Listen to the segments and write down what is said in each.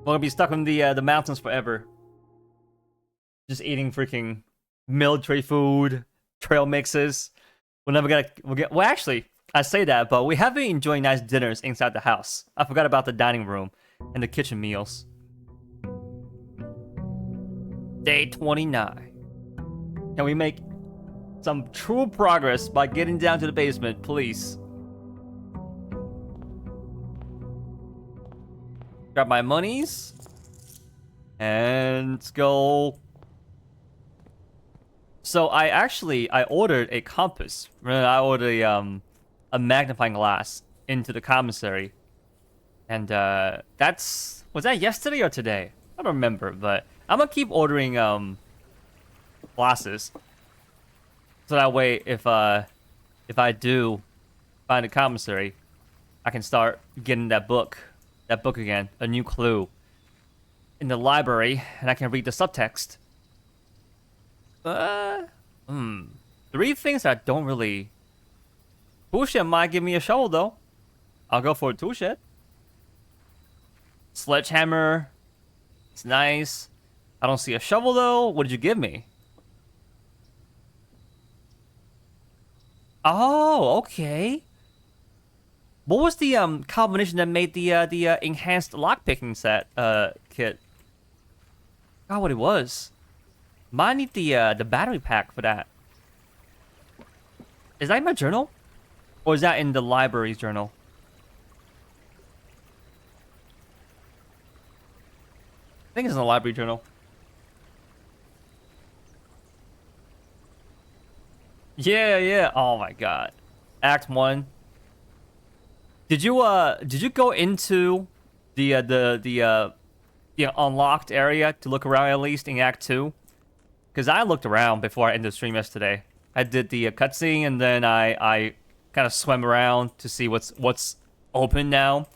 We're gonna be stuck in the mountains forever. Just eating freaking military food, trail mixes. We're never gonna well actually, I say that, but we have been enjoying nice dinners inside the house. I forgot about the dining room and the kitchen meals. Day 29. Can we make some true progress by getting down to the basement, please? Grab my monies. And let's go. So I ordered a compass. I ordered a magnifying glass into the commissary. And was that yesterday or today? I don't remember, but I'm gonna keep ordering glasses. So that way if I do find a commissary, I can start getting that book again, A New Clue, in the library, and I can read the subtext. Three things that don't really. Toolshed might give me a shovel though. I'll go for a toolshed. Sledgehammer. It's nice. I don't see a shovel though. What did you give me? Oh, okay. What was the combination that made the enhanced lockpicking set kit? I forgot what it was. Might need the battery pack for that. Is that in my journal? Or is that in the library's journal? I think it's in the library journal. Yeah. Oh my god. Act 1. Did you go into the unlocked area to look around at least in Act 2? Because I looked around before I ended the stream yesterday. I did the cutscene and then I kind of swam around to see what's open now.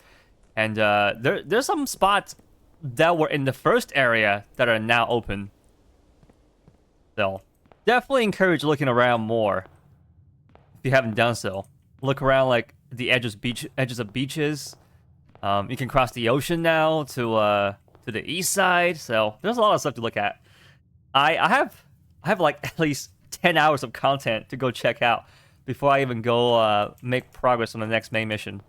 And there's some spots that were in the first area that are now open. So definitely encourage looking around more if you haven't done so. Look around like the edges of beaches. You can cross the ocean now to the east side. So there's a lot of stuff to look at. I have like at least 10 hours of content to go check out before I even go make progress on the next main mission.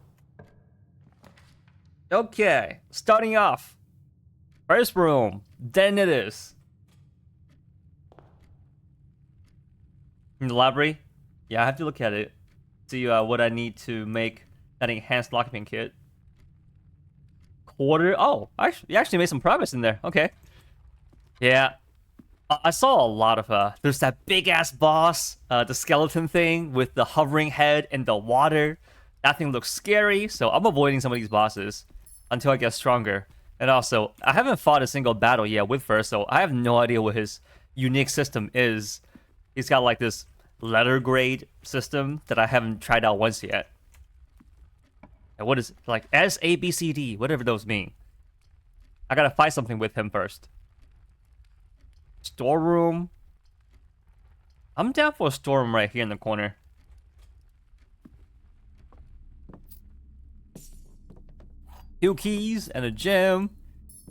Okay, starting off. First room. Then it is. In the library? Yeah, I have to look at it. See what I need to make that enhanced lockpicking kit. Quarter. Oh, you actually made some progress in there. Okay. Yeah. I saw a lot of there's that big ass boss, the skeleton thing with the hovering head in the water. That thing looks scary, so I'm avoiding some of these bosses until I get stronger. And also, I haven't fought a single battle yet with First, so I have no idea what his unique system is. He's got like this letter grade system that I haven't tried out once yet. And what is it? Like S, A, B, C, D, whatever those mean. I gotta fight something with him first. Storeroom. I'm down for a storeroom right here in the corner. Two keys and a gem.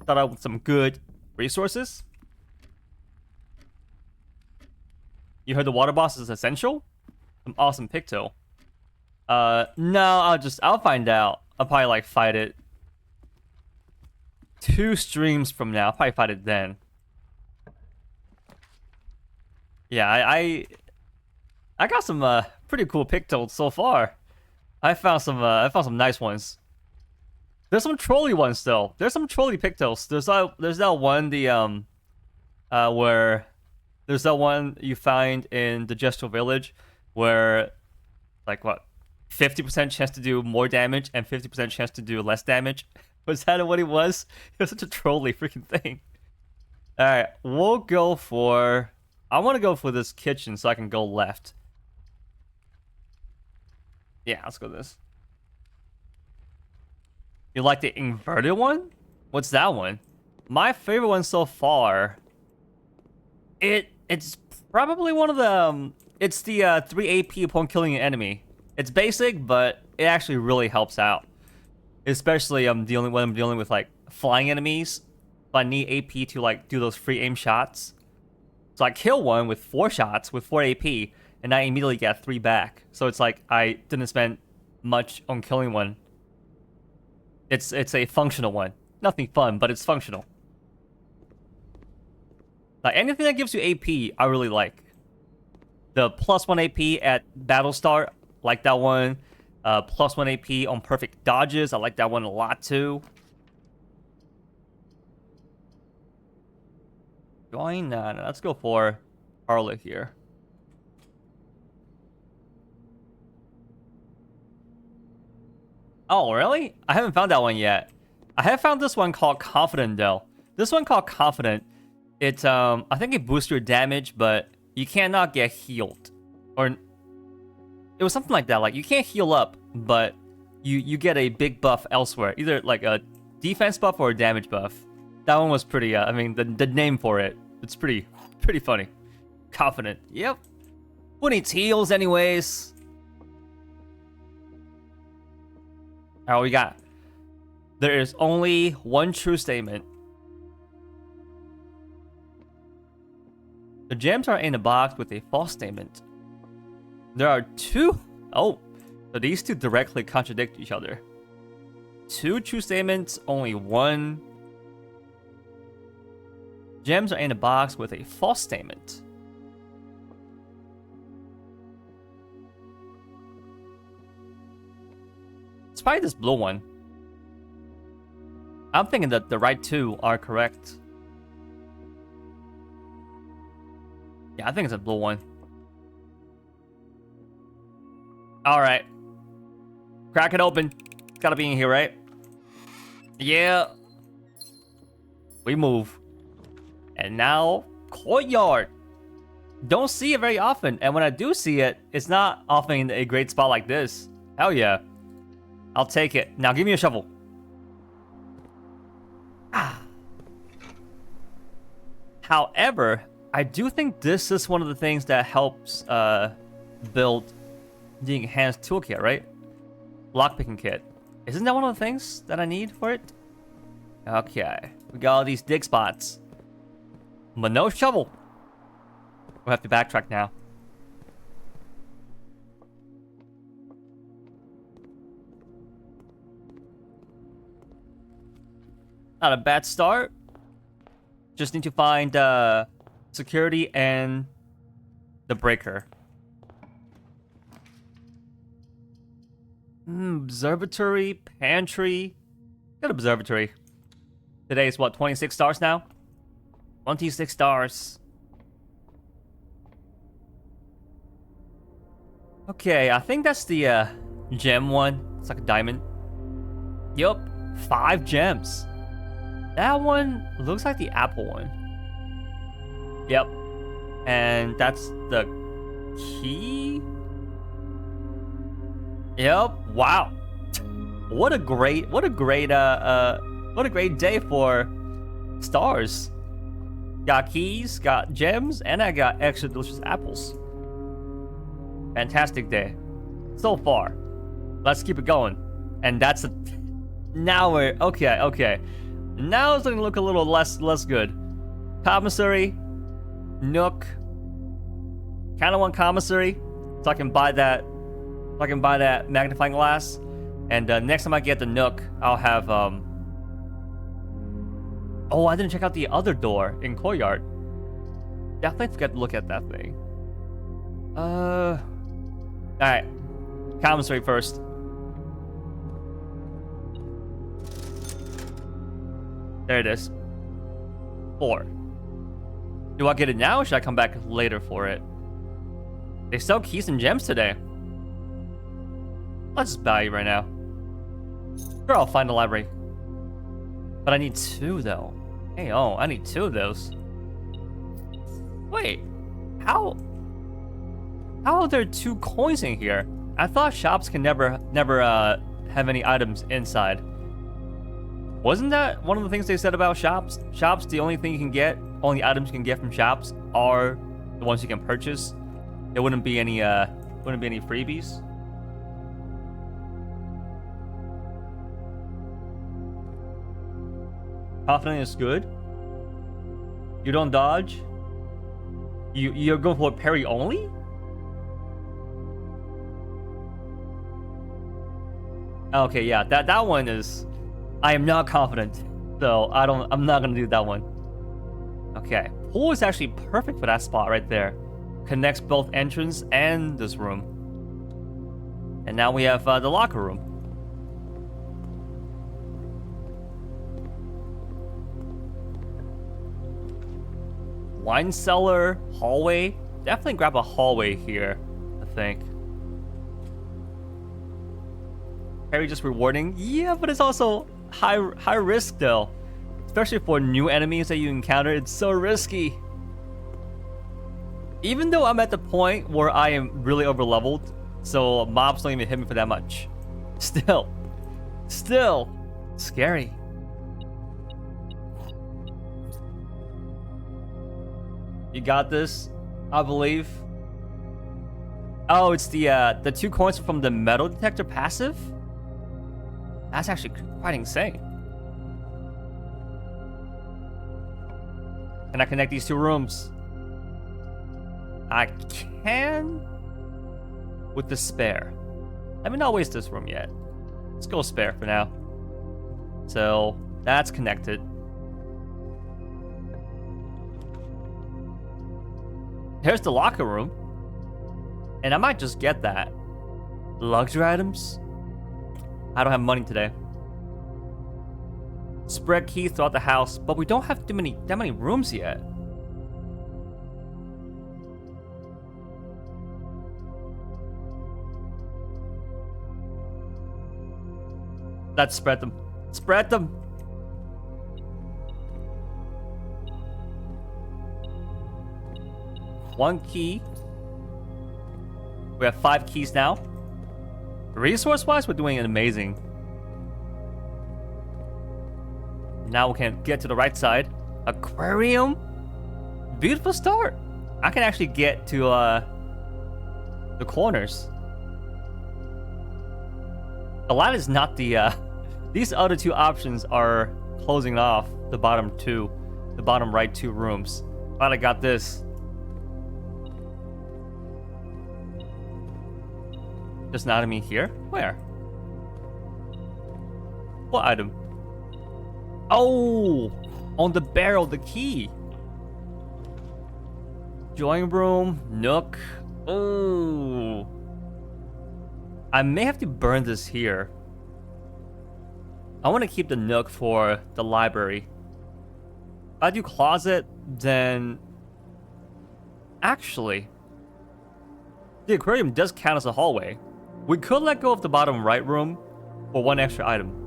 Thought out with some good resources. You heard the water boss is essential? Some awesome picto. No, I'll find out. I'll probably like fight it 2 streams from now. I'll probably fight it then. Yeah, I got some pretty cool pictos so far. I found some nice ones. There's some trolly ones though. There's some trolly pictos. There's that one where there's that one you find in the Gestural Village where like what 50% chance to do more damage and 50% chance to do less damage. Was that what it was? It was such a trolly freaking thing. All right, we'll go for. I want to go for this kitchen so I can go left. Yeah, let's go this. You like the inverted one? What's that one? My favorite one so far. It's probably one of the. It's the 3 AP upon killing an enemy. It's basic, but it actually really helps out. Especially when I'm dealing with like flying enemies, but I need AP to like do those free aim shots. So I kill one with 4 shots with 4 AP, and I immediately get 3 back. So it's like I didn't spend much on killing one. It's a functional one. Nothing fun, but it's functional. Like anything that gives you AP, I really like. The +1 AP at battle start, like that one. +1 AP on perfect dodges, I like that one a lot too. Join? No, let's go for Harlot here. Oh, really? I haven't found that one yet. I have found this one called Confident though. This one called Confident, it I think it boosts your damage, but you cannot get healed. Or it was something like that. Like you can't heal up, but you get a big buff elsewhere, either like a defense buff or a damage buff. That one was pretty. I mean, the name for it, it's pretty funny. Confident. Yep. Who needs heals anyways? Alright, we got. There is only one true statement. The gems are in a box with a false statement. There are 2. Oh, so these 2 directly contradict each other. 2 true statements, only 1. Gems are in a box with a false statement. It's probably this blue one. I'm thinking that the right 2 are correct. Yeah, I think it's a blue one. Alright. Crack it open. It's gotta be in here, right? Yeah. We move. And now, courtyard. Don't see it very often. And when I do see it, it's not often in a great spot like this. Hell yeah. I'll take it. Now give me a shovel. However, I do think this is one of the things that helps build the enhanced toolkit, right? Lockpicking kit. Isn't that one of the things that I need for it? Okay. We got all these dig spots. But no shovel. We'll have to backtrack now. Not a bad start. Just need to find security and the breaker. Observatory, pantry. Good observatory. Today is what, 26 stars now? 26 stars. Okay, I think that's the gem one. It's like a diamond. Yup, 5 gems. That one looks like the apple one. Yep. And that's the key? Yep. Wow. What a great day for stars. Got keys, got gems, and I got extra delicious apples. Fantastic day. So far. Let's keep it going. And that's a... Now we're... Okay. Now it's going to look a little less good. Commissary. Nook. Kind of want commissary. So I can buy that... magnifying glass. And next time I get the Nook, I'll have... Oh, I didn't check out the other door in Courtyard. Definitely forgot to look at that thing. Alright. Commissary first. There it is. 4. Do I get it now or should I come back later for it? They sell keys and gems today. Let's just buy it right now. Sure, I'll find the library. But I need 2 though. Hey, oh, I need 2 of those. Wait, how are there 2 coins in here? I thought shops can never have any items inside. Wasn't that one of the things they said about shops? Shops, the only thing you can get, only items you can get from shops are the ones you can purchase. There wouldn't be any freebies. Confident is good. You don't dodge. You're going for parry only? Okay, yeah, that one is. I am not confident, so I'm not gonna do that one. Okay, pool is actually perfect for that spot right there. Connects both entrance and this room. And now we have the locker room. Wine cellar, hallway. Definitely grab a hallway here, I think. Parry just rewarding. Yeah, but it's also high risk though. Especially for new enemies that you encounter, it's so risky. Even though I'm at the point where I am really overleveled, so mobs don't even hit me for that much. Still, scary. You got this, I believe. Oh, it's the 2 coins from the metal detector passive? That's actually quite insane. Can I connect these 2 rooms? I can with the spare. Let me not waste this room yet. Let's go spare for now. So that's connected. Here's the locker room. And I might just get that. Luxury items? I don't have money today. Spread keys throughout the house, but we don't have that many rooms yet. Let's spread them. Spread them. One key. We have 5 keys now. Resource-wise, we're doing amazing. Now we can get to the right side. Aquarium. Beautiful start. I can actually get to the corners. A lot is not the these other 2 options are closing off the bottom right 2 rooms. Glad I got this. There's an enemy here? Where? What item? Oh! On the barrel, the key. Drawing room, nook. Oh! I may have to burn this here. I want to keep the nook for the library. If I do closet, then... Actually... The aquarium does count as a hallway. We could let go of the bottom right room for 1 extra item.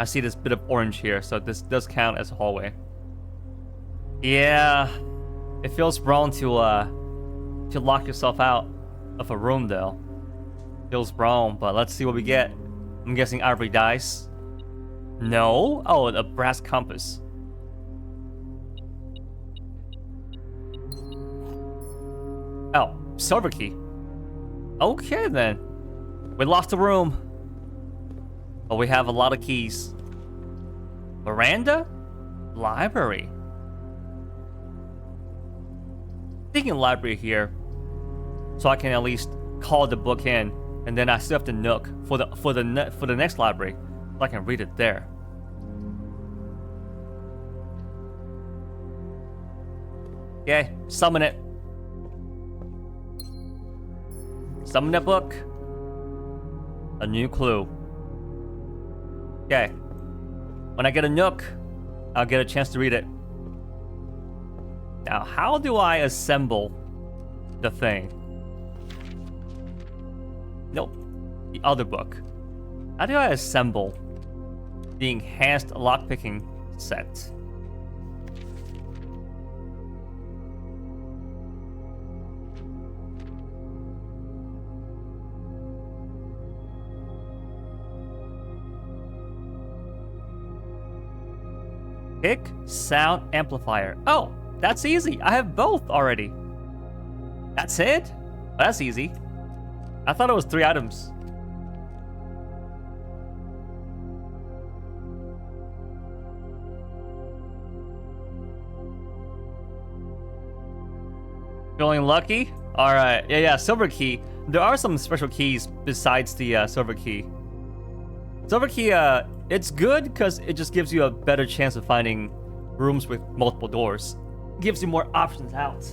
I see this bit of orange here, so this does count as a hallway. Yeah, it feels wrong to lock yourself out of a room though. Feels wrong, but let's see what we get. I'm guessing ivory dice. No? Oh, a brass compass. Oh, silver key. Okay then. We lost the room. But we have a lot of keys. Veranda? Library. Thinking library here. So I can at least call the book in. And then I still have the nook for the next library. So I can read it there. Okay, summon it. Summon that book. A new clue. Okay. When I get a nook, I'll get a chance to read it. Now, how do I assemble the thing? Nope. The other book. How do I assemble the enhanced lockpicking set? Pick sound amplifier. Oh, that's easy. I have both already. That's it? That's easy. I thought it was 3 items. Feeling lucky? Alright, yeah, silver key. There are some special keys besides the silver key. Silver key, it's good because it just gives you a better chance of finding rooms with multiple doors. It gives you more options out.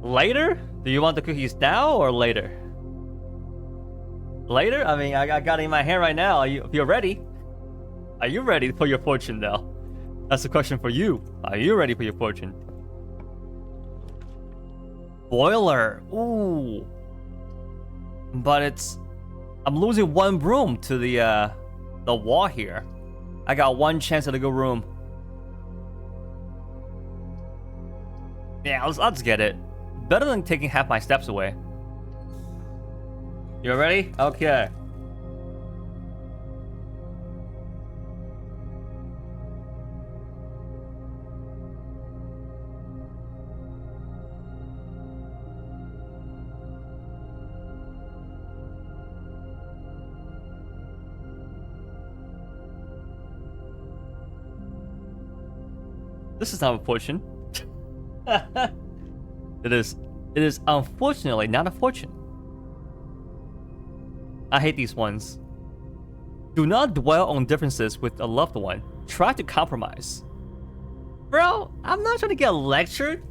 Later? Do you want the cookies now or later? Later? I mean, I got it in my hand right now. If you're ready. Are you ready for your fortune, though? That's the question for you. Are you ready for your fortune? Boiler. Ooh. But I'm losing one room to the wall here. I got one chance at a good room. Yeah, let's get it. Better than taking half my steps away. You ready? Okay. This is not a fortune. It is unfortunately not a fortune. I hate these ones. Do not dwell on differences with a loved one. Try to compromise. Bro, I'm not trying to get lectured.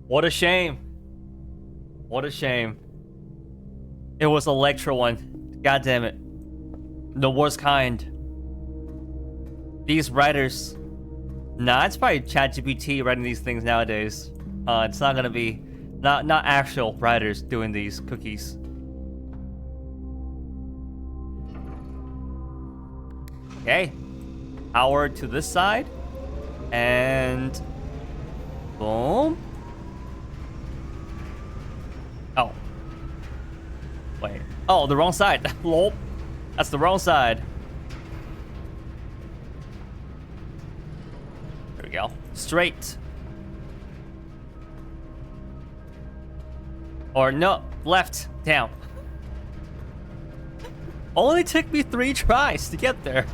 What a shame. What a shame. It was a lecture one. God damn it. The worst kind. These writers. Nah, it's probably ChatGPT writing these things nowadays. It's not gonna be not actual writers doing these cookies. Okay. Power to this side. And boom. Oh. Wait. Oh, the wrong side. Lol. That's the wrong side. There we go. Straight. Or no, left. Down. Only took me 3 tries to get there.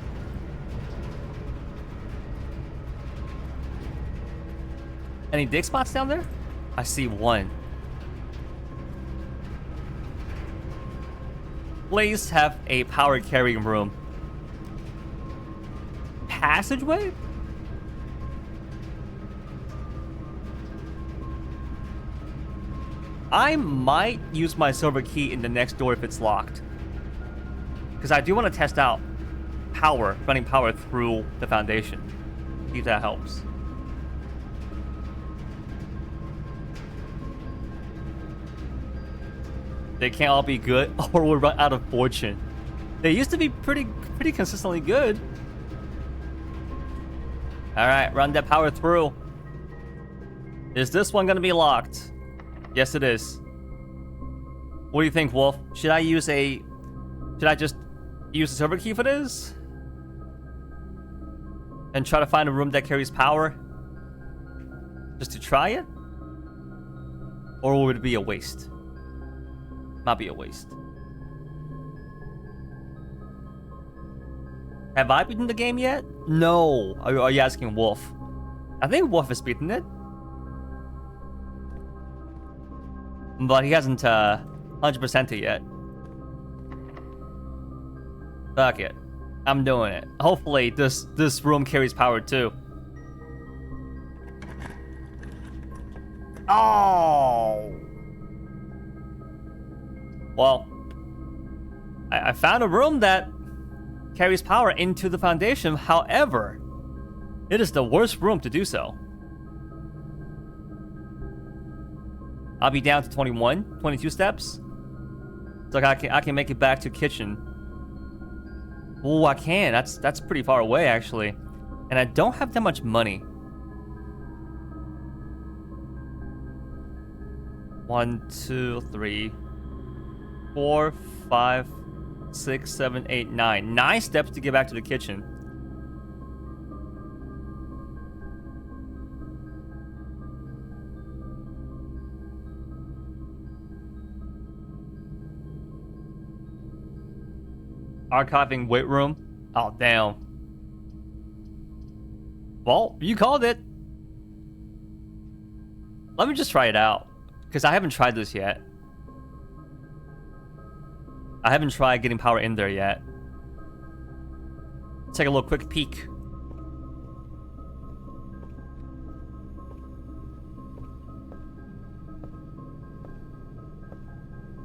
Any dig spots down there? I see one. Please have a power carrying room. Passageway? I might use my silver key in the next door if it's locked. Because I do want to test out power, running power through the foundation. See if that helps. They can't all be good, or we'll run out of fortune. They used to be pretty consistently good. All right, run that power through. Is this one gonna be locked? Yes, it is. What do you think, Wolf? Should I just use the silver key for this? And try to find a room that carries power? Just to try it? Or would it be a waste? Might be a waste. Have I beaten the game yet? No. Are you asking Wolf? I think Wolf has beaten it. But he hasn't 100%ed it yet. Fuck it. I'm doing it. Hopefully this room carries power too. Oh! Well, I found a room that carries power into the foundation. However, it is the worst room to do so. I'll be down to 22 steps. So I can make it back to kitchen. Oh, I can. That's pretty far away actually, and I don't have that much money. 1, 2, 3, 4, 5, 6, 7, 8, 9. 9 steps to get back to the kitchen. Archiving weight room. Oh, damn. Well, you called it. Let me just try it out. Because I haven't tried this yet. I haven't tried getting power in there yet. Take a little quick peek.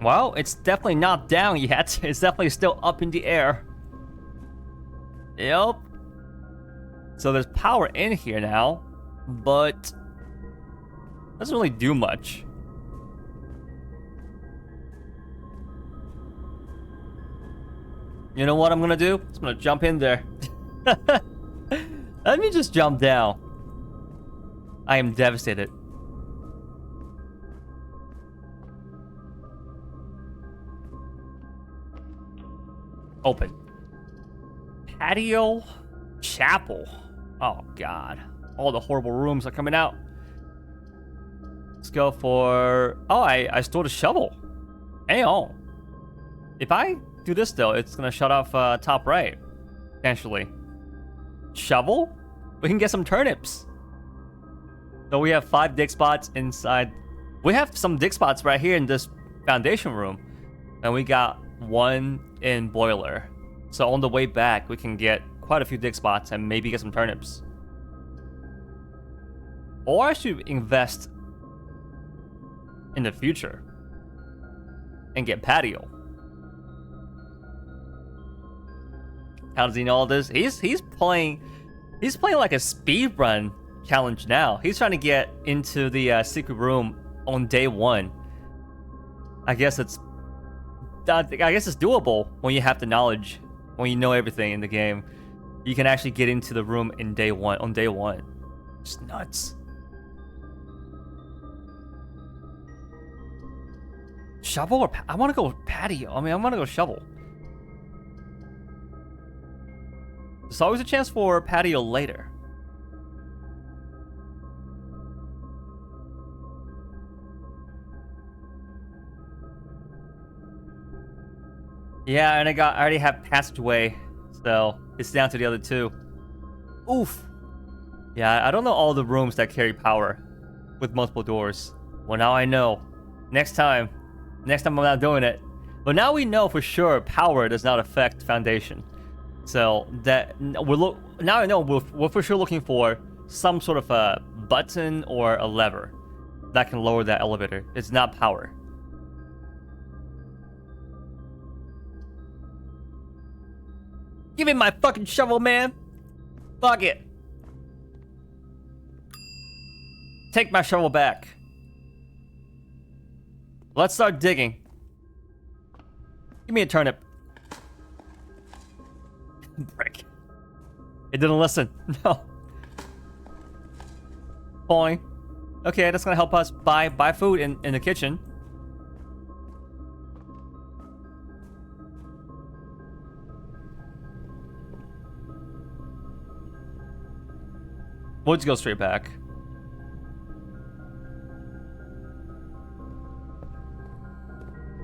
Well, it's definitely not down yet. It's definitely still up in the air. Yep. So there's power in here now, but doesn't really do much. You know what I'm gonna do? I'm gonna jump in there. Let me just jump down. I am devastated. Open. Patio. Chapel. Oh, God. All the horrible rooms are coming out. Let's go for... Oh, I stored a shovel. Hey, oh. If I do this, though, it's going to shut off top right. Potentially. Shovel? We can get some turnips. So we have 5 dig spots inside. We have some dig spots right here in this foundation room. And we got 1 in boiler. So on the way back, we can get quite a few dig spots and maybe get some turnips. Or I should invest in the future and get patio. How does he know all this? He's playing like a speed run challenge now. He's trying to get into the secret room on day 1. I guess it's doable when you have the knowledge, when you know everything in the game. You can actually get into the room in day 1. On day 1, it's nuts. Shovel or I want to go patio. I want to go shovel. There's always a chance for patio later. Yeah, and I already have passageway, so it's down to the other 2. Oof. Yeah, I don't know all the rooms that carry power with multiple doors. Well, now I know. Next time I'm not doing it. But now we know for sure power does not affect foundation. So that now I know we're for sure looking for some sort of a button or a lever that can lower that elevator. It's not power. Give me my fucking shovel, man. Fuck it. Take my shovel back. Let's start digging. Give me a turnip. Brick. It didn't listen. No. Boing. Okay, that's gonna help us buy food in the kitchen. We'll just go straight back.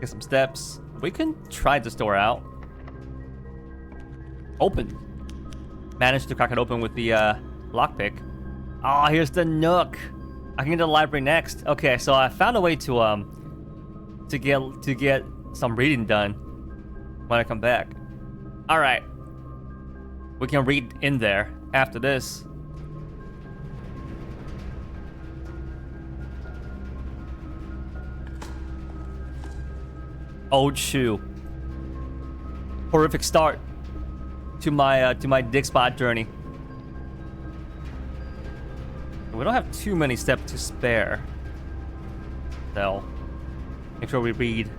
Get some steps. We can try this door out. Open. Managed to crack it open with the lockpick. Oh, here's the nook. I can get to the library next. Okay, so I found a way to get some reading done when I come back. All right. We can read in there after this. Old shoe. Horrific start to my dig spot journey. We don't have too many steps to spare, so make sure we read.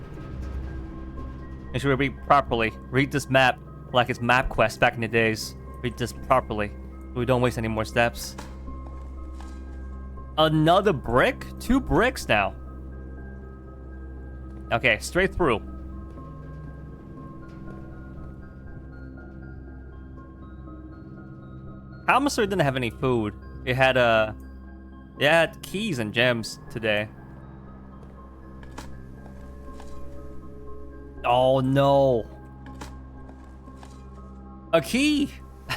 Make sure we read properly. Read this map like it's MapQuest back in the days. Read this properly so we don't waste any more steps. Another brick? 2 bricks now. Okay, straight through. Commissary didn't have any food. It had keys and gems today. Oh no. A key!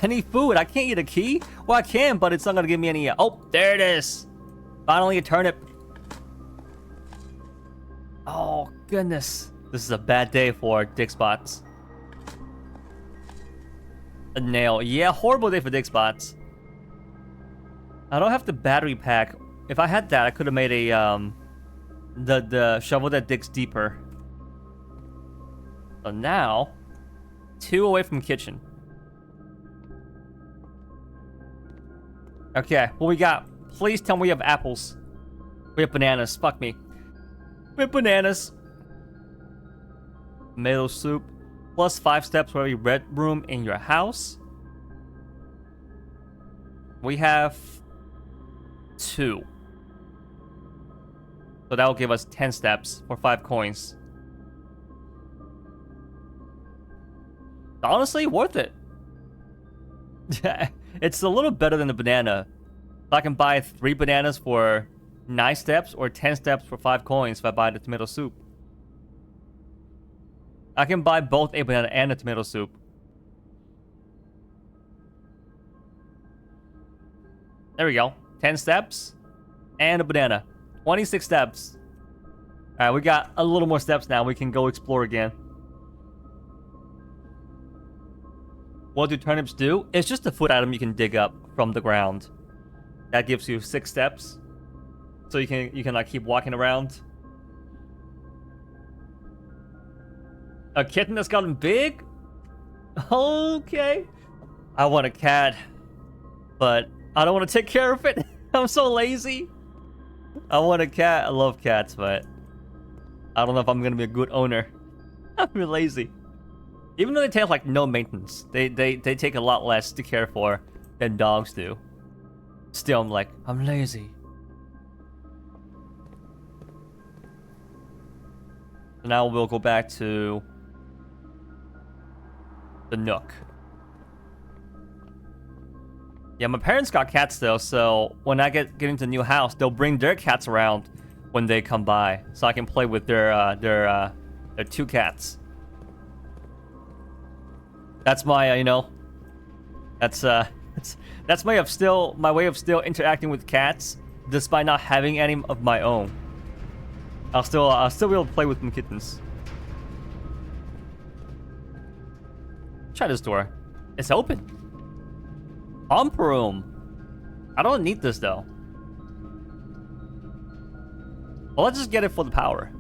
I need food. I can't eat a key? Well, I can, but it's not gonna give me any... Oh, there it is! Finally a turnip. Oh, goodness. This is a bad day for dig spots. A nail. Yeah, horrible day for dig spots. I don't have the battery pack. If I had that, I could have made a, the shovel that digs deeper. So now, 2 away from kitchen. Okay, what we got? Please tell me we have apples. We have bananas. Fuck me. We have bananas. Tomato soup. Plus 5 steps for every red room in your house. We have 2. So that will give us 10 steps for 5 coins. Honestly, worth it. It's a little better than the banana. I can buy 3 bananas for 9 steps or 10 steps for 5 coins if I buy the tomato soup. I can buy both a banana and a tomato soup. There we go. 10 steps and a banana. 26 steps. Alright, we got a little more steps now. We can go explore again. What do turnips do? It's just a food item you can dig up from the ground. That gives you 6 steps. So you can like keep walking around. A kitten that's gotten big? Okay. I want a cat. But I don't want to take care of it. I'm so lazy. I want a cat. I love cats, but I don't know if I'm gonna be a good owner. I'm really lazy. Even though they take like no maintenance, they take a lot less to care for than dogs do. Still, I'm like, I'm lazy. So now we'll go back to the Nook. Yeah, my parents got cats though, so when I get into a new house, they'll bring their cats around when they come by, so I can play with their 2 cats. That's my, you know, that's my way of still interacting with cats, despite not having any of my own. I'll still be able to play with them kittens. Try this door. It's open. Pump room. I don't need this though. Well, let's just get it for the power.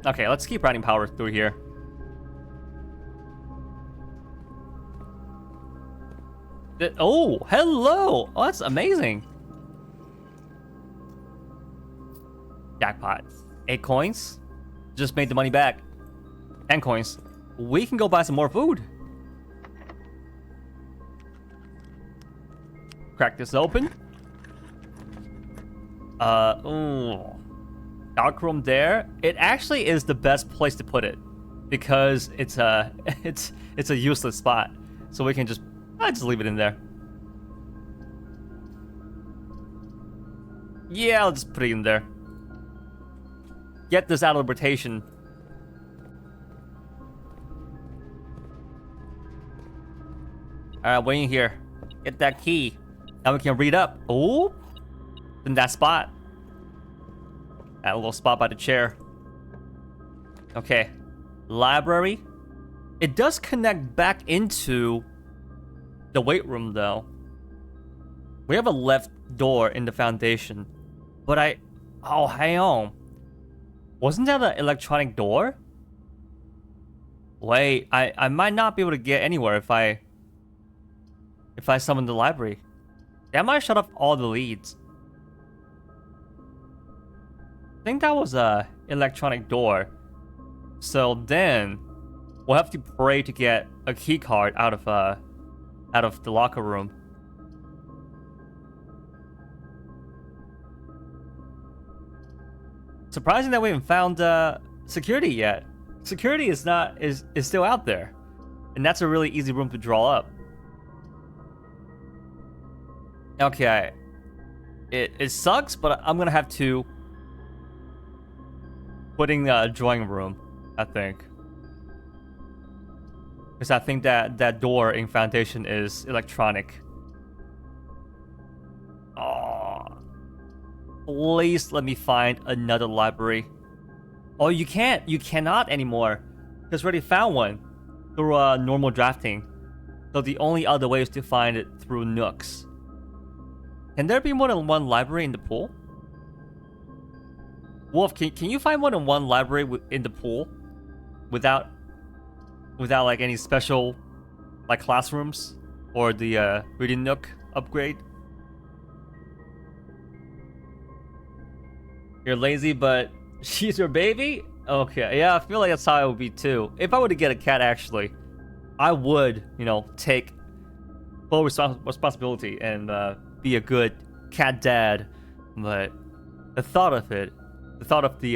Okay, let's keep riding power through here. Oh, hello! Oh, that's amazing. Jackpot. 8 coins. Just made the money back. 10 coins. We can go buy some more food. Crack this open. Ooh. Dark room there. It actually is the best place to put it because it's a useless spot. So we can just leave it in there. Yeah, I'll just put it in there. Get this out of rotation. Alright, wait in here. Get that key. Now we can read up. Oh, in that spot. That little spot by the chair. Okay. Library. It does connect back into the weight room, though. We have a left door in the foundation. But oh, hang on. Wasn't that an electronic door? Wait, I might not be able to get anywhere if I summon the library. That might shut off all the leads. I think that was a electronic door. So then we'll have to pray to get a key card out of the locker room. Surprising that we haven't found security yet. Security is still out there, and that's a really easy room to draw up. Okay, it sucks, but I'm gonna have to putting the drawing room. I think. Because I think that door in Foundation is electronic. Oh, please let me find another library. Oh, you can't. You cannot anymore. Because we already found one through normal drafting. So the only other way is to find it through nooks. Can there be more than one library in the pool? Wolf, can you find more than one library in the pool without like any special like classrooms or the reading nook upgrade? You're lazy, but she's your baby? Okay, yeah, I feel like that's how I would be too. If I were to get a cat, actually, I would, take full responsibility and be a good cat dad. But the thought of the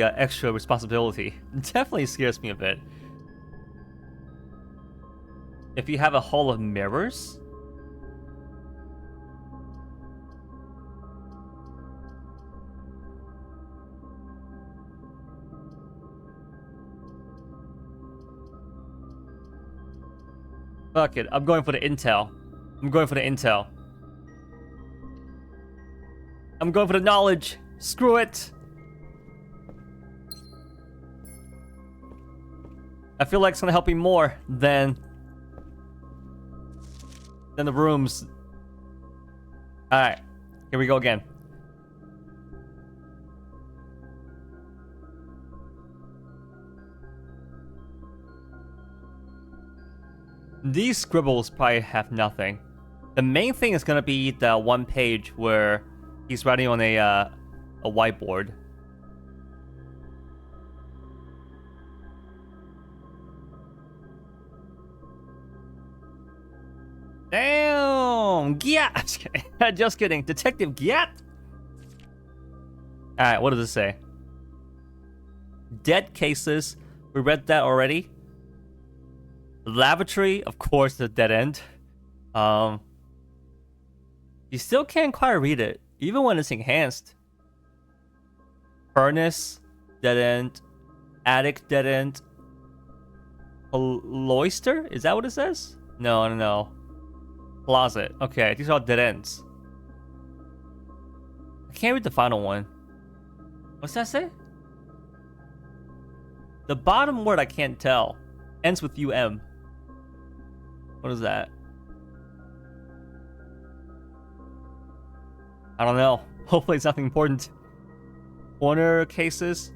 extra responsibility definitely scares me a bit. If you have a hall of mirrors? Fuck it, I'm going for the intel. I'm going for the knowledge. Screw it. I feel like it's gonna help me more than the rooms. Alright, here we go again. These scribbles probably have nothing. The main thing is gonna be the one page where he's writing on a whiteboard. Damn! Gyat! Just kidding. Just kidding. Detective Gyat? Alright, what does it say? Dead cases. We read that already. Lavatory, of course, the dead end. You still can't quite read it, even when it's enhanced. Furnace, dead end. Attic, dead end. Cloister? Is that what it says? No. Closet. Okay, these are all dead ends. I can't read the final one. What's that say? The bottom word I can't tell. Ends with UM. What is that? I don't know. Hopefully it's nothing important. Corner cases.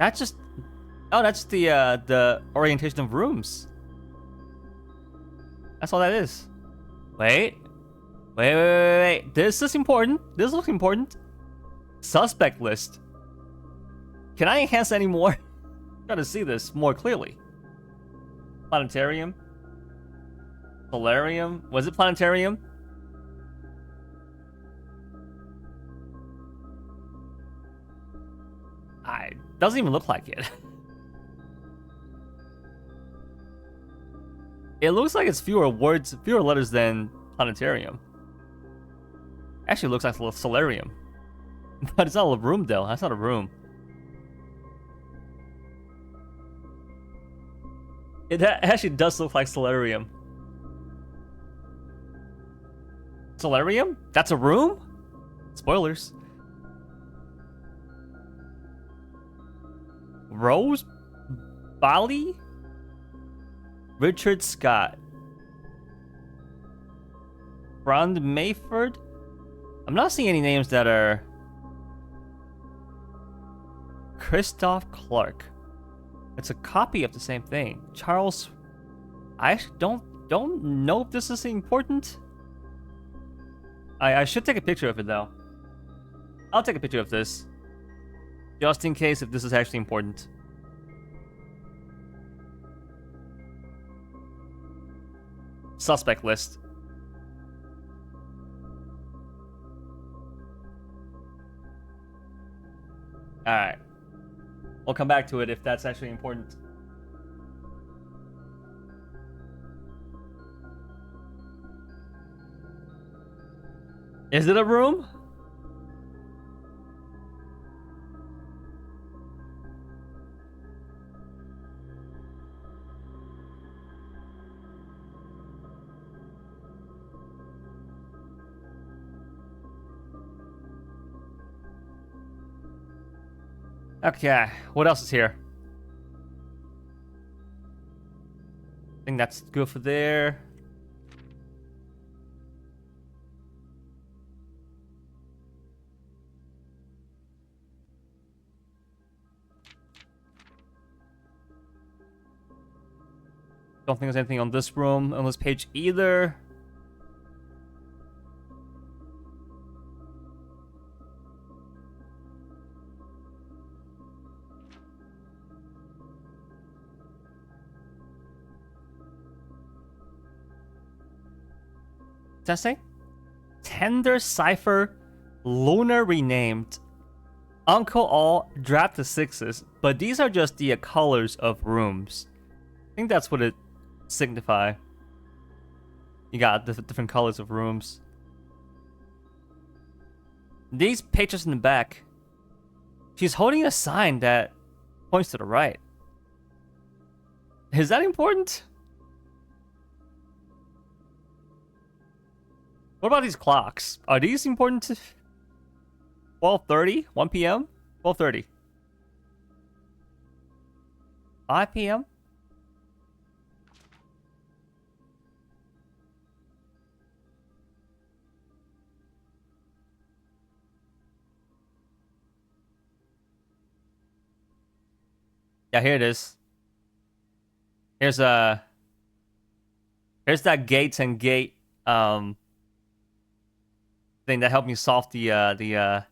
That's just... Oh, that's the orientation of rooms. That's all that is. Wait. This is important. This looks important. Suspect list. Can I enhance any more? Try to see this more clearly. Planetarium. Solarium. Was it planetarium? Doesn't even look like it. It looks like it's fewer letters than planetarium. Actually, it looks like solarium. But it's not a room, though. That's not a room. It actually does look like solarium. Solarium? That's a room? Spoilers. Rose? Bali? Richard Scott. Brand Mayford? I'm not seeing any names that are... Christoph Clark. It's a copy of the same thing. Charles... I actually don't know if this is important. I should take a picture of it, though. I'll take a picture of this. Just in case if this is actually important. Suspect list. Alright. We'll come back to it if that's actually important. Is it a room? Okay, what else is here? I think that's good for there. Don't think there's anything on this room, on this page either. What's that say? Tender Cipher, Lunar renamed. Uncle All dropped the sixes, but these are just the colors of rooms. I think that's what it signify. You got the different colors of rooms. These pictures in the back. She's holding a sign that points to the right. Is that important? What about these clocks? Are these important to 12:30? 1 p.m.? 12:30. 5 p.m.? Yeah, here it is. Here's that gates and gate thing that helped me solve the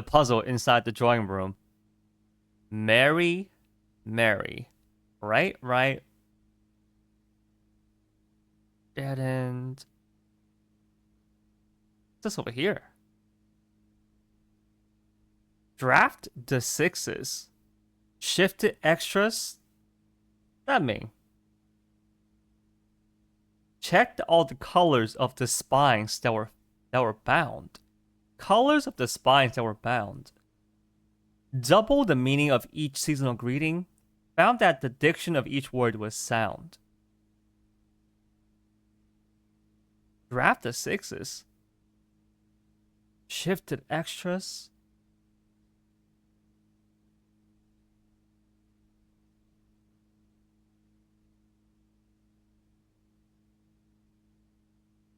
puzzle inside the drawing room. Mary. Right. Dead end. What's this over here? Draft the sixes. Shifted extras. What that mean? Checked all the colors of the spines that were bound. Colors of the spines that were bound. Double the meaning of each seasonal greeting. Found that the diction of each word was sound. Draft the sixes. Shifted extras.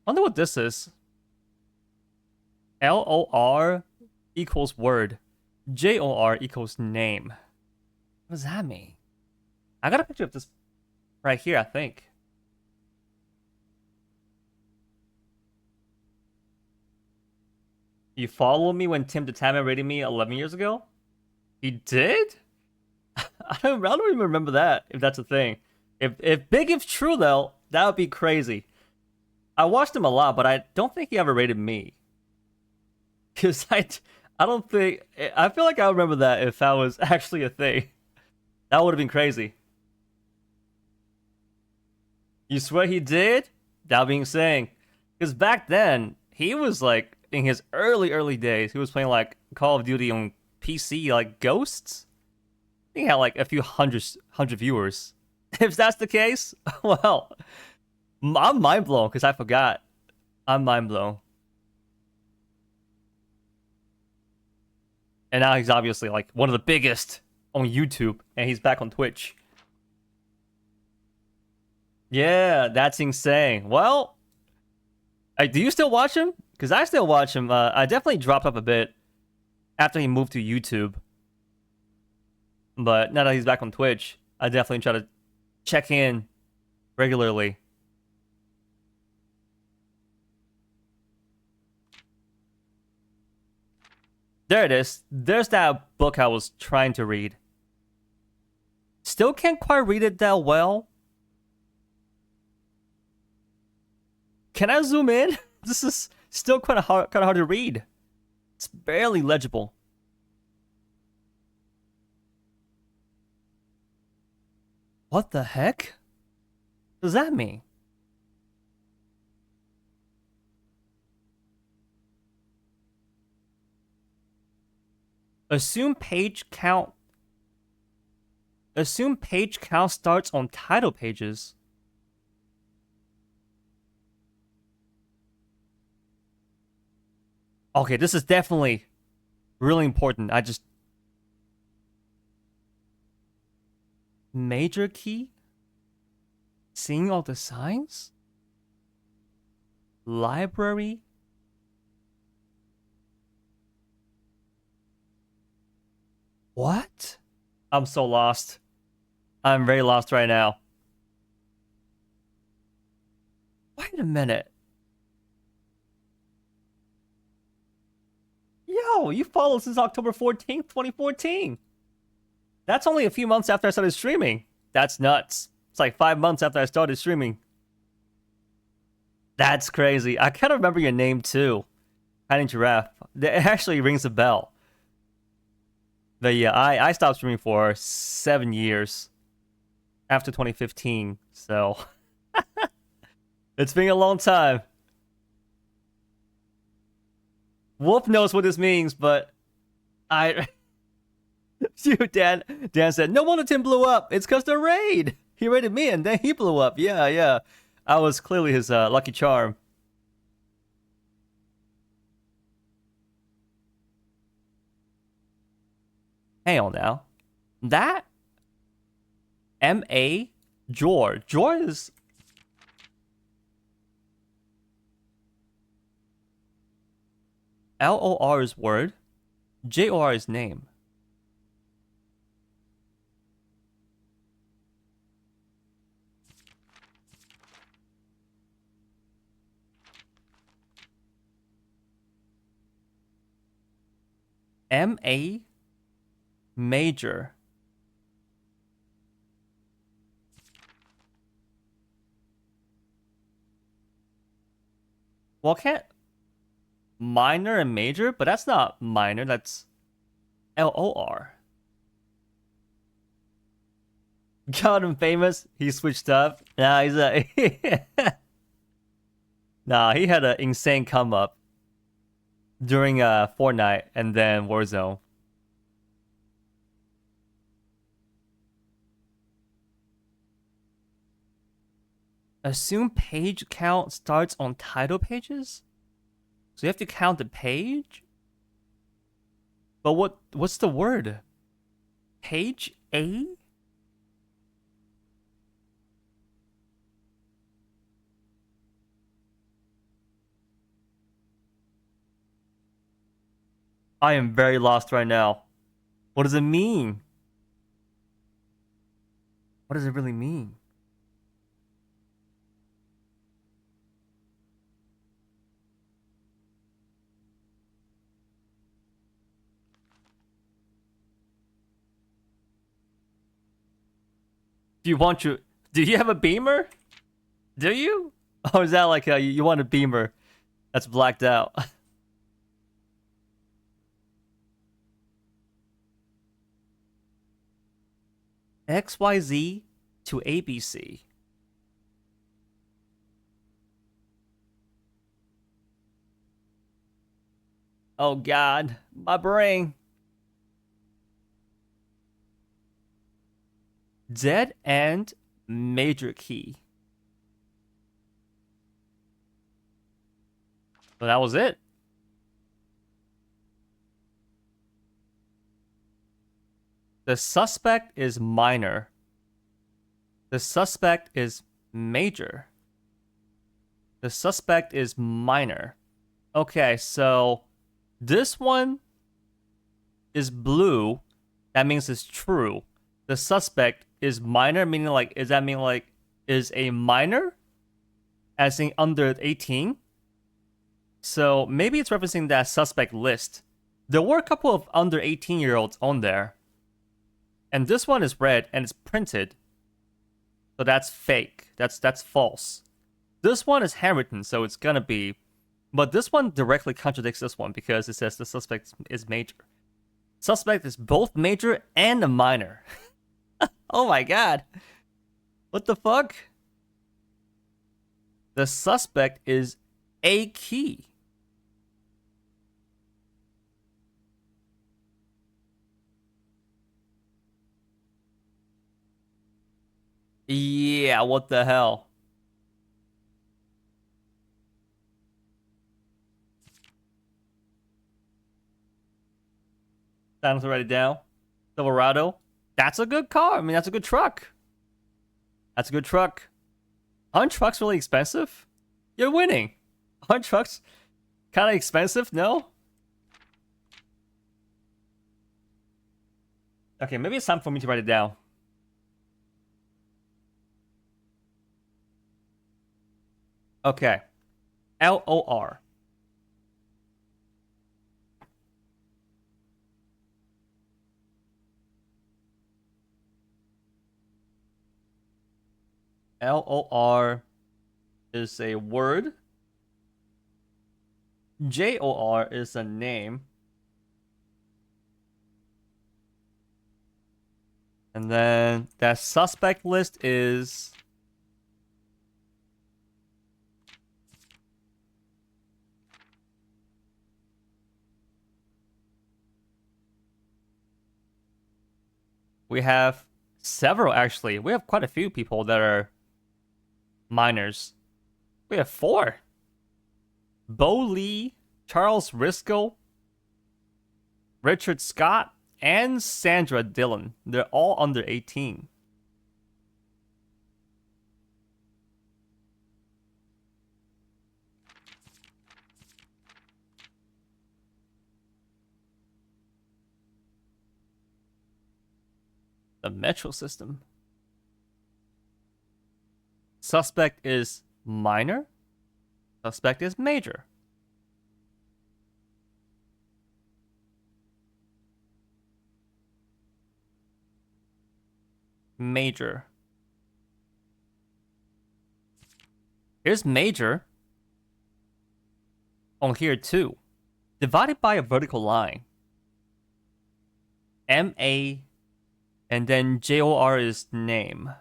I wonder what this is. LOR equals word. JOR equals name. What does that mean? I got a picture of this right here, I think. You followed me when Tim Detama rated me 11 years ago? He did? I don't even remember that, if that's a thing. If true, though, that would be crazy. I watched him a lot, but I don't think he ever rated me. Because I don't think... I feel like I remember that if that was actually a thing. That would have been crazy. You swear he did? That being saying. Because back then, he was like, in his early days, he was playing like Call of Duty on PC, like Ghosts. I think he had like a few hundred viewers. If that's the case, well... I'm mind blown because I forgot. I'm mind blown. And now he's obviously like one of the biggest on YouTube, and he's back on Twitch. Yeah, that's insane. Well, do you still watch him? Because I still watch him. I definitely dropped up a bit after he moved to YouTube. But now that he's back on Twitch, I definitely try to check in regularly. There it is. There's that book I was trying to read. Still can't quite read it that well. Can I zoom in? This is still kind of hard to read. It's barely legible. What the heck does that mean? Assume page count starts on title pages. Okay, this is definitely really important. I just Major key? Seeing all the signs? Library? What? I'm so lost. I'm very lost right now. Wait a minute. Yo, you followed since October 14th, 2014. That's only a few months after I started streaming. That's nuts. It's like 5 months after I started streaming. That's crazy. I kind of remember your name too. Tiny Giraffe. It actually rings a bell. But yeah, I stopped streaming for 7 years after 2015. So it's been a long time. Wolf knows what this means, but I Dude, Dan said, no wonder Tim blew up. It's because the raid. He raided me and then he blew up. Yeah, yeah. I was clearly his lucky charm. Hang on now. That M.A. Jor. Jor is... L-O-R is word. J-O-R is name. M.A. Major. Well, can't... Minor and major? But that's not minor, that's L-O-R. Got him famous. He switched up. Nah, he's a... Nah, he had an insane come up during Fortnite and then Warzone. Assume page count starts on title pages? So you have to count the page? But what's the word? Page A? I am very lost right now. What does it mean? What does it really mean? Do you have a beamer? Do you? Or is that like you want a beamer that's blacked out? XYZ to ABC. Oh god, my brain. Dead end major key. So that was it. The suspect is minor. The suspect is major. The suspect is minor. Okay, so this one is blue. That means it's true. The suspect is minor, meaning like, does that mean like, is a minor? As in under 18? So maybe it's referencing that suspect list. There were a couple of under 18-year-olds on there. And this one is red and it's printed. So that's fake. That's false. This one is handwritten, so it's gonna be... But this one directly contradicts this one because it says the suspect is major. Suspect is both major and a minor. Oh my god. What the fuck? The suspect is a key. Yeah, what the hell? Time to write it down. Silverado. That's a good car. I mean, that's a good truck. That's a good truck. Aren't trucks really expensive? You're winning. Aren't trucks kind of expensive? No? Okay, maybe it's time for me to write it down. Okay. LOR. LOR is a word. JOR is a name. And then that suspect list is... We have several, actually. We have quite a few people that are minors. We have 4. Bo Lee, Charles Risco, Richard Scott, and Sandra Dillon. They're all under 18. The metro system. Suspect is minor. Suspect is major. Major. Here's major. On here too. Divided by a vertical line. MA and then JOR is name.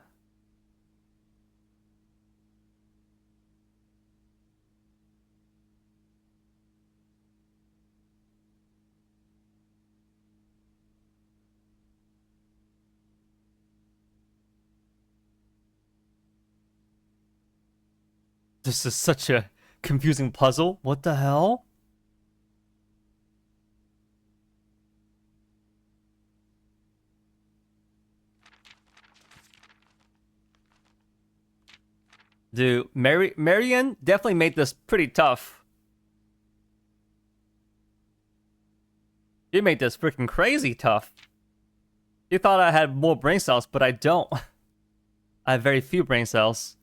This is such a confusing puzzle. What the hell? Dude, Marion definitely made this pretty tough. You made this freaking crazy tough. You thought I had more brain cells, but I don't. I have very few brain cells.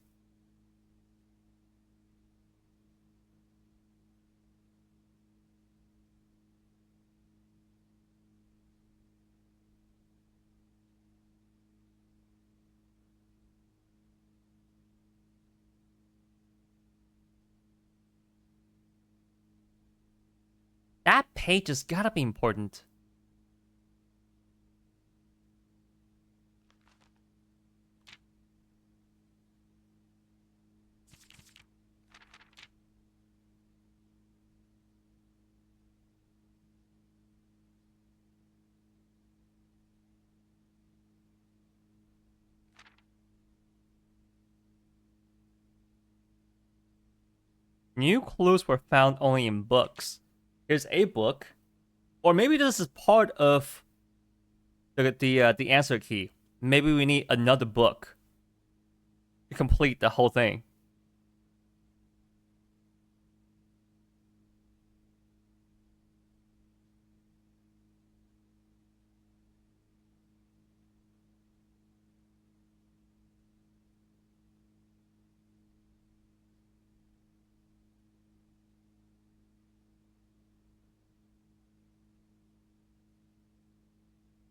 That page has gotta be important. New clues were found only in books. Here's a book. Or maybe this is part of the answer key. Maybe we need another book to complete the whole thing.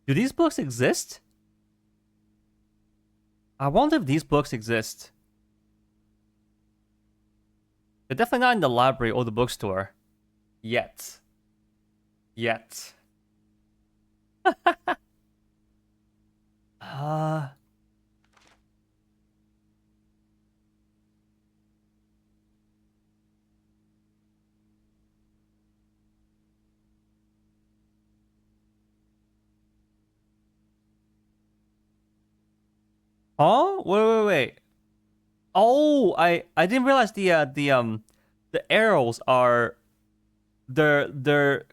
Do these books exist? I wonder if these books exist. They're definitely not in the library or the bookstore. Yet. Yet. Uh... Oh, wait. Oh, I didn't realize the arrows are they're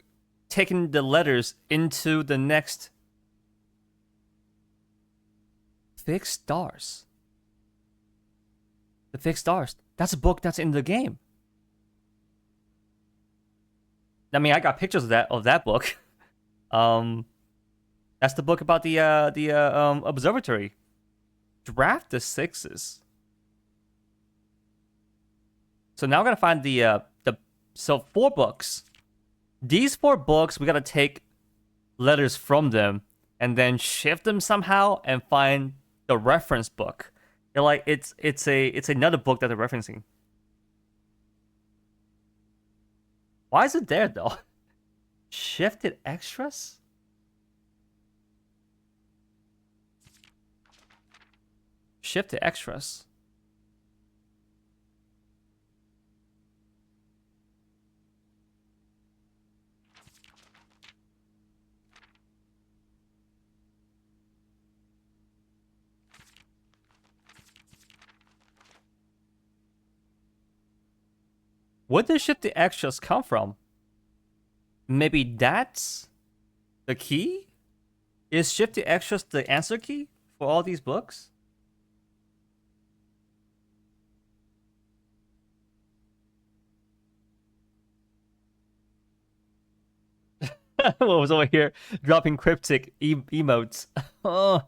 taking the letters into the next Fixed Stars. The Fixed Stars. That's a book that's in the game. I mean, I got pictures of that book. That's the book about the observatory. Draft the Sixes. So now we're gonna find so 4 books. These 4 books, we gotta take letters from them and then shift them somehow and find the reference book. It's another book that they're referencing. Why is it there though? Shifted extras? Shifted extras. Where did shifted extras come from? Maybe that's the key? Is shifted extras the answer key for all these books? What was over here dropping cryptic emotes? Oh.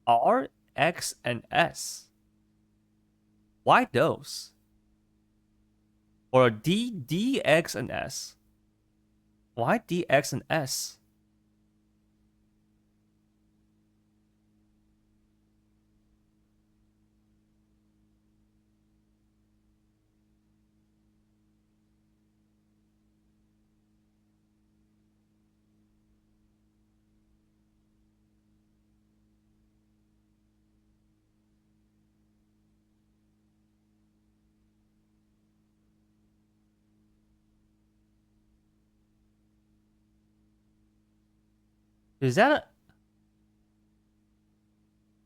R, X, and S. Why those? Or D, D, X, and S. Why D, X, and S? Is that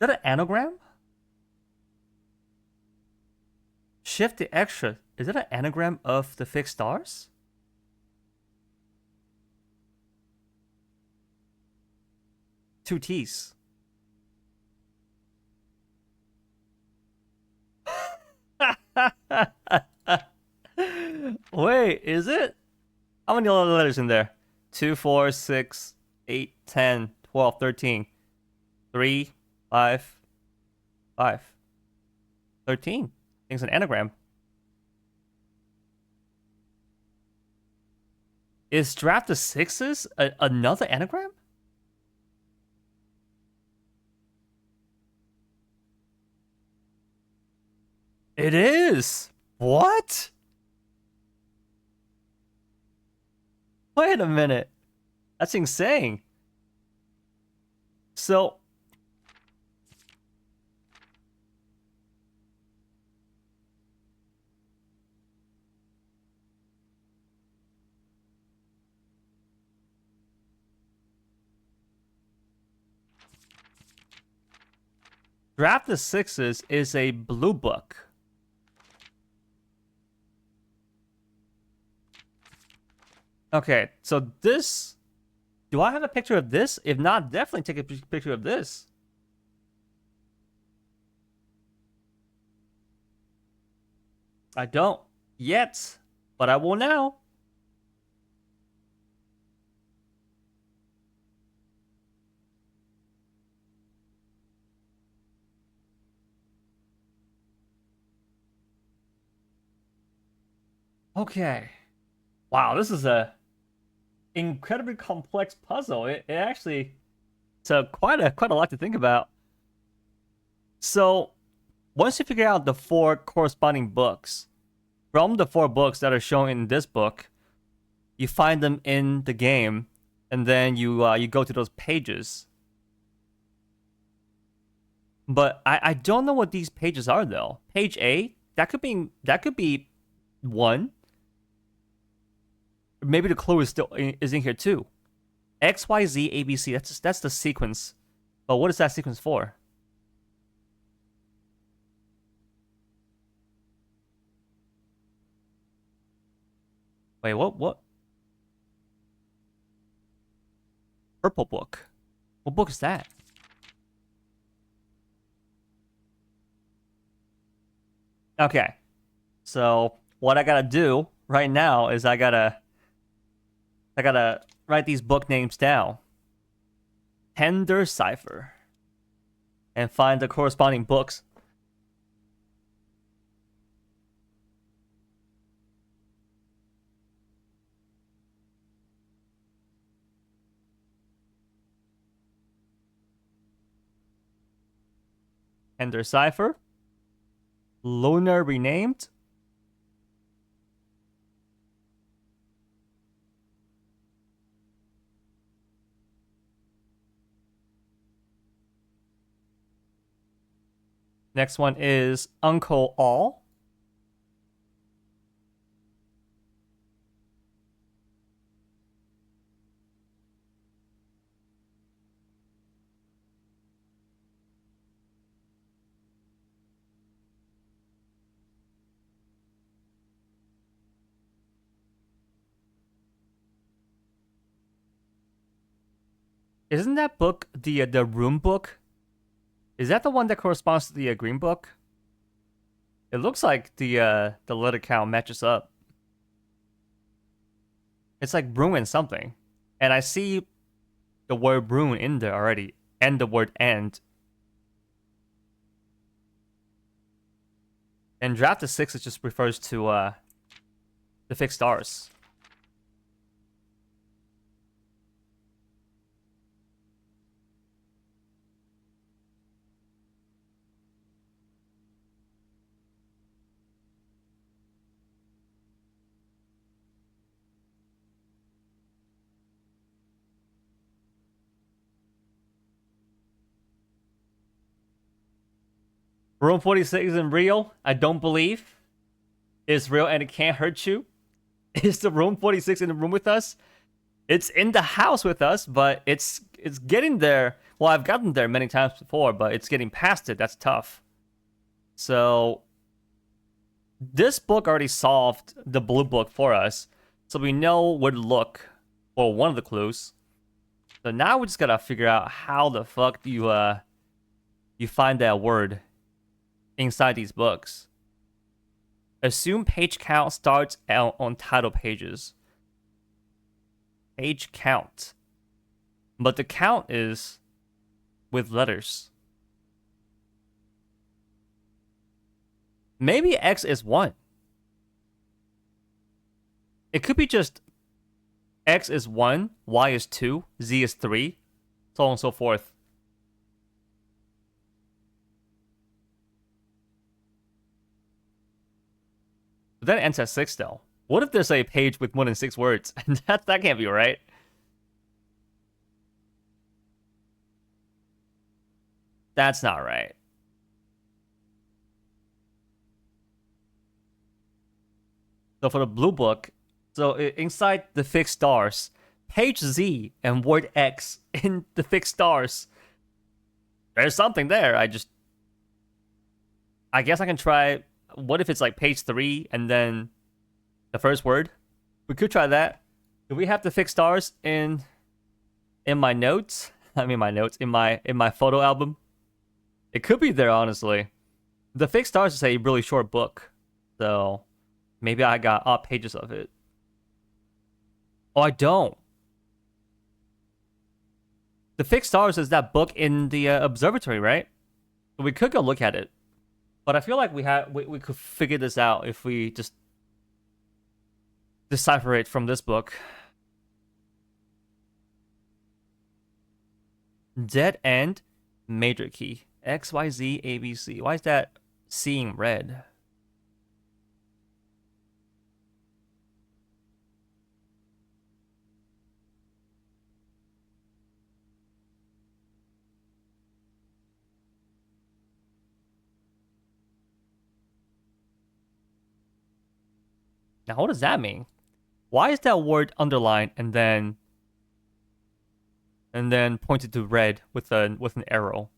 an anagram? Shift the extra. Is that an anagram of the fixed stars? Two T's. Wait, is it? How many other letters in there? 2, 4, 6, 8, 10, 12, 13. 3, 5, 5. 13. I think it's an anagram. Is draft the sixes another anagram? It is. What? Wait a minute. That's insane. So Draft the Sixes is a blue book. Okay, so this... Do I have a picture of this? If not, definitely take a picture of this. I don't yet, but I will now. Okay. Wow, this is a incredibly complex puzzle. It actually it's quite a lot to think about. So once you figure out the 4 corresponding books, from the 4 books that are shown in this book, you find them in the game, and then you go to those pages. But I don't know what these pages are though. Page A, that could be 1. Maybe the clue is in here too. X, Y, Z, A, B, C. That's the sequence. But what is that sequence for? Wait, what? Purple book. What book is that? Okay. So what I gotta do right now is I gotta write these book names down. Tender Cipher. And find the corresponding books. Tender Cipher. Lunar Renamed. Next one is Uncle All. Isn't that book the room book? Is that the one that corresponds to the green book? It looks like the letter count matches up. It's like ruin something, and I see the word ruin in there already, and the word end. And draft to 6 it just refers to the fixed stars. Room 46 isn't real. I don't believe it's real, and it can't hurt you. Is the room 46 in the room with us? It's in the house with us, but it's getting there. Well, I've gotten there many times before, but it's getting past it. That's tough. So this book already solved the blue book for us, so we know where to look for one of the clues. So now we just gotta figure out how the fuck do you find that word inside these books. Assume page count starts out on title pages. Page count. But the count is with letters. Maybe X is 1. It could be just X is 1, Y is 2, Z is 3, so on and so forth. But then it ends at 6 though. What if there's a page with more than 6 words? that can't be right. That's not right. So for the blue book, so inside the fixed stars, page Z and word X in the fixed stars. There's something there. I guess I can try. What if it's like page 3 and then the first word? We could try that. Do we have the fixed stars in my notes? I mean my notes in my photo album. It could be there, honestly. The fixed stars is a really short book, so maybe I got odd pages of it. Oh, I don't. The fixed stars is that book in the observatory, right? We could go look at it, but I feel like we could figure this out if we just decipher it from this book. Dead end, major key. X, Y, Z, A, B, C. Why is that seeing red? Now, what does that mean? Why is that word underlined and then pointed to red with an arrow?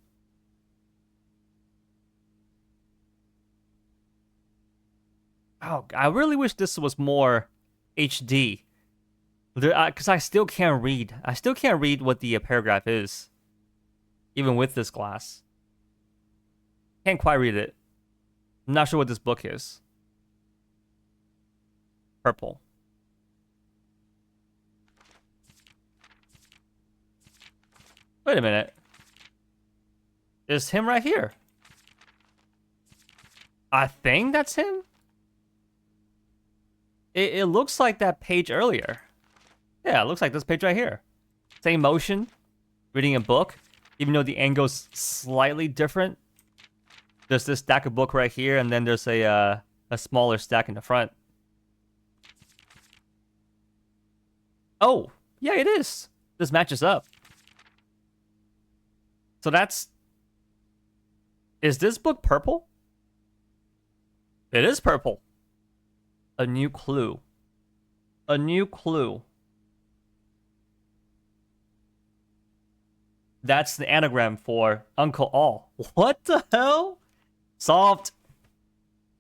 Oh, I really wish this was more HD. Because I still can't read. I still can't read what the paragraph is, even with this glass. Can't quite read it. I'm not sure what this book is. Purple. Wait a minute. It's him right here. I think that's him. It looks like that page earlier. Yeah, it looks like this page right here. Same motion, reading a book, even though the angle's slightly different. There's this stack of book right here, and then there's a smaller stack in the front. Oh, yeah, it is. This matches up. So that's... Is this book purple? It is purple. A new clue. A new clue. That's the anagram for Uncle All. What the hell? Solved.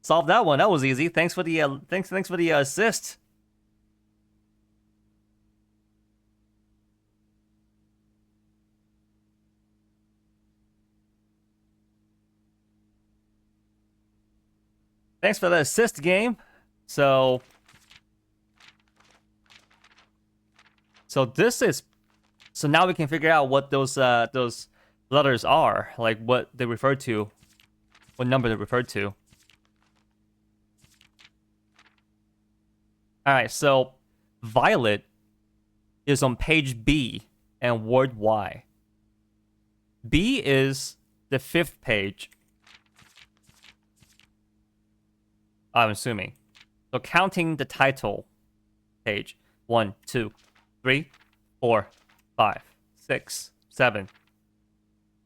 Solved that one. That was easy. Thanks for the thanks for the assist. Thanks for the assist, game. So this is... So now we can figure out what those letters are, like what they refer to, what number they refer to. All right, so Violet is on page B and word Y. B is the 5th page. I'm assuming. So counting the title page. 1, 2, 3, 4, 5, 6, 7.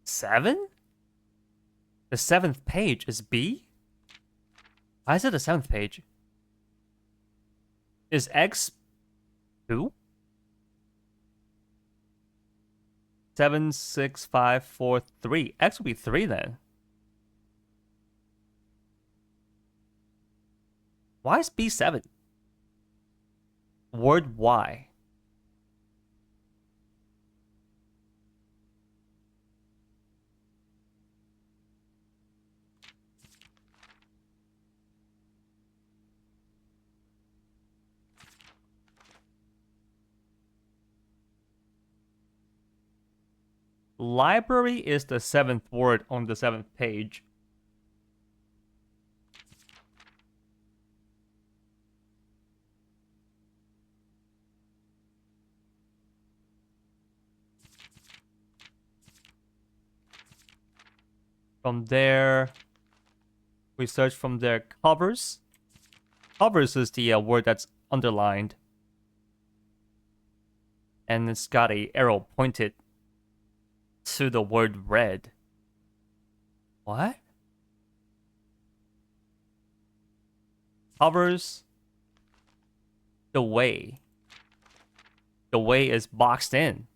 7? The 7th page is B? Why is it the 7th page? Is X 2? 7, 6, 5, 4, 3. X would be 3 then. Why is B 7? Word Y. Library is the 7th word on the 7th page. From there, we search from there. Covers. Covers is the word that's underlined. And it's got a arrow pointed to the word red. What? Covers. The way. The way is boxed in.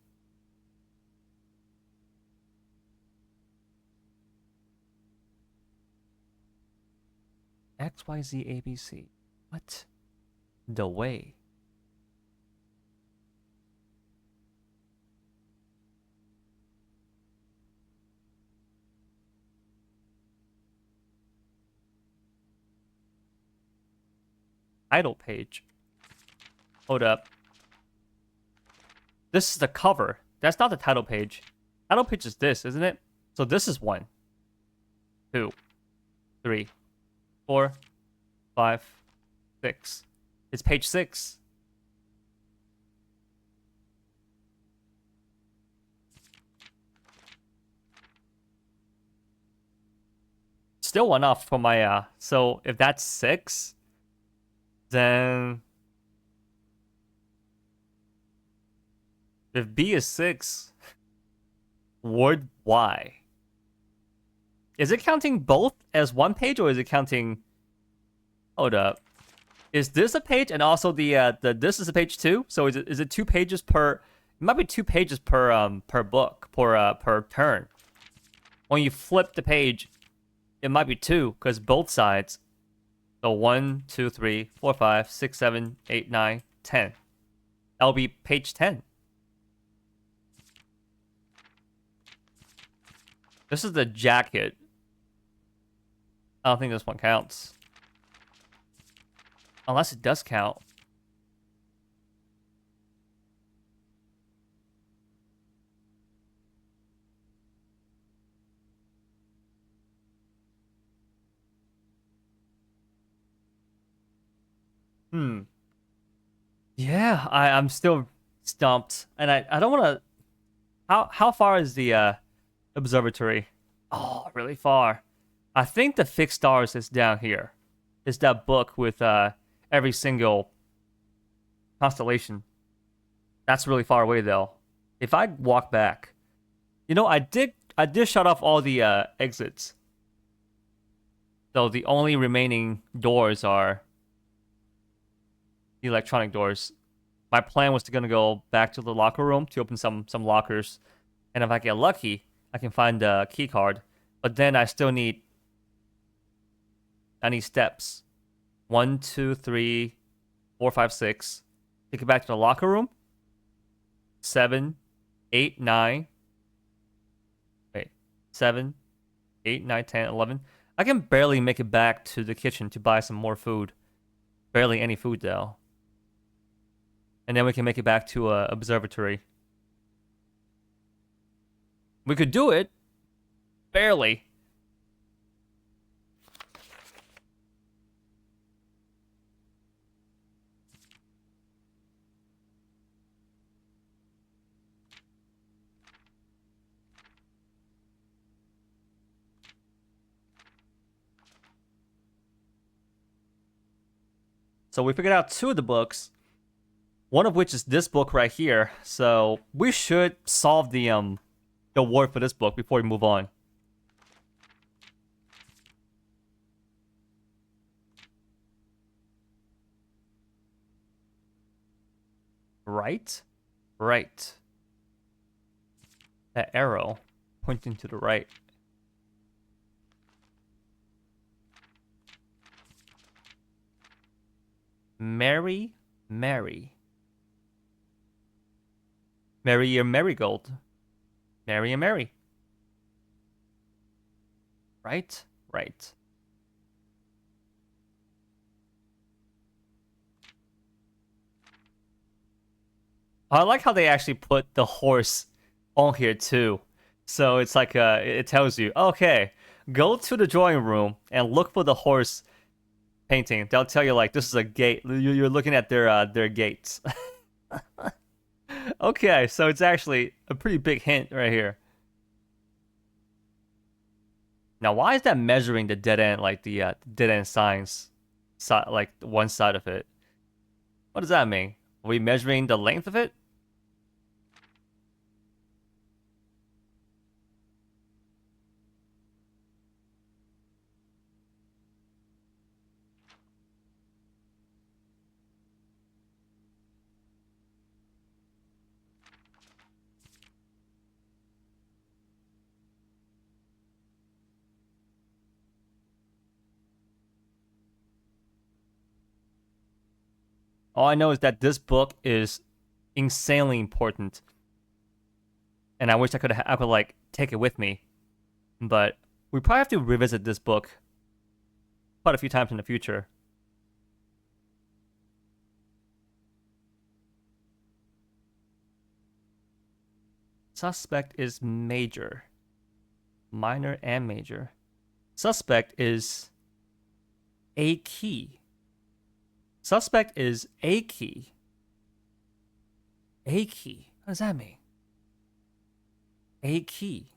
X, Y, Z, A, B, C. What? The way. Title page. Hold up. This is the cover. That's not the title page. Title page is this, isn't it? So this is 1, 2, 3, 4, 5, 6. It's page 6. Still one off for my so if that's 6, then if B is 6, word Y. Is it counting both as one page, or is it counting... Hold up. Is this a page and also the this is a page too? So is it 2 pages per... It might be 2 pages per book, per turn. When you flip the page, it might be 2, because both sides. So 1, 2, 3, 4, 5, 6, 7, 8, 9, 10. That'll be page 10. This is the jacket. I don't think this one counts. Unless it does count. Yeah, I'm still stumped. And I don't want to... How far is the observatory? Oh, really far. I think the fixed stars is down here. It's that book with every single constellation. That's really far away though. If I walk back, you know, I did shut off all the exits. So the only remaining doors are the electronic doors. My plan was to gonna go back to the locker room to open some lockers, and if I get lucky, I can find a key card. But then I still need steps. 1, 2, 3, 4, 5, 6. To get back to the locker room. 7, 8, 9. Wait, 7, 8, 9, 10, 11. I can barely make it back to the kitchen to buy some more food. Barely any food though. And then we can make it back to observatory. We could do it. Barely. So we figured out 2 of the books. One of which is this book right here. So we should solve the award for this book before we move on. Right? Right. That arrow pointing to the right. Mary, Mary. Marry your marigold. Marry a Mary. Right? Right. I like how they actually put the horse on here too. So it's like it tells you, okay, go to the drawing room and look for the horse painting. They'll tell you like this is a gate. You're looking at their gates. Okay, so it's actually a pretty big hint right here. Now, why is that measuring the dead end, like the dead end signs, like one side of it? What does that mean? Are we measuring the length of it? All I know is that this book is insanely important, and I wish I could like take it with me, but we probably have to revisit this book quite a few times in the future. Suspect is major, minor, and major. Suspect is a key. Suspect is a key. A key. What does that mean? A key.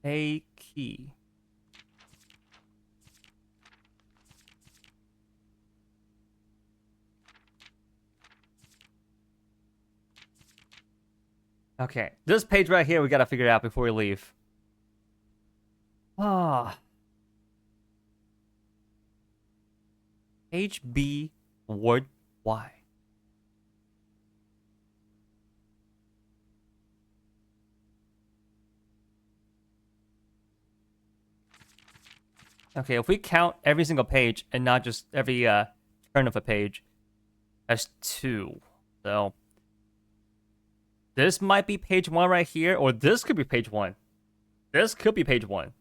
A key. Okay, this page right here we gotta figure it out before we leave. Ah. HB Ward Why? Okay, if we count every single page and not just every turn of a page, that's 2. So this might be page 1 right here, or this could be page 1. This could be page 1.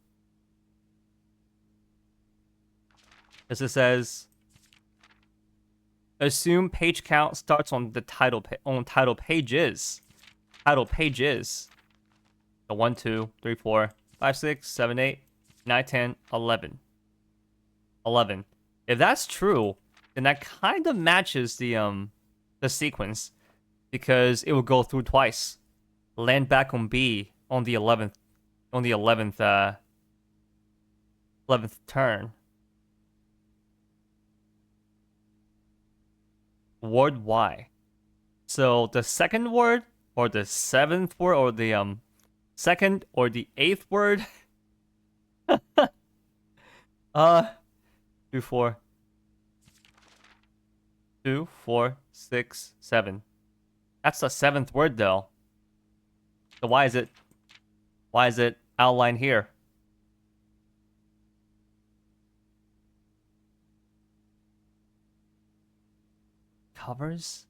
As it says, assume page count starts on the title title pages. Title pages. So 1, 2, 3, 4, 5, 6, 7, 8, 9, 10, 11. 11. If that's true, then that kind of matches the sequence, because it will go through twice. Land back on B on the 11th 11th turn. Word Y. So the second word, or the 7th word, or the second or the 8th word. 2, 4. 2, 4, 6, 7. That's the 7th word though. So why is it outlined here? Covers?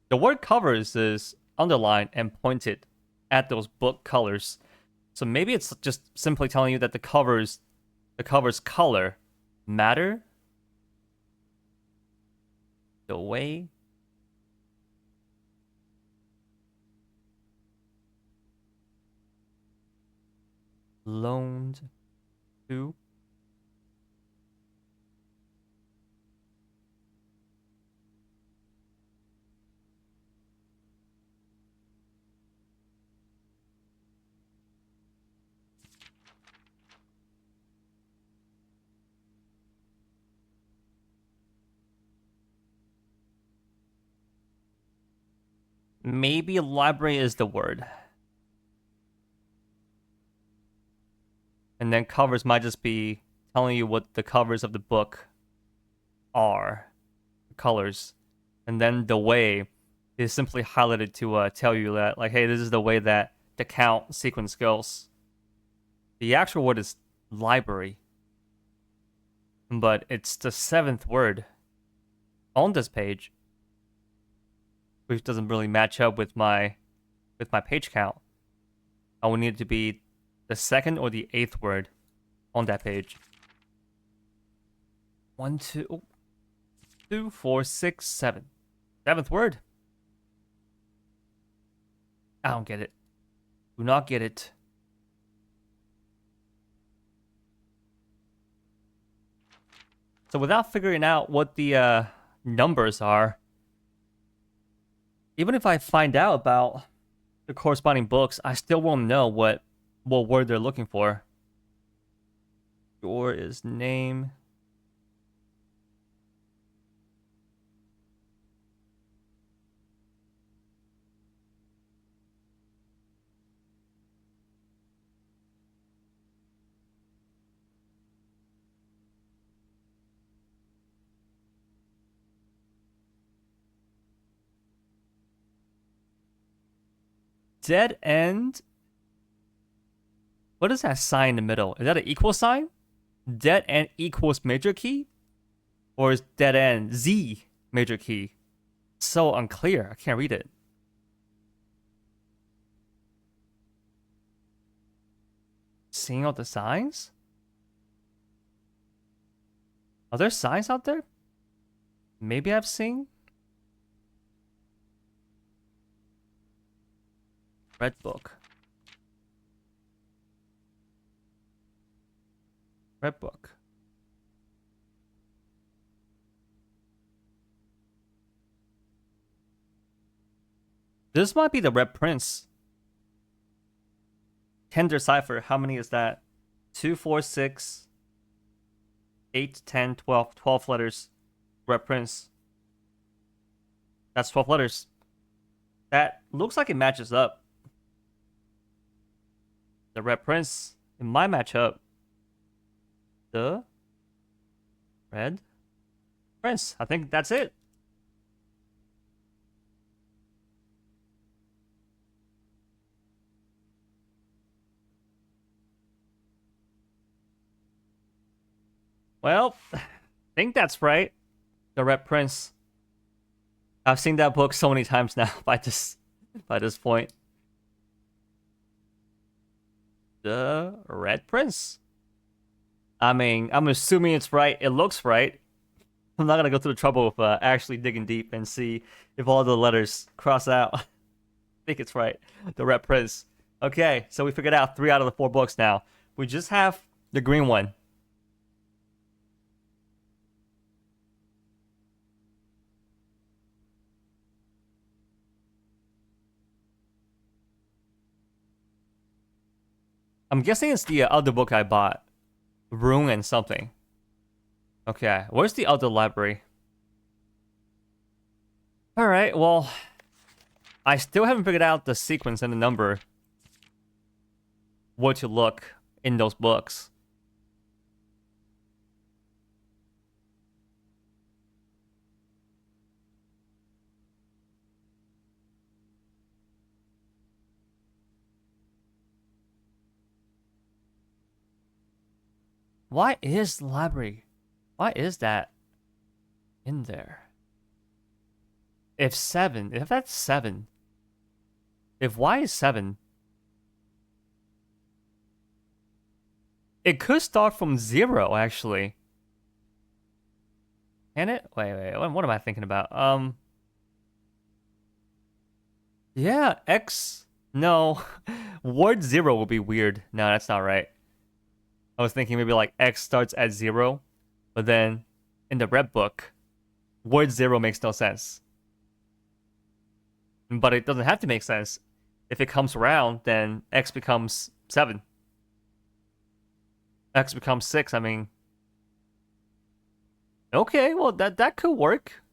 The word covers is underlined and pointed at those book colors. So maybe it's just simply telling you that the cover's color matter. The way. Loaned to. Maybe library is the word. And then covers might just be telling you what the covers of the book are. Colors. And then the way is simply highlighted to tell you that, like, hey, this is the way that the count sequence goes. The actual word is library. But it's the 7th word on this page, which doesn't really match up with my page count. I would need it to be the 2nd or the 8th word on that page. 1, 2, 2, 4, 6, 7. 7th word. I don't get it. Do not get it. So without figuring out what the numbers are, even if I find out about the corresponding books, I still won't know what word they're looking for. Door is name. Dead end. What is that sign in the middle? Is that an equal sign? Dead end equals major key? Or is dead end Z major key? So unclear. I can't read it. Seeing all the signs? Are there signs out there? Maybe I've seen? Red book. Red book. This might be the Red Prince. Tender cipher. How many is that? 2, 4, 6, 8, 10, 12. 12 letters. Red Prince. That's 12 letters. That looks like it matches up. The Red Prince, it might match up. The Red Prince. I think that's it. Well, I think that's right. The Red Prince. I've seen that book so many times now by this point. The Red Prince. I mean, I'm assuming it's right. It looks right. I'm not gonna go through the trouble of actually digging deep and see if all the letters cross out. I think it's right. The Red Prince. Okay, so we figured out 3 out of the 4 books now. We just have the green one. I'm guessing it's the other book I bought. Rune and something. Okay, where's the other library? Alright, well, I still haven't figured out the sequence and the number. Where to look in those books. Why is the library? Why is that in there? If that's 7. If Y is 7, it could start from 0, actually. Can it? Wait, what am I thinking about? Yeah, X, no. Word 0 would be weird. No, that's not right. I was thinking maybe like X starts at 0, but then in the red book, word 0 makes no sense. But it doesn't have to make sense. If it comes around, then X becomes 7. X becomes 6, I mean. Okay, well that could work.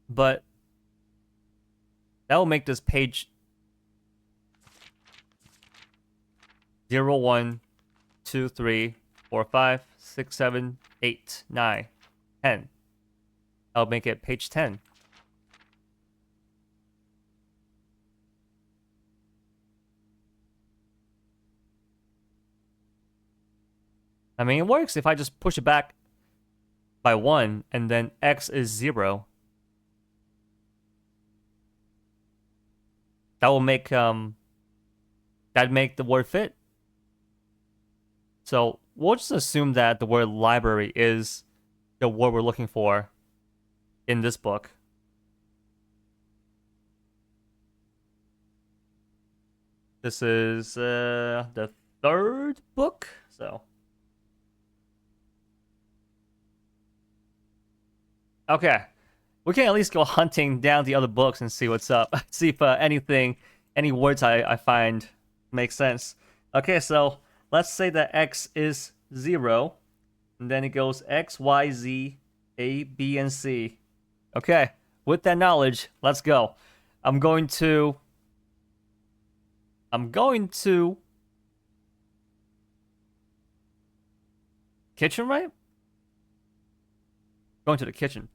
But that will make this page 0, 1, 2, 3, 4, 5, 6, 7, 8, 9, 10. I'll make it page 10. I mean, it works if I just push it back by 1 and then X is 0. That will make that'd make the word fit. So we'll just assume that the word library is the word we're looking for in this book. This is the 3rd book, so. Okay. We can at least go hunting down the other books and see what's up. See if any words I find make sense. Okay, so let's say that X is 0. And then it goes X, Y, Z, A, B, and C. Okay, with that knowledge, let's go. I'm going to kitchen, right? Going to the kitchen.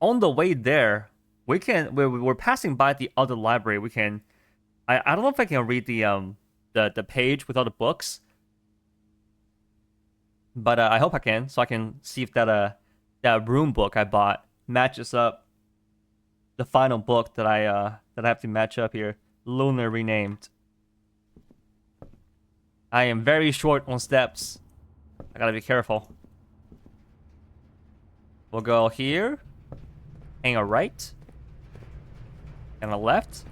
On the way there, we're passing by the other library. We can I don't know if I can read the page with all the books. But I hope I can, so I can see if that room book I bought matches up the final book that I have to match up here. Lunar Renamed. I am very short on steps. I gotta be careful. We'll go here, and a right, and a left.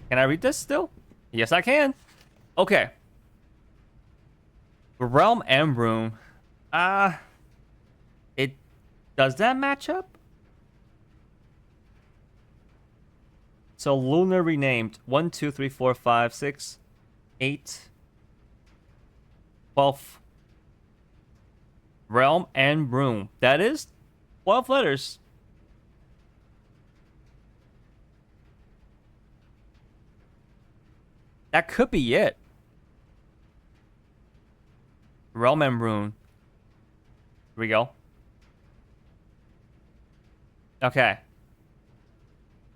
Can I read this still? Yes, I can. Okay. Realm and Room. It does that match up? So Lunar Renamed. 1, 2, 3, 4, 5, 6, 8, 12. Realm and Room. That is 12 letters. That could be it. Realm and Rune. Here we go. Okay.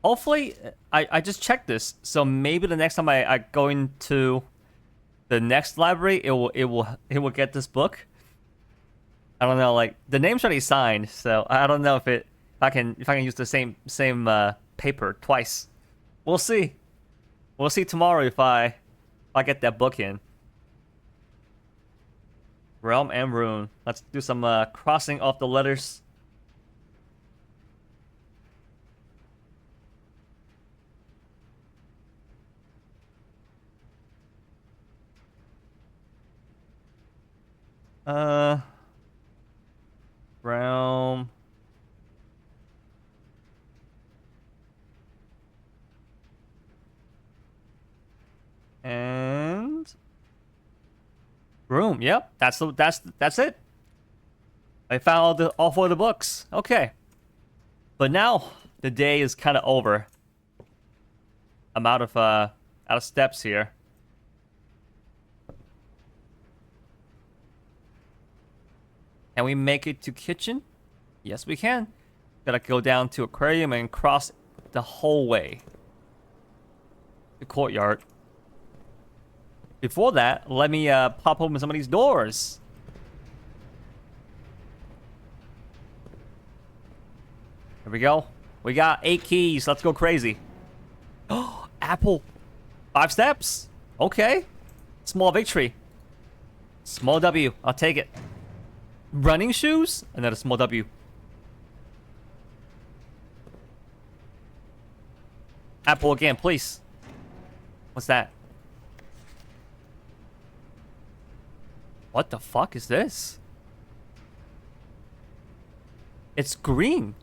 Hopefully, I just checked this, so maybe the next time I go into the next library, it will get this book. I don't know, like the name's already signed, so I don't know if I can use the same paper twice. We'll see. We'll see tomorrow if I get that book in. Realm and Rune. Let's do some crossing off the letters. Realm. And Room. Yep, that's it. I found all 4 of the books. Okay. But now the day is kind of over. I'm out of steps here. Can we make it to kitchen? Yes, we can. Gotta go down to aquarium and cross the whole way. The courtyard. Before that, let me pop open some of these doors. Here we go. We got 8 keys. Let's go crazy. Oh, apple. 5 steps. Okay. Small victory. Small W. I'll take it. Running shoes? Another small W. Apple again, please. What's that? What the fuck is this? It's green.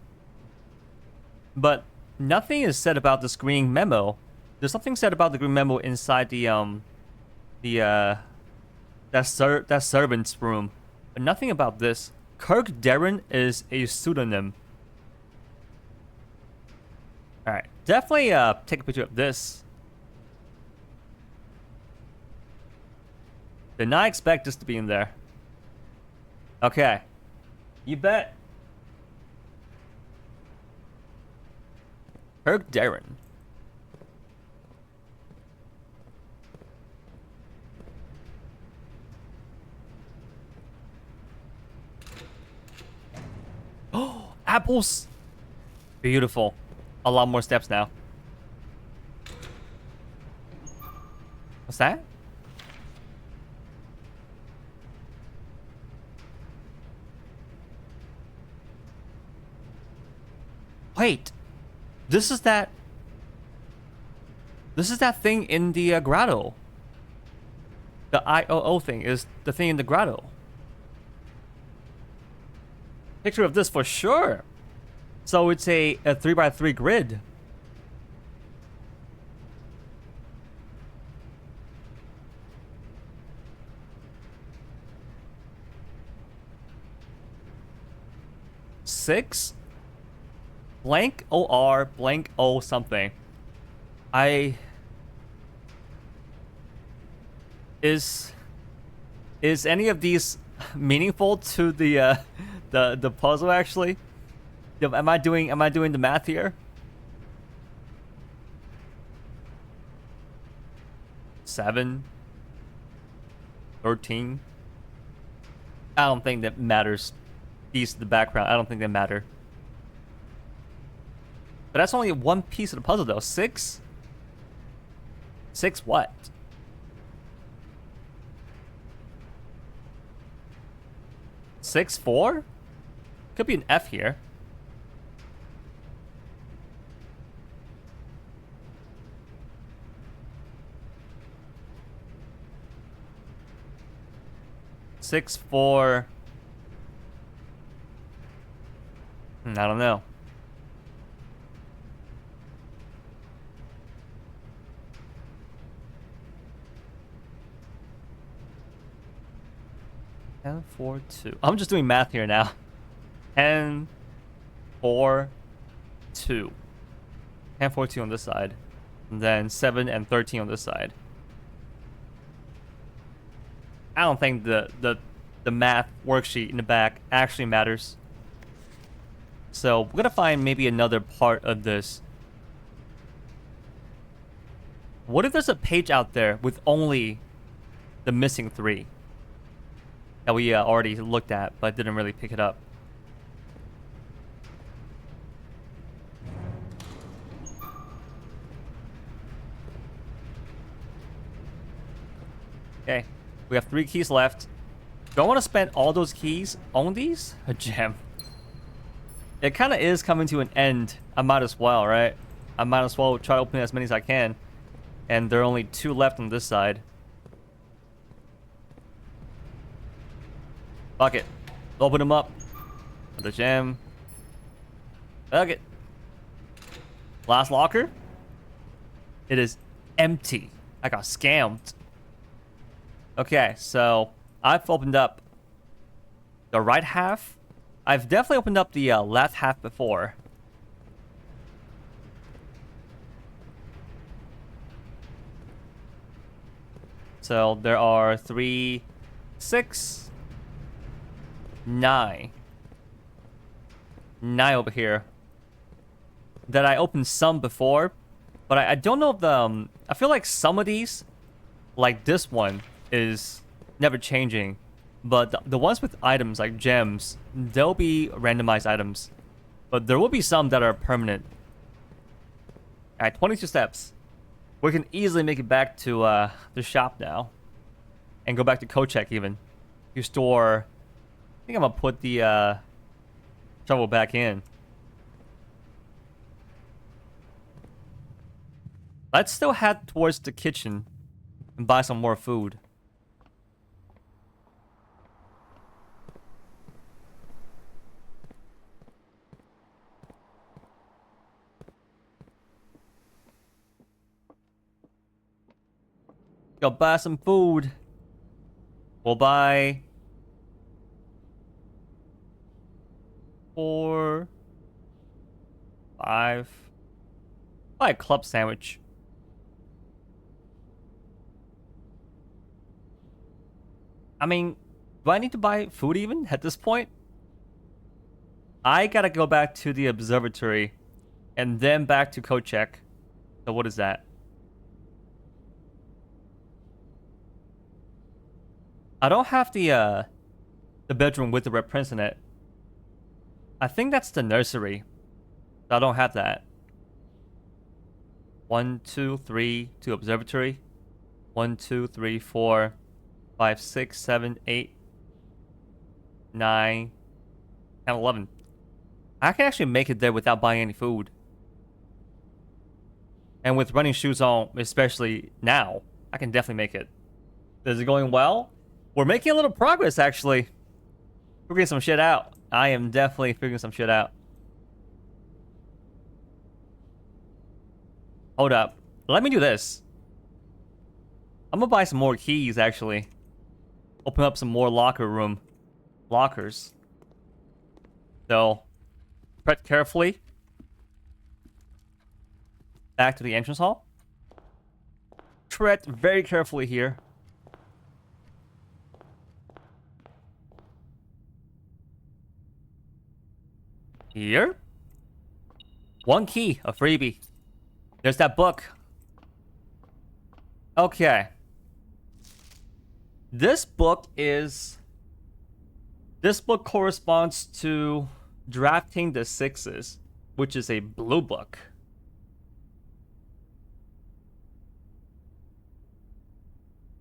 But nothing is said about this green memo. There's something said about the green memo inside that servant's room. But nothing about this. Kirk Darren is a pseudonym. Alright. Definitely take a picture of this. Did not expect this to be in there. Okay. You bet. Kirk Darren. Oh, apples. Beautiful. A lot more steps now. What's that? Wait. This is that thing in the grotto. The IOO thing is the thing in the grotto. Picture of this for sure. So it's a 3x3 grid. Six blank OR blank O something. Is any of these meaningful to the puzzle actually? Am I doing the math here? 7, 13. I don't think that matters. These the background. I don't think they matter. But that's only one piece of the puzzle though. 6? 6 what? Six, 4? Could be an F here. Six, 4. I don't know. And 4, 2. I'm just doing math here now. 10, 4, 2. 10, 4, 2 on this side. And then 7 and 13 on this side. I don't think the math worksheet in the back actually matters. So we're gonna find maybe another part of this. What if there's a page out there with only the missing 3 that we already looked at but didn't really pick it up? Okay, we have 3 keys left. Do I want to spend all those keys on these? A gem. It kind of is coming to an end. I might as well, right? I might as well try opening as many as I can. And there are only 2 left on this side. Fuck it. Open them up. The gem. Fuck it. Last locker. It is empty. I got scammed. Okay, so I've opened up the right half. I've definitely opened up the left half before. So there are 3, 6, 9. 9 over here. That I opened some before, but I don't know if the I feel like some of these, like this one, is never changing. But the ones with items like gems, they'll be randomized items. But there will be some that are permanent. Alright, 22 steps. We can easily make it back to the shop now. And go back to Kochek even. You store... I think I'm gonna put the shovel back in. Let's still head towards the kitchen and buy some more food. Go buy some food. We'll buy 4, 5. Buy a club sandwich. I mean, do I need to buy food even at this point? I gotta go back to the observatory and then back to Kochek. So what is that? I don't have the bedroom with the red prince in it. I think that's the nursery. I don't have that. 1, 2, 3 to observatory. 1, 2, 3, 4, 5, 6, 7, 8, 9, and 11. I can actually make it there without buying any food. And with running shoes on, especially now, I can definitely make it. Is it going well? We're making a little progress, actually. Figuring some shit out. I am definitely figuring some shit out. Hold up. Let me do this. I'm gonna buy some more keys, actually. Open up some more lockers. So, tread carefully. Back to the entrance hall. Tread very carefully here. Here. 1 key, a freebie. There's that book. Okay. This book corresponds to Drafting the Sixes, which is a blue book.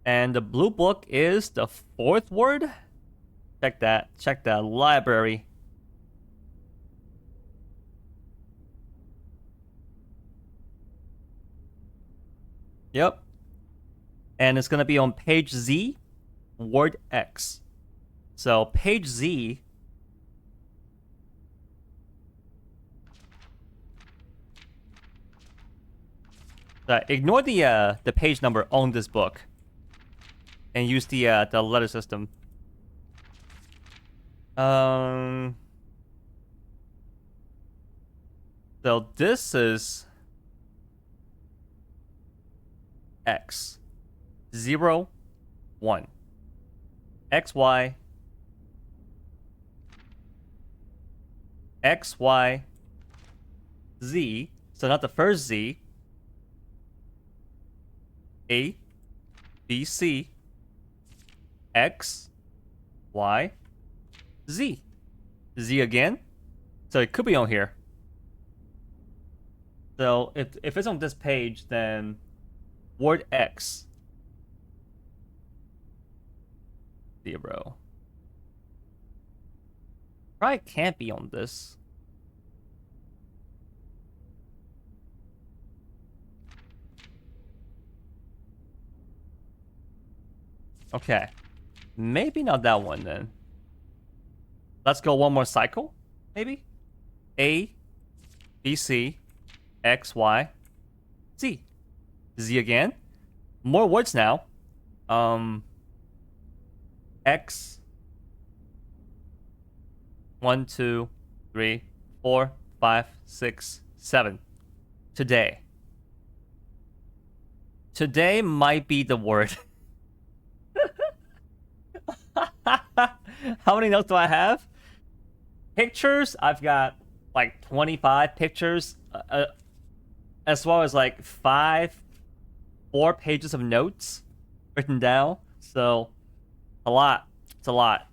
And the blue book is the 4th word. Check that. Check the library. Yep. And it's going to be on page Z, word X. So page Z. Ignore the page number on this book. And use the letter system. So this is X 0, 1. X, Y. X, Y, Z. So not the first Z. A, B, C. X, Y, Z. Z again. So it could be on here. So if it's on this page, then word X. 0. Probably can't be on this. Okay. Maybe not that one then. Let's go one more cycle, maybe? A, B, C, X, Y, Z. Z again. More words now. X. 1, 2, 3, 4, 5, 6, 7. Today. Today might be the word. How many notes do I have? Pictures, I've got like 25 pictures, as well as like 4 pages of notes written down. So, a lot. It's a lot.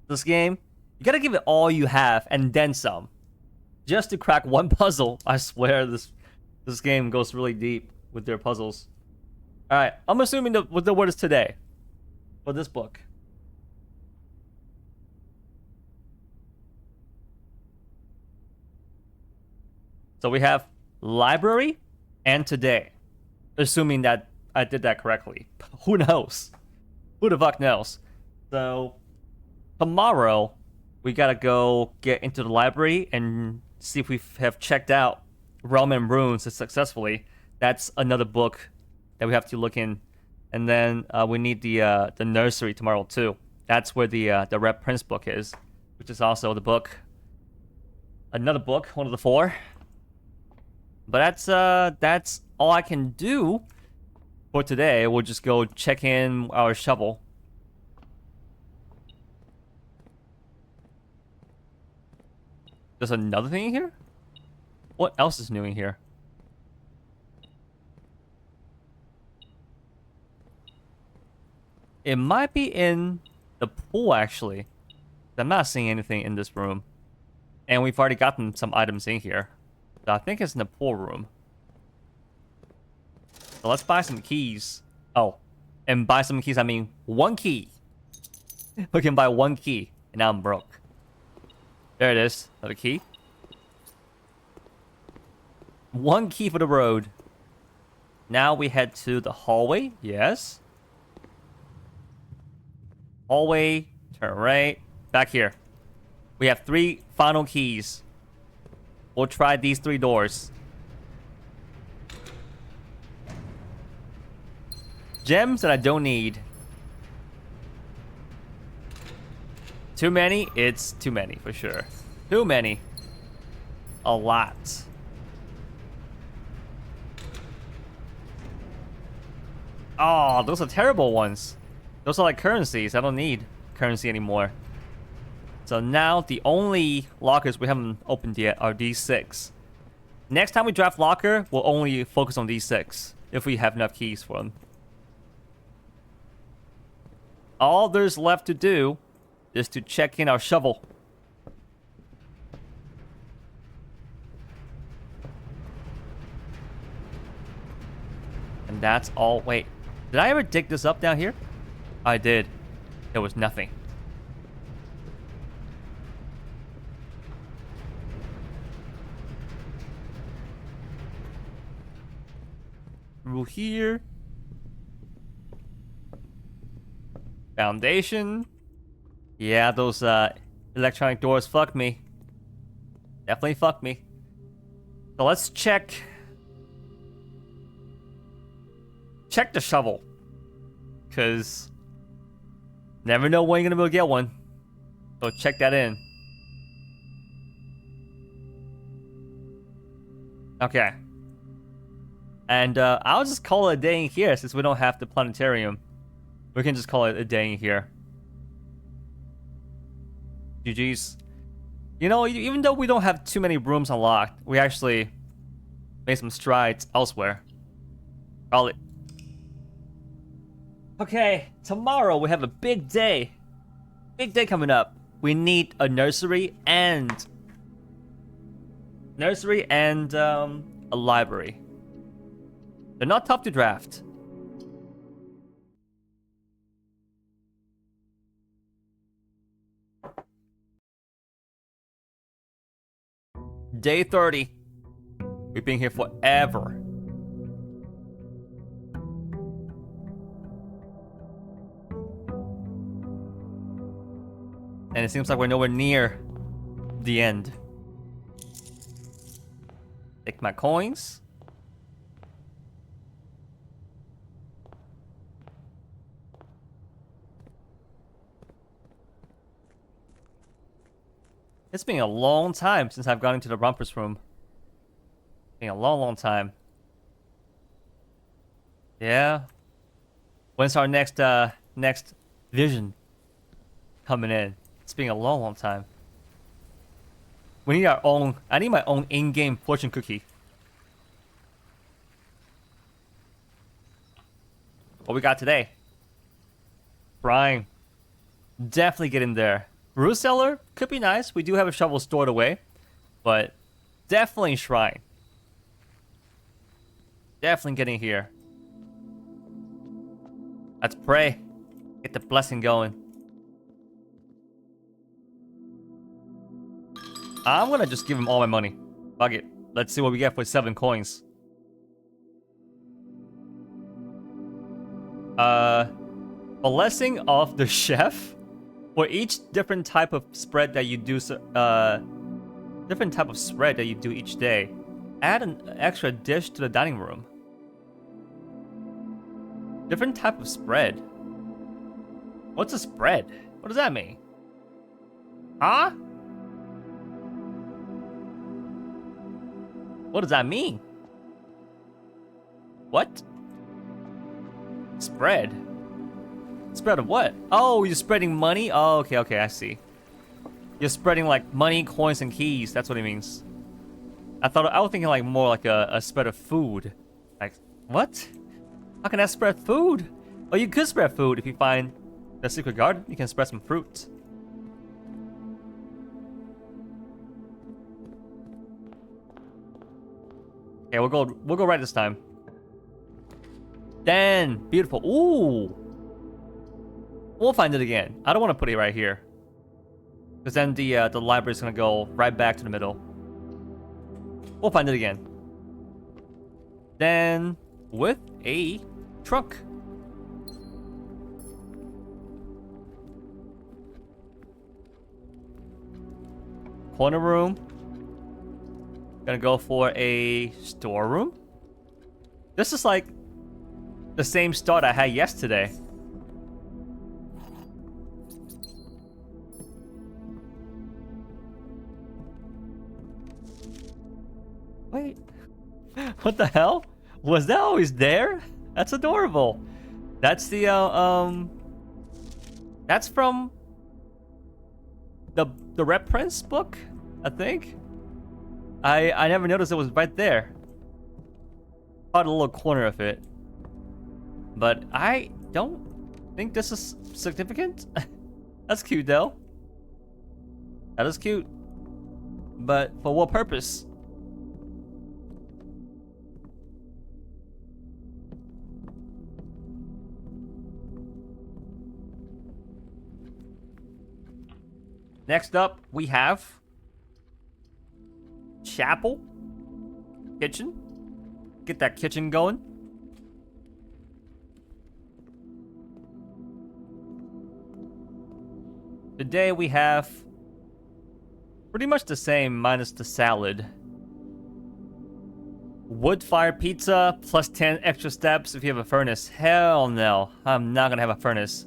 This game, you gotta give it all you have and then some, just to crack one puzzle. I swear this game goes really deep with their puzzles. All right, I'm assuming what the word is today for this book. So we have library and today, assuming that I did that correctly. Who knows? Who the fuck knows? So tomorrow we gotta go get into the library and see if we have checked out Realm and Runes successfully. That's another book that we have to look in, and then we need the nursery tomorrow too. That's where the Red Prince book is, which is also the book. Another book, one of the 4. But that's all I can do for today. We'll just go check in our shovel. There's another thing in here? What else is new in here? It might be in the pool, actually. I'm not seeing anything in this room. And we've already gotten some items in here. So I think it's in the pool room. So let's buy some keys. Oh, and buy some keys, I mean 1 key. We can buy 1 key, and now I'm broke. There it is, another key. 1 key for the road. Now we head to the hallway, yes. Hallway, turn right, back here. We have 3 final keys. We'll try these 3 doors. Gems that I don't need. Too many? It's too many for sure. Too many. A lot. Oh, those are terrible ones. Those are like currencies. I don't need currency anymore. So now the only lockers we haven't opened yet are these 6. Next time we draft locker, we'll only focus on these 6 if we have enough keys for them. All there's left to do is to check in our shovel. And that's all. Wait, did I ever dig this up down here? I did. There was nothing. Through here. Foundation. Yeah, those electronic doors fucked me. Definitely fucked me. So let's check the shovel. Cause never know when you're gonna be able to get one. So check that in. Okay. And I'll just call it a day in here since we don't have the planetarium. We can just call it a day here. GG's. You know, even though we don't have too many rooms unlocked, we actually made some strides elsewhere. Call it. Okay, tomorrow we have a big day. Big day coming up. We need a nursery and a library. They're not tough to draft. Day 30. We've been here forever. And it seems like we're nowhere near the end. Take my coins. It's been a long time since I've gone into the Rumpus room. Been a long time. Yeah. When's our next vision coming in? It's been a long time. We need our own. I need my own in-game fortune cookie. What we got today? Brine. Definitely get in there. Root cellar could be nice. We do have a shovel stored away, but definitely shrine. Definitely getting here. Let's pray. Get the blessing going. I'm gonna just give him all my money. Fuck it. Let's see what we get for 7 coins. Blessing of the chef. For each different type of spread that you do, each day, add an extra dish to the dining room. Different type of spread. What's a spread? What does that mean? Huh? What does that mean? What? Spread? Spread of what? Oh, you're spreading money? Oh, okay, I see. You're spreading like money, coins, and keys. That's what it means. I was thinking like more like a spread of food. Like, what? How can I spread food? Oh, you could spread food if you find the secret garden. You can spread some fruit. Okay, we'll go right this time. Then, beautiful. Ooh. We'll find it again. I don't want to put it right here, because then the library's gonna go right back to the middle. We'll find it again. Then with a trunk. Corner room. Gonna go for a storeroom. This is like the same start I had yesterday. Wait, what the hell? Was that always there? That's adorable. That's the that's from the Red Prince book, I think. I never noticed it was right there. Caught a little corner of it, but I don't think this is significant. That's cute though. That is cute, but for what purpose? Next up, we have chapel, kitchen. Get that kitchen going. Today we have pretty much the same minus the salad. Wood fire pizza plus 10 extra steps if you have a furnace. Hell no, I'm not gonna have a furnace.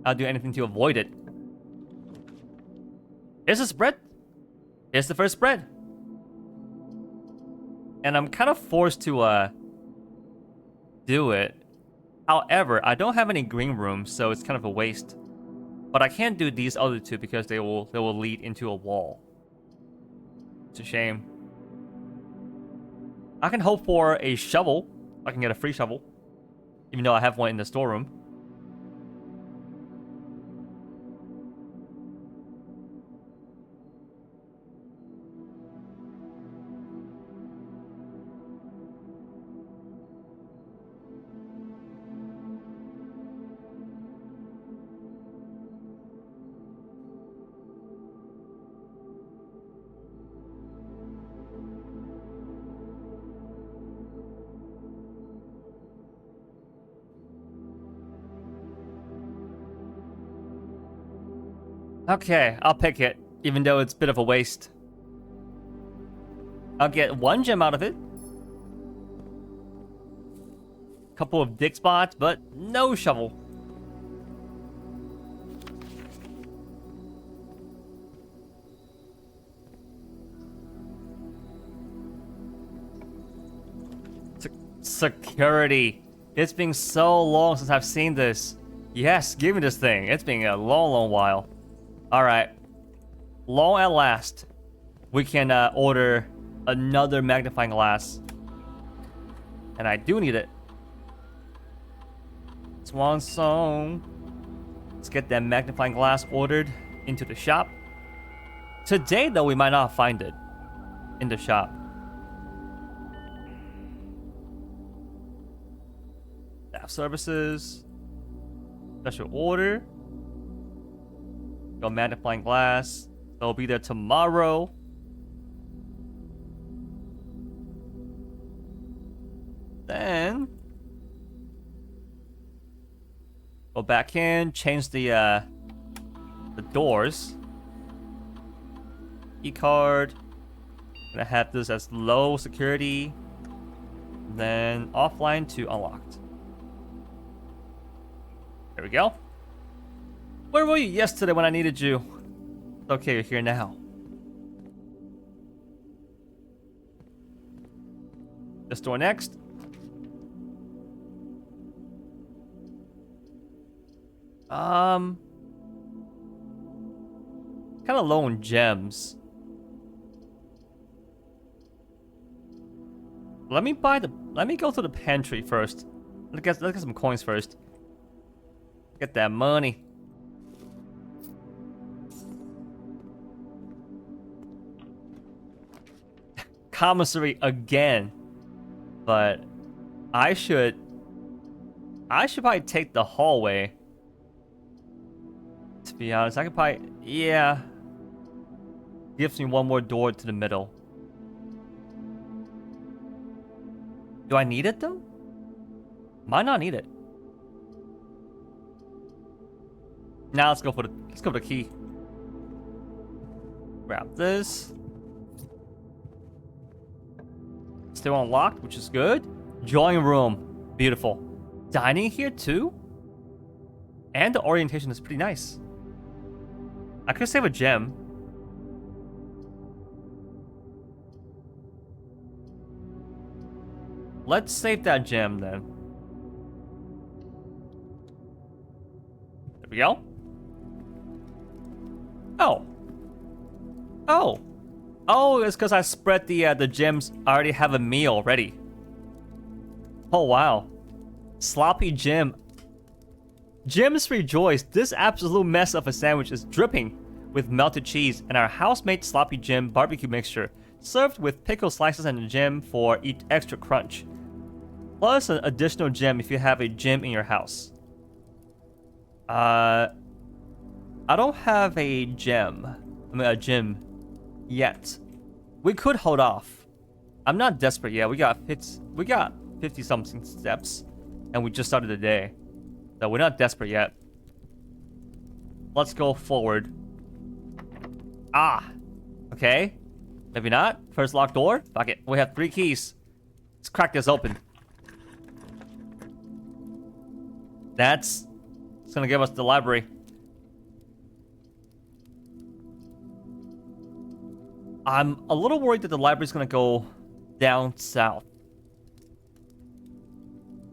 I'll do anything to avoid it. Here's a spread. Here's the first spread. And I'm kind of forced to do it. However, I don't have any green rooms, so it's kind of a waste. But I can't do these other two because they will lead into a wall. It's a shame. I can hope for a shovel. I can get a free shovel, even though I have one in the storeroom. Okay, I'll pick it, even though it's a bit of a waste. I'll get 1 gem out of it. Couple of dig spots, but no shovel. Security. It's been so long since I've seen this. Yes, give me this thing. It's been a long while. Alright. Long at last, we can order another magnifying glass. And I do need it. Swan song. Let's get that magnifying glass ordered into the shop. Today, though, we might not find it in the shop. Staff services. Special order. Go magnifying glass. They'll be there tomorrow. Then go back in, change the doors. E-card. Gonna have this as low security. Then offline to unlocked. There we go. Where were you yesterday when I needed you? Okay, you're here now. This door next. Kind of low on gems. Let me go to the pantry first. Let's get some coins first. Get that money. Commissary again. But I should probably take the hallway. To be honest, I could probably, yeah. Gives me one more door to the middle. Do I need it though? Might not need it. Now let's go for the key. Grab this. Still unlocked, which is good. Drawing room, beautiful. Dining here too. And the orientation is pretty nice. I could save a gem. Let's save that gem then. There we go. Oh, it's because I spread the gems. I already have a meal ready. Oh wow. Sloppy Jim. Jim's rejoice. This absolute mess of a sandwich is dripping with melted cheese and our house-made Sloppy Jim barbecue mixture, served with pickle slices and a gem for each extra crunch. Plus an additional gem if you have a gym in your house. I don't have a gym yet. We could hold off. I'm not desperate yet. We got 50 something steps and we just started the day. So we're not desperate yet. Let's go forward. Okay. Maybe not. First locked door. Fuck it. We have 3 keys. Let's crack this open. It's gonna give us the library. I'm a little worried that the library's gonna go down south.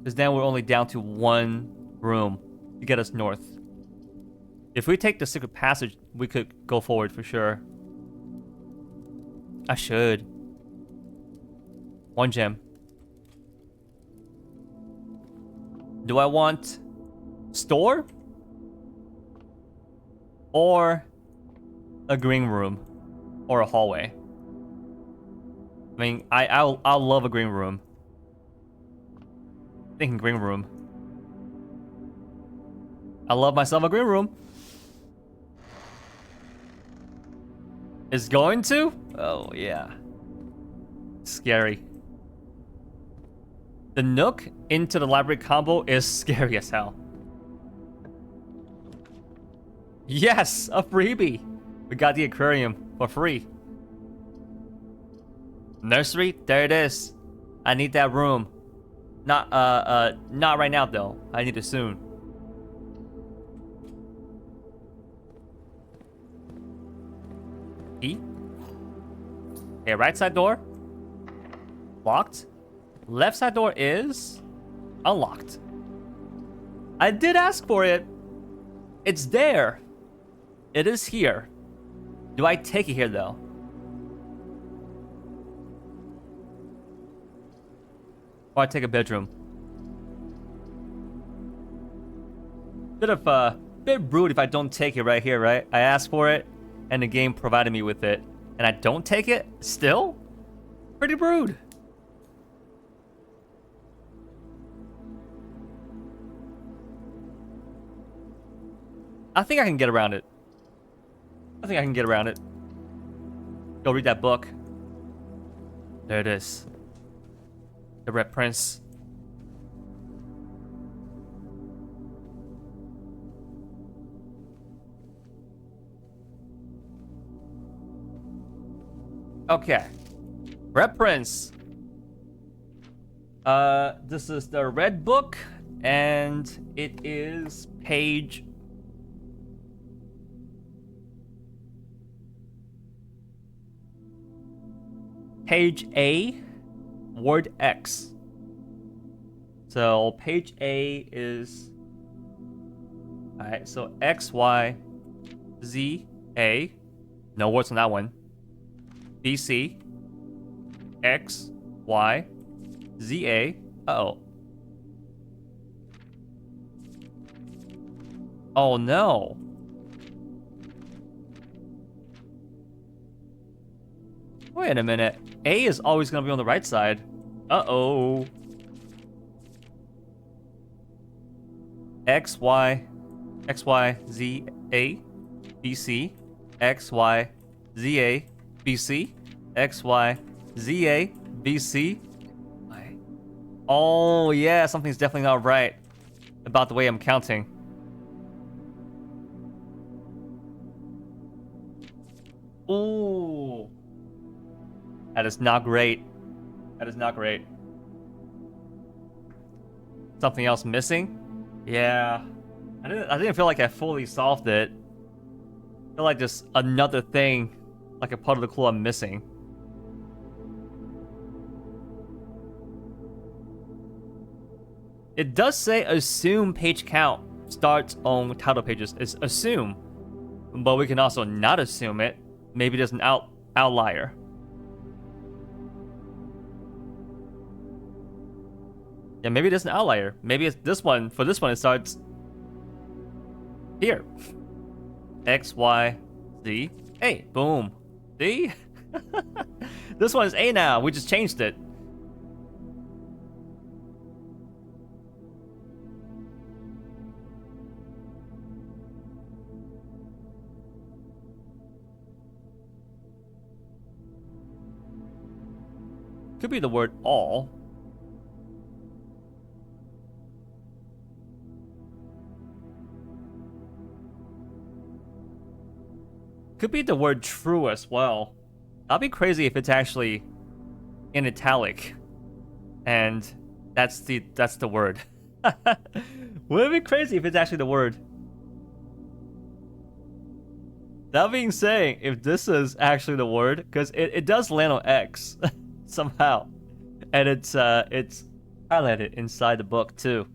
Because then we're only down to one room to get us north. If we take the secret passage, we could go forward for sure. I should. 1 gem. Do I want store? Or a green room? Or a hallway? I mean, I'll love a green room. Thinking green room. I love myself a green room. It's going to? Oh, yeah. Scary. The Nook into the library combo is scary as hell. Yes, a freebie. We got the aquarium for free. Nursery, there it is. I need that room. Not right now though. I need it soon. E. Okay, right side door. Locked. Left side door is unlocked. I did ask for it. It's there. It is here. Do I take it here though? Or I take a bedroom? Bit rude if I don't take it right here, right? I asked for it, and the game provided me with it, and I don't take it still? Pretty rude. I think I can get around it. I think I can get around it. Go read that book. There it is. The Red Prince. Okay. Red Prince. This is the red book, and it is page A, word X. So page A is, all right, so X, Y, Z, A, no words on that one. B, C, X, Y, Z, A, uh-oh. Oh no. Wait a minute. A is always going to be on the right side. Uh-oh. X, Y, Z, A, B, C, X, Y, Z, A, B, C, X, Y, Z, A, B, C. Oh, yeah, something's definitely not right about the way I'm counting. Ooh. That is not great. That is not great. Something else missing? Yeah. I didn't feel like I fully solved it. I feel like there's another thing, like a part of the clue I'm missing. It does say assume page count starts on title pages. It's assume. But we can also not assume it. Maybe there's an outlier. Yeah, maybe there's an outlier. Maybe it's this one. For this one, it starts here. X, Y, Z, A. Boom. See? This one is A now. We just changed it. Could be the word all. Could be the word true as well. That'd be crazy if it's actually in italic. And that's the word. Would it be crazy if it's actually the word? That being said, if this is actually the word, because it does land on X somehow. And it's Highlighted inside the book too.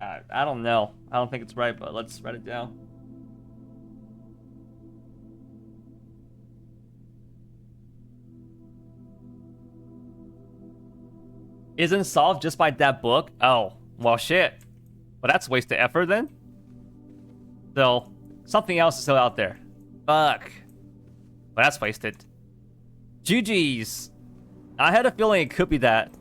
I don't know. I don't think it's right, but let's write it down. Isn't solved just by that book? Oh, well, shit. Well, that's wasted effort then. So, something else is still out there. Fuck. Well, that's wasted. GG's. I had a feeling it could be that.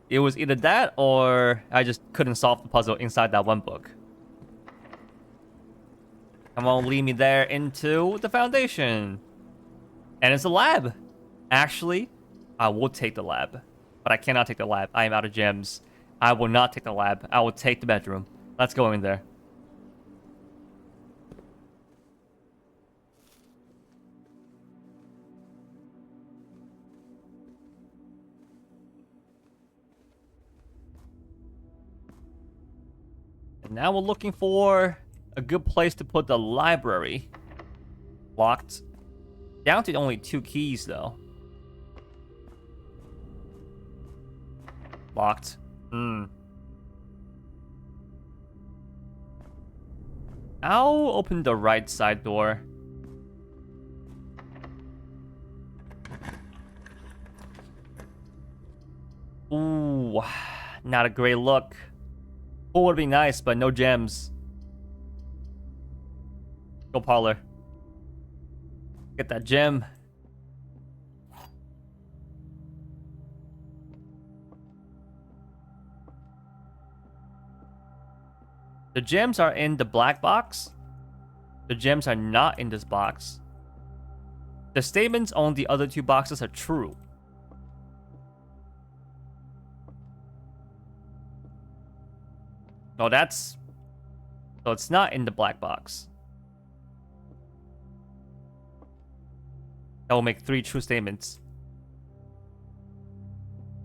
It was either that or I just couldn't solve the puzzle inside that one book. Come on, lead me there into the foundation. And it's a lab. Actually, I will take the lab. But I cannot take the lab. I am out of gems. I will not take the lab. I will take the bedroom. Let's go in there. And now we're looking for a good place to put the library. Locked. Down to only 2 keys, though. Locked. I'll open the right side door. Ooh, not a great look. Pool would be nice, but no gems. Go parlor. Get that gem. The gems are in the black box. The gems are not in this box. The statements on the other 2 boxes are true. No, that's... So it's not in the black box. That will make 3 true statements.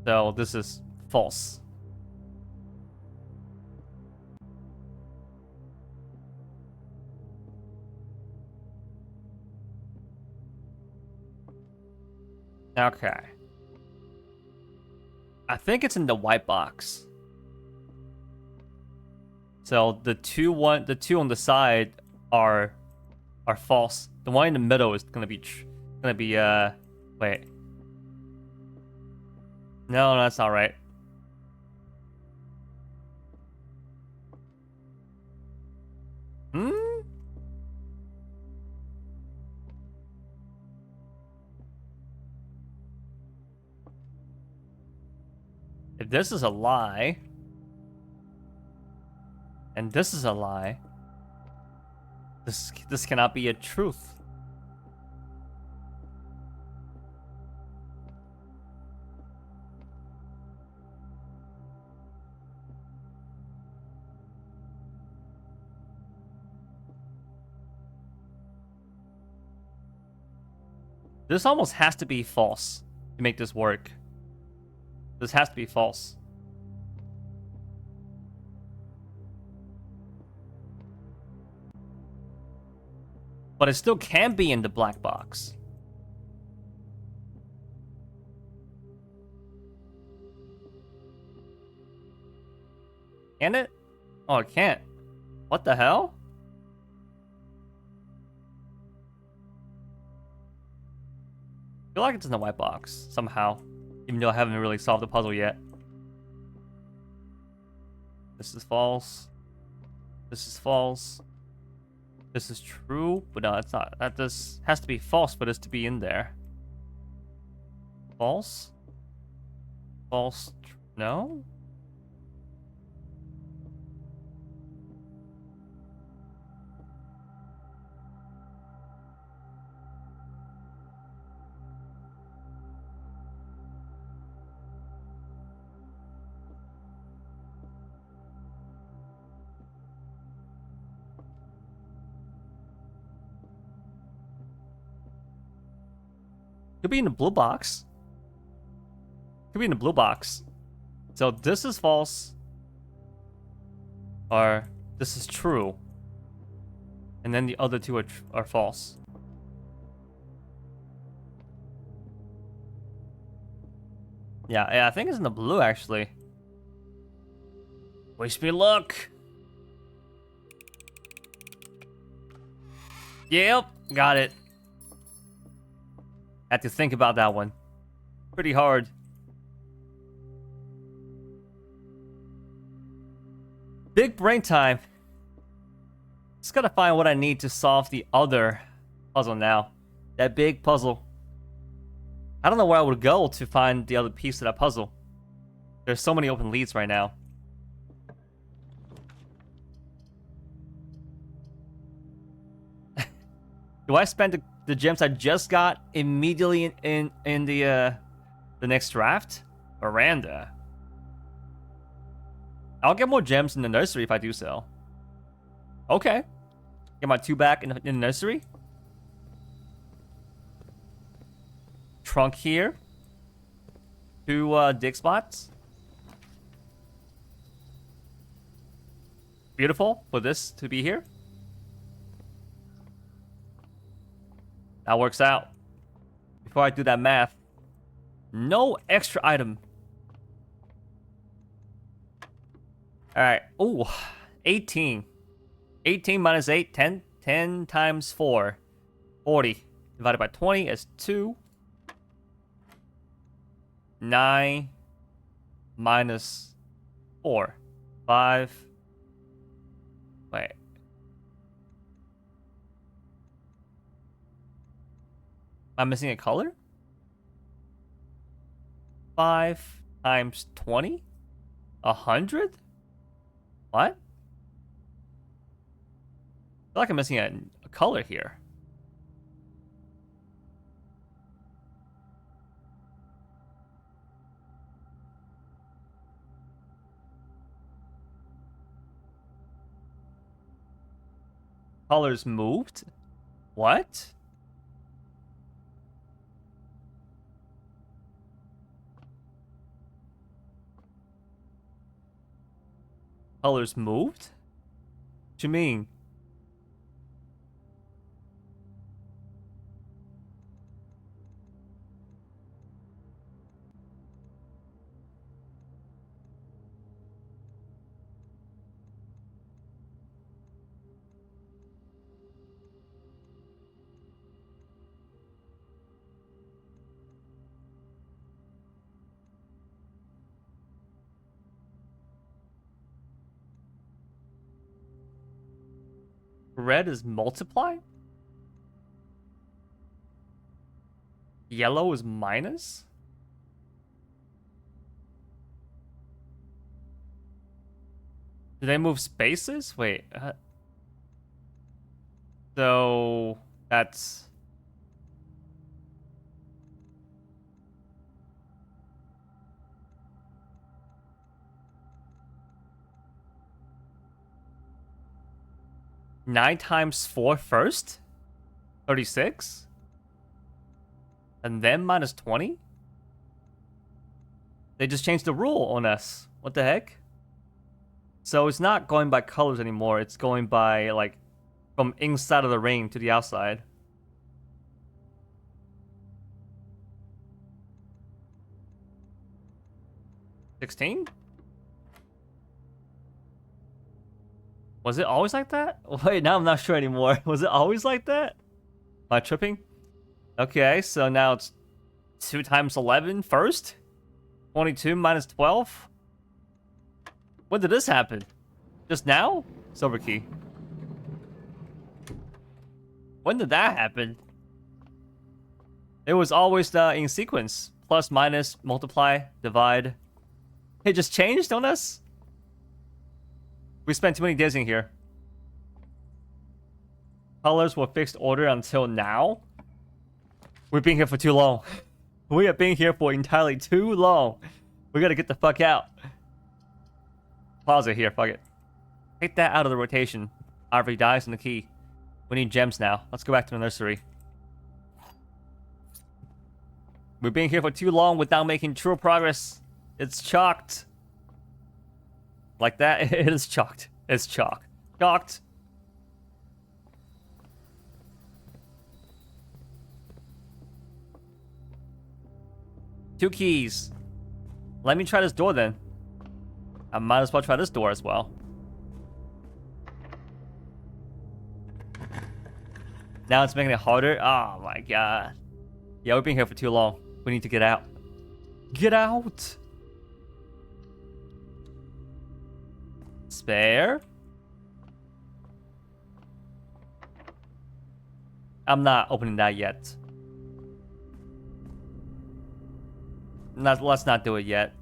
So this is false. Okay. I think it's in the white box. So the two on the side are false. The one in the middle is gonna be wait. No, that's not right. If this is a lie, and this is a lie, this cannot be a truth. This almost has to be false to make this work. This has to be false. But it still can be in the black box. Can it? Oh, it can't. What the hell? I feel like it's in the white box somehow, even though I haven't really solved the puzzle yet. This is false. This is false. This is true, but no, it's not. That this has to be false for this to be in there. False? False? No? Could be in the blue box. Could be in the blue box. So this is false. Or this is true. And then the other 2 are false. Yeah, I think it's in the blue, actually. Wish me luck. Yep, got it. Had to think about that one. Pretty hard. Big brain time. Just gotta find what I need to solve the other puzzle now. That big puzzle. I don't know where I would go to find the other piece of that puzzle. There's so many open leads right now. Do I spend the gems I just got immediately in the next draft? Miranda. I'll get more gems in the nursery if I do so. Okay. Get my 2 back in the nursery. Trunk here. 2 dig spots. Beautiful for this to be here. That works out. Before I do that math, no extra item. Alright. Ooh, 18. 18 minus 8, 10. 10 times 4. 40. Divided by 20 is 2. 9 minus 4. 5. Wait. I'm missing a color? 5 times 20? 100? What? I feel like I'm missing a color here. Colors moved? What? Colors moved? What you mean? Red is multiply? Yellow is minus? Do they move spaces? Wait. So that's 9 times 4 first? 36? And then minus 20? They just changed the rule on us. What the heck? So it's not going by colors anymore. It's going by, like, from inside of the ring to the outside. $16? Was it always like that? Wait, now I'm not sure anymore. Was it always like that? Am I tripping? Okay, so now it's 2 times 11 first? 22 minus 12? When did this happen? Just now? Silver key. When did that happen? It was always in sequence. Plus, minus, multiply, divide. It just changed on us? We spent too many days in here. Colors were fixed order until now? We've been here for too long. We have been here for entirely too long. We gotta get the fuck out. Pause it here, fuck it. Take that out of the rotation. Ivory dies in the key. We need gems now. Let's go back to the nursery. We've been here for too long without making true progress. It's chalked. Like that? It is chalked. It's chalk. Chalked. Two keys. Let me try this door then. I might as well try this door as well. Now it's making it harder. Oh my god. Yeah, we've been here for too long. We need to get out. Get out! Spare? I'm not opening that yet. Let's not do it yet.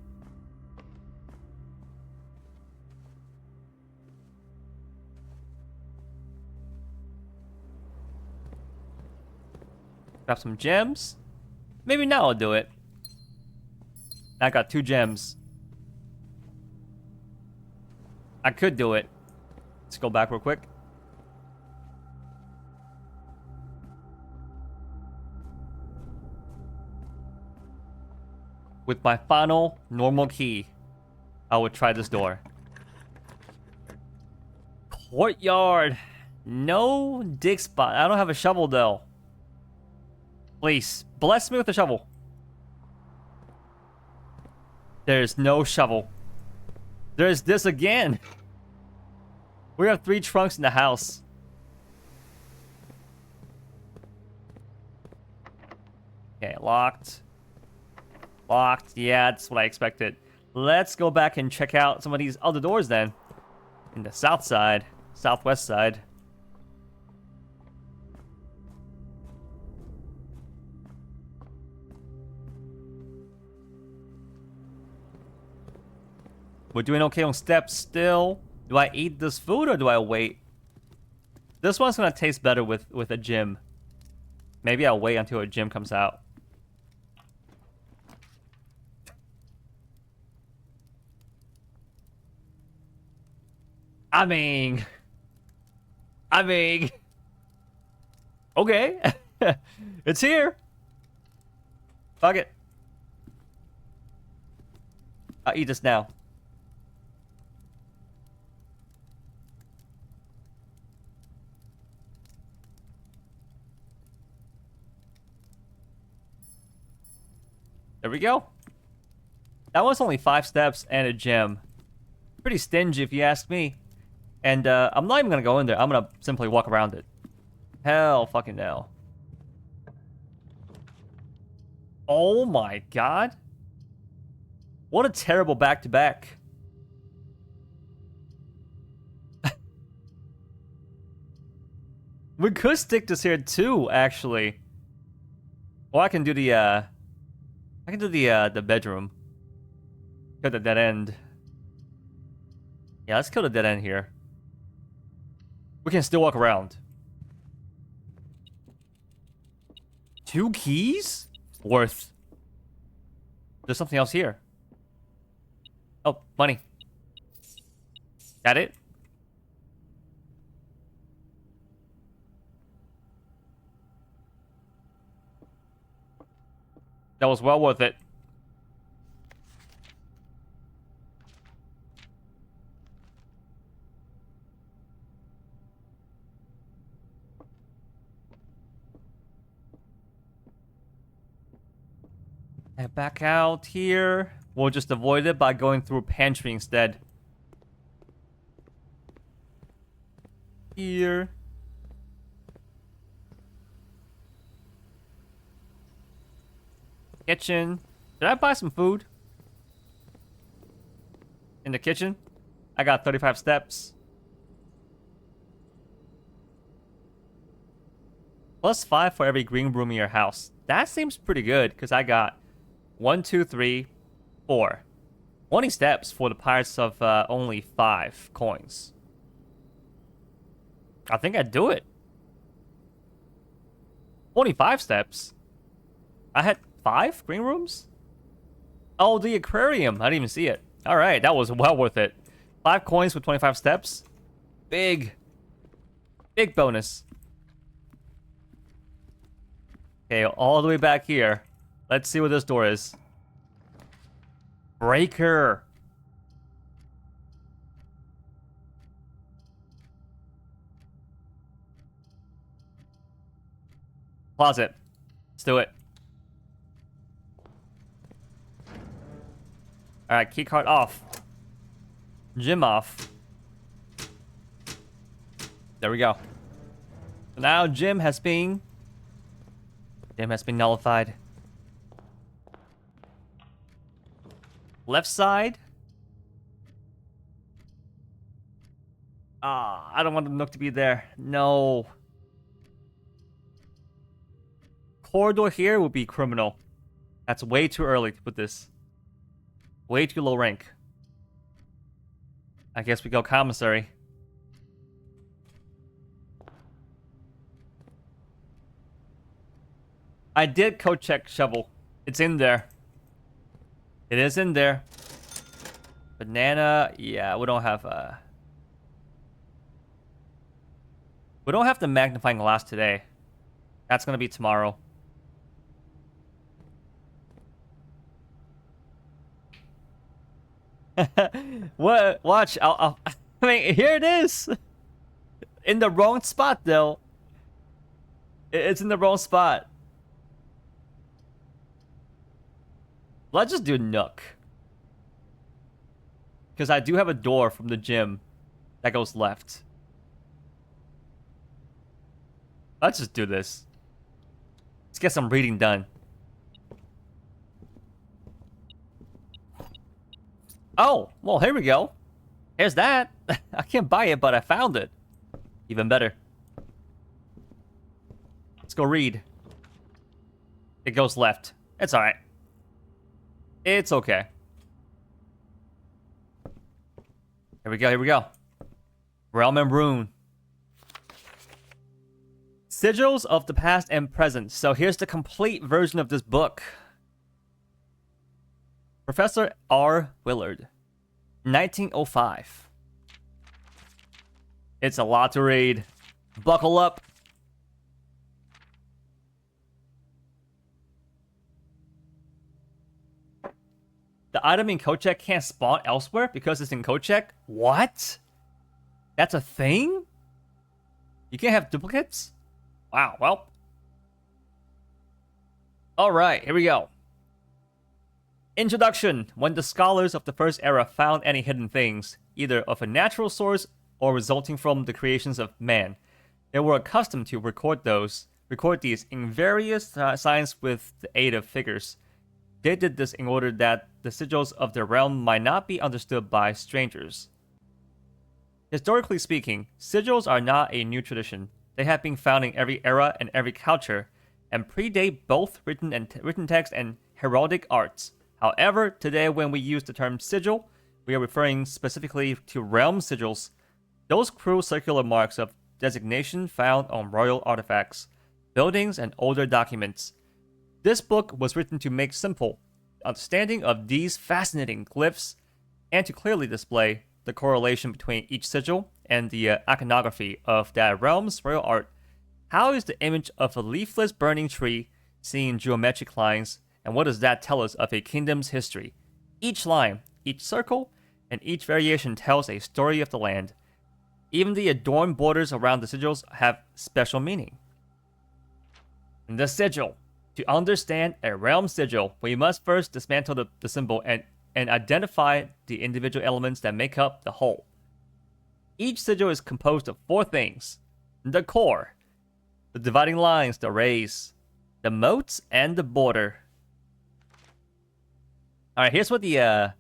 Grab some gems. Maybe now I'll do it. I got 2 gems. I could do it. Let's go back real quick. With my final normal key, I will try this door. Courtyard. No dig spot. I don't have a shovel though. Please, bless me with a shovel. There's no shovel. There's this again. We have 3 trunks in the house. Okay, locked. Locked. Yeah, that's what I expected. Let's go back and check out some of these other doors then. In the south side, southwest side. We're doing okay on steps still. Do I eat this food or do I wait? This one's gonna taste better with a gym. Maybe I'll wait until a gym comes out. I mean, okay, it's here. Fuck it. I'll eat this now. There we go. That was only 5 steps and a gem. Pretty stingy if you ask me. And I'm not even gonna go in there. I'm gonna simply walk around it. Hell fucking no. Oh my god. What a terrible back-to-back. We could stick this here too, actually. Or I can do the the bedroom. Kill the dead end. Yeah, let's kill the dead end here. We can still walk around. 2 keys? Worth. There's something else here. Oh, money. Got it? That was well worth it. Head back out here. We'll just avoid it by going through pantry instead. Here. Kitchen. Did I buy some food? In the kitchen? I got 35 steps. +5 for every green room in your house. That seems pretty good, because I got 1, 2, 3, 4. 20 steps for the price of only 5 coins. I think I'd do it. 25 steps? I had 5 green rooms? Oh, the aquarium. I didn't even see it. Alright, that was well worth it. 5 coins with 25 steps. Big. Big bonus. Okay, all the way back here. Let's see what this door is. Breaker. Closet. Let's do it. Alright, keycard off. Gym off. There we go. So now gym has been nullified. Left side. Ah, I don't want the Nook to be there. No. Corridor here would be criminal. That's way too early to put this. Way too low rank. I guess we go commissary. I did code check shovel. It's in there. It is in there. Banana, yeah, we don't have we don't have the magnifying glass today. That's gonna be tomorrow. What? Watch. I mean, here it is. In the wrong spot, though. It's in the wrong spot. Let's just do Nook. Because I do have a door from the gym that goes left. Let's just do this. Let's get some reading done. Oh, well, here we go. Here's that. I can't buy it, but I found it. Even better. Let's go read. It goes left. It's alright. It's okay. Here we go, here we go. Realm and Rune. Sigils of the past and present. So here's the complete version of this book. Professor R. Willard. 1905. It's a lot to read. Buckle up. The item in code check can't spawn elsewhere because it's in code check? What? That's a thing? You can't have duplicates? Wow, well. Alright, here we go. Introduction. When the scholars of the first era found any hidden things, either of a natural source or resulting from the creations of man, they were accustomed to record these in various signs with the aid of figures. They did this in order that the sigils of their realm might not be understood by strangers. Historically speaking, sigils are not a new tradition. They have been found in every era and every culture, and predate both written text and heraldic arts. However, today when we use the term sigil, we are referring specifically to realm sigils, those crude circular marks of designation found on royal artifacts, buildings, and older documents. This book was written to make simple understanding of these fascinating glyphs and to clearly display the correlation between each sigil and the iconography of that realm's royal art. How is the image of a leafless burning tree seen in geometric lines, and what does that tell us of a kingdom's history? Each line, each circle, and each variation tells a story of the land. Even the adorned borders around the sigils have special meaning. The sigil. To understand a realm sigil, we must first dismantle the symbol and identify the individual elements that make up the whole. Each sigil is composed of 4 things: the core, the dividing lines, the rays, the moats, and the border. Alright, here's what the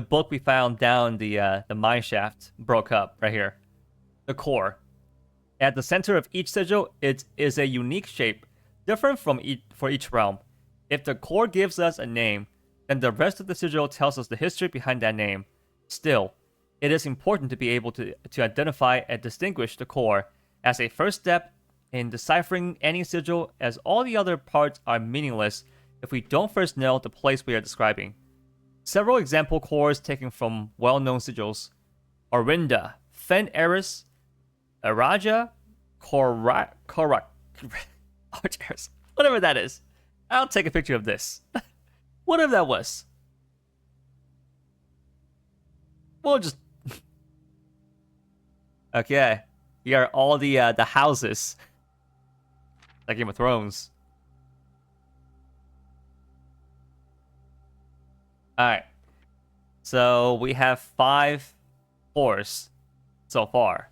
book we found down the mine shaft broke up right here. The core. At the center of each sigil, it is a unique shape, different from for each realm. If the core gives us a name, then the rest of the sigil tells us the history behind that name. Still, it is important to be able to identify and distinguish the core as a first step in deciphering any sigil, as all the other parts are meaningless if we don't first know the place we are describing. Several example cores taken from well-known sigils: Orinda, Fen Eris, Araja, Korak, Archers, whatever that is. I'll take a picture of this. Whatever that was. We'll just... Okay. Here are all the houses. Like Game of Thrones. Alright. So we have 5 cores so far.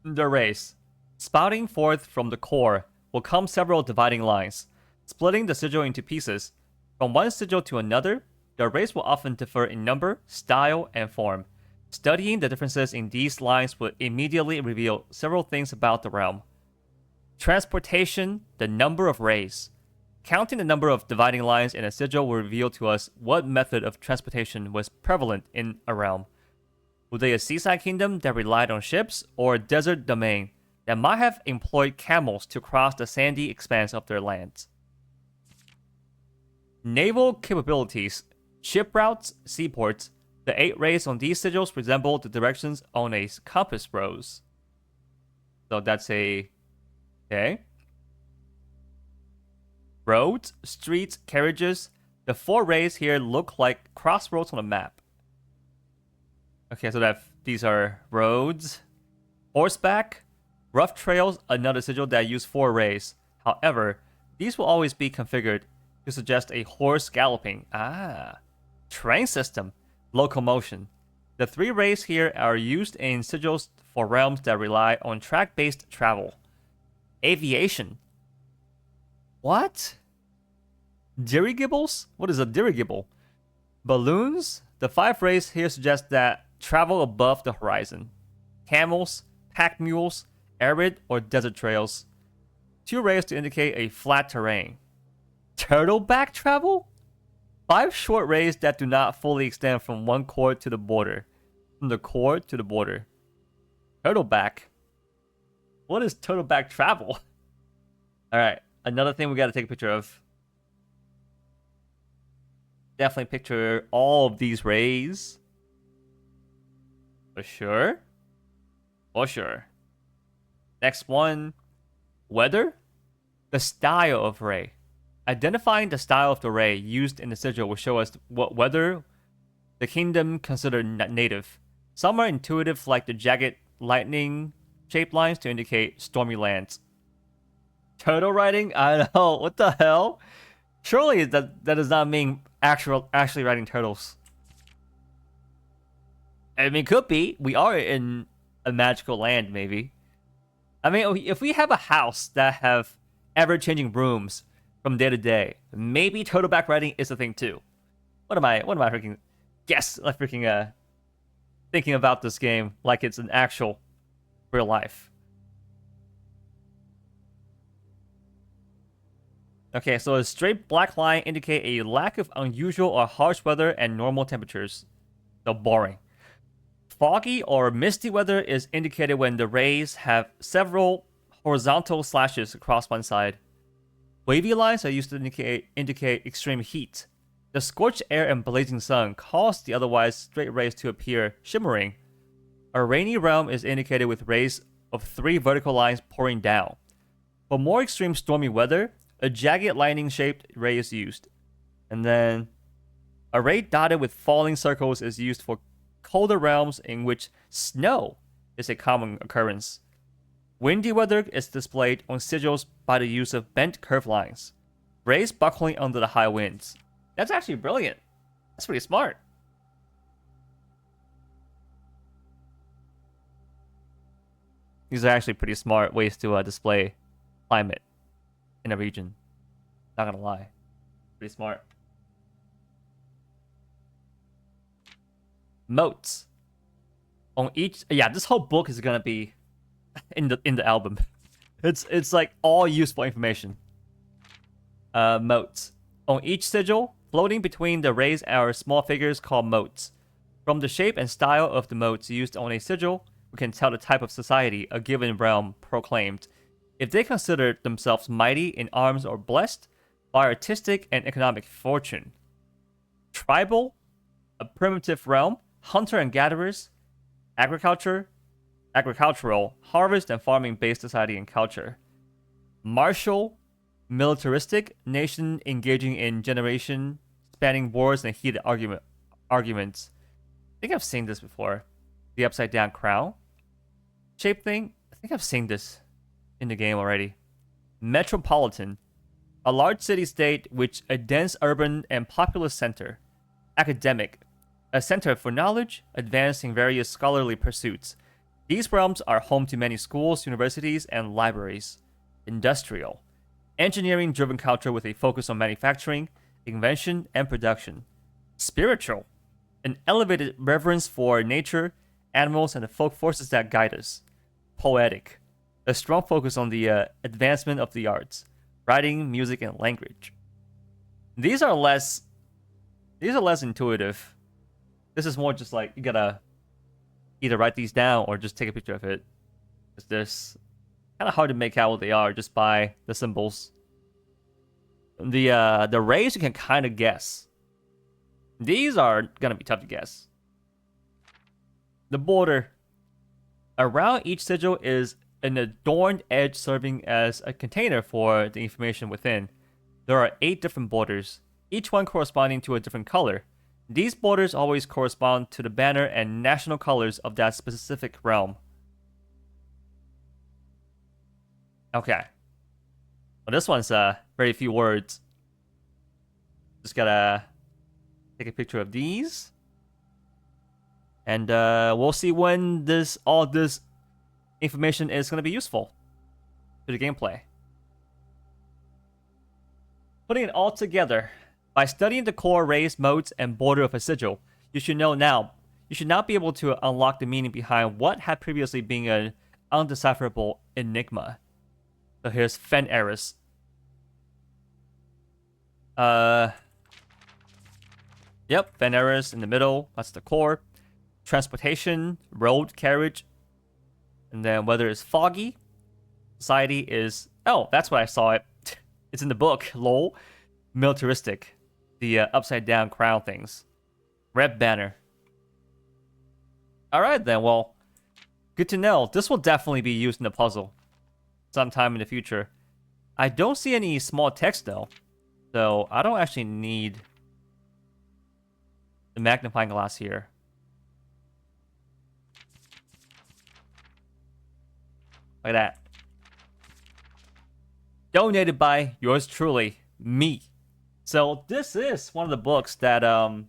The race. Spouting forth from the core will come several dividing lines, splitting the sigil into pieces. From one sigil to another, the race will often differ in number, style, and form. Studying the differences in these lines would immediately reveal several things about the realm. Transportation, the number of rays. Counting the number of dividing lines in a sigil will reveal to us what method of transportation was prevalent in a realm. Were they a seaside kingdom that relied on ships, or a desert domain that might have employed camels to cross the sandy expanse of their lands? Naval capabilities, ship routes, seaports. The 8 rays on these sigils resemble the directions on a compass rose. So that's a... okay. Roads, streets, carriages. The 4 rays here look like crossroads on a map. Okay, so these are roads. Horseback, rough trails, another sigil that use 4 rays. However, these will always be configured to suggest a horse galloping. Train system, locomotion. The 3 rays here are used in sigils for realms that rely on track-based travel. Aviation. What? Dirigibles? What is a dirigible? Balloons? The 5 rays here suggest that travel above the horizon. Camels, pack mules, arid or desert trails. 2 rays to indicate a flat terrain. Turtleback travel? 5 short rays that do not fully extend from one core to the border. From the core to the border. Turtleback. What is turtleback travel? Alright, another thing we gotta take a picture of. Definitely picture all of these rays. For sure. For sure. Next one. Weather. The style of ray. Identifying the style of the ray used in the sigil will show us what weather the kingdom considered native. Some are intuitive, like the jagged lightning shaped lines to indicate stormy lands. Turtle riding? I don't know. What the hell? Surely that does not mean actually riding turtles. I mean, could be. We are in a magical land, maybe. I mean, if we have a house that have ever-changing rooms from day to day, maybe turtleback riding is a thing too. What am I freaking thinking about this game like it's an actual real life. Okay, so a straight black line indicate a lack of unusual or harsh weather and normal temperatures. So boring. Foggy or misty weather is indicated when the rays have several horizontal slashes across one side. Wavy lines are used to indicate extreme heat. The scorched air and blazing sun cause the otherwise straight rays to appear shimmering. A rainy realm is indicated with rays of 3 vertical lines pouring down. For more extreme stormy weather, a jagged lightning-shaped ray is used. And then, a ray dotted with falling circles is used for colder realms in which snow is a common occurrence. Windy weather is displayed on sigils by the use of bent curved lines. Rays buckling under the high winds. That's actually brilliant. That's pretty smart. These are actually pretty smart ways to display climate in a region. Not gonna lie. Pretty smart. Moats. On each... yeah, this whole book is gonna be in the album. It's like all useful information. Moats. On each sigil, floating between the rays are small figures called moats. From the shape and style of the moats used on a sigil, we can tell the type of society a given realm proclaimed. If they considered themselves mighty in arms or blessed by artistic and economic fortune. Tribal, a primitive realm, hunter and gatherers, agricultural, harvest and farming based society and culture. Martial, militaristic, nation engaging in generation spanning wars and heated arguments. I think I've seen this before. The upside down crown shape thing. I think I've seen this in the game already. Metropolitan, a large city-state which a dense urban and populous center. Academic, a center for knowledge, advancing various scholarly pursuits. These realms are home to many schools, universities, and libraries. Industrial, engineering-driven culture with a focus on manufacturing, invention, and production. Spiritual, an elevated reverence for nature, animals, and the folk forces that guide us. Poetic, a strong focus on the advancement of the arts, writing, music, and language. These are less intuitive. This is more just like you gotta either write these down or just take a picture of it. It's this kind of hard to make out what they are just by the symbols. The rays you can kind of guess. These are gonna be tough to guess. The border. Around each sigil is an adorned edge serving as a container for the information within. There are 8 different borders, each one corresponding to a different color. These borders always correspond to the banner and national colors of that specific realm. Okay. Well, this one's very few words. Just gotta take a picture of these. And we'll see when all this information is going to be useful to the gameplay. Putting it all together. By studying the core, rays, modes, and border of a sigil, you should know now. You should now be able to unlock the meaning behind what had previously been an undecipherable enigma. So here's Fen Eris. Yep, Fen Eris in the middle. That's the core. Transportation, road, carriage. And then weather is foggy. Society is... Oh, that's what I saw it. It's in the book. Lol. Militaristic. The upside down crown things. Red banner. Alright then, well. Good to know. This will definitely be used in the puzzle. Sometime in the future. I don't see any small text though. So I don't actually need the magnifying glass here. Like that. Donated by yours truly, me. So this is one of the books that are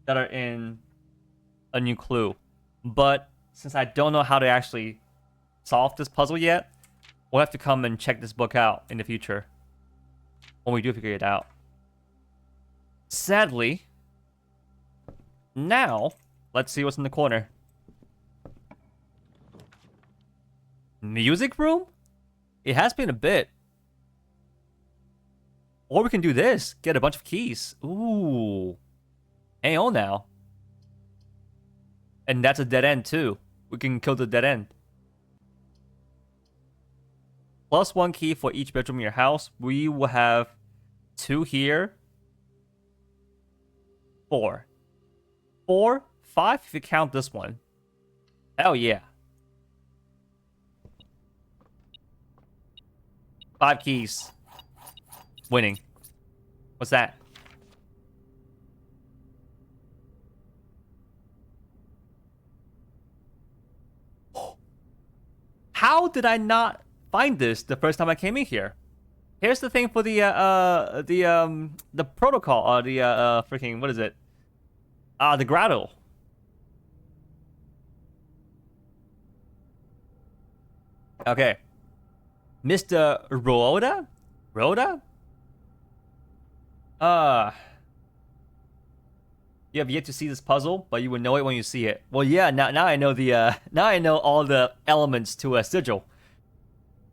in A New Clue. But since I don't know how to actually solve this puzzle yet, we'll have to come and check this book out in the future. When we do figure it out. Sadly, now, let's see what's in the corner. Music room? It has been a bit. Or we can do this. Get a bunch of keys. Ooh. Hang on now. And that's a dead end too. We can kill the dead end. Plus 1 key for each bedroom in your house. We will have 2 here. 4. 4, 5 if you count this one. Hell yeah. 5 keys. Winning. What's that? How did I not find this the first time I came in here? Here's the thing for the protocol, or the freaking, what is it? The grotto. Okay. Mr. Rhoda? Rhoda? You have yet to see this puzzle, but you will know it when you see it. Well, yeah, now I know the now I know all the elements to a sigil.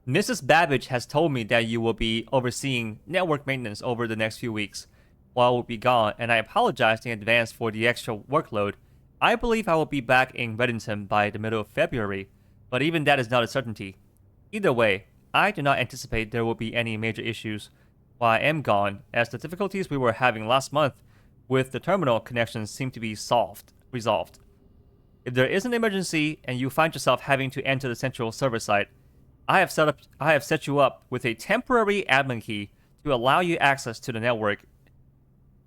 Mrs. Babbage has told me that you will be overseeing network maintenance over the next few weeks while I will be gone, and I apologize in advance for the extra workload. I believe I will be back in Reddington by the middle of February, but even that is not a certainty. Either way, I do not anticipate there will be any major issues while I am gone, as the difficulties we were having last month with the terminal connections seem to be resolved. If there is an emergency and you find yourself having to enter the central server site, I have set you up with a temporary admin key to allow you access to the network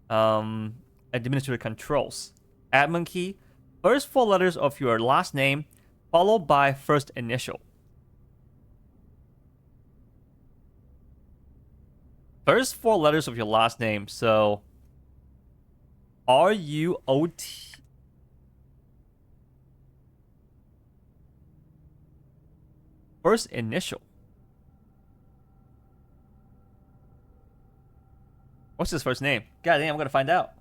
administrative controls. Admin key, first 4 letters of your last name, followed by first initial. First 4 letters of your last name, so R-U-O-T. First initial. What's his first name? God damn, I'm gonna find out.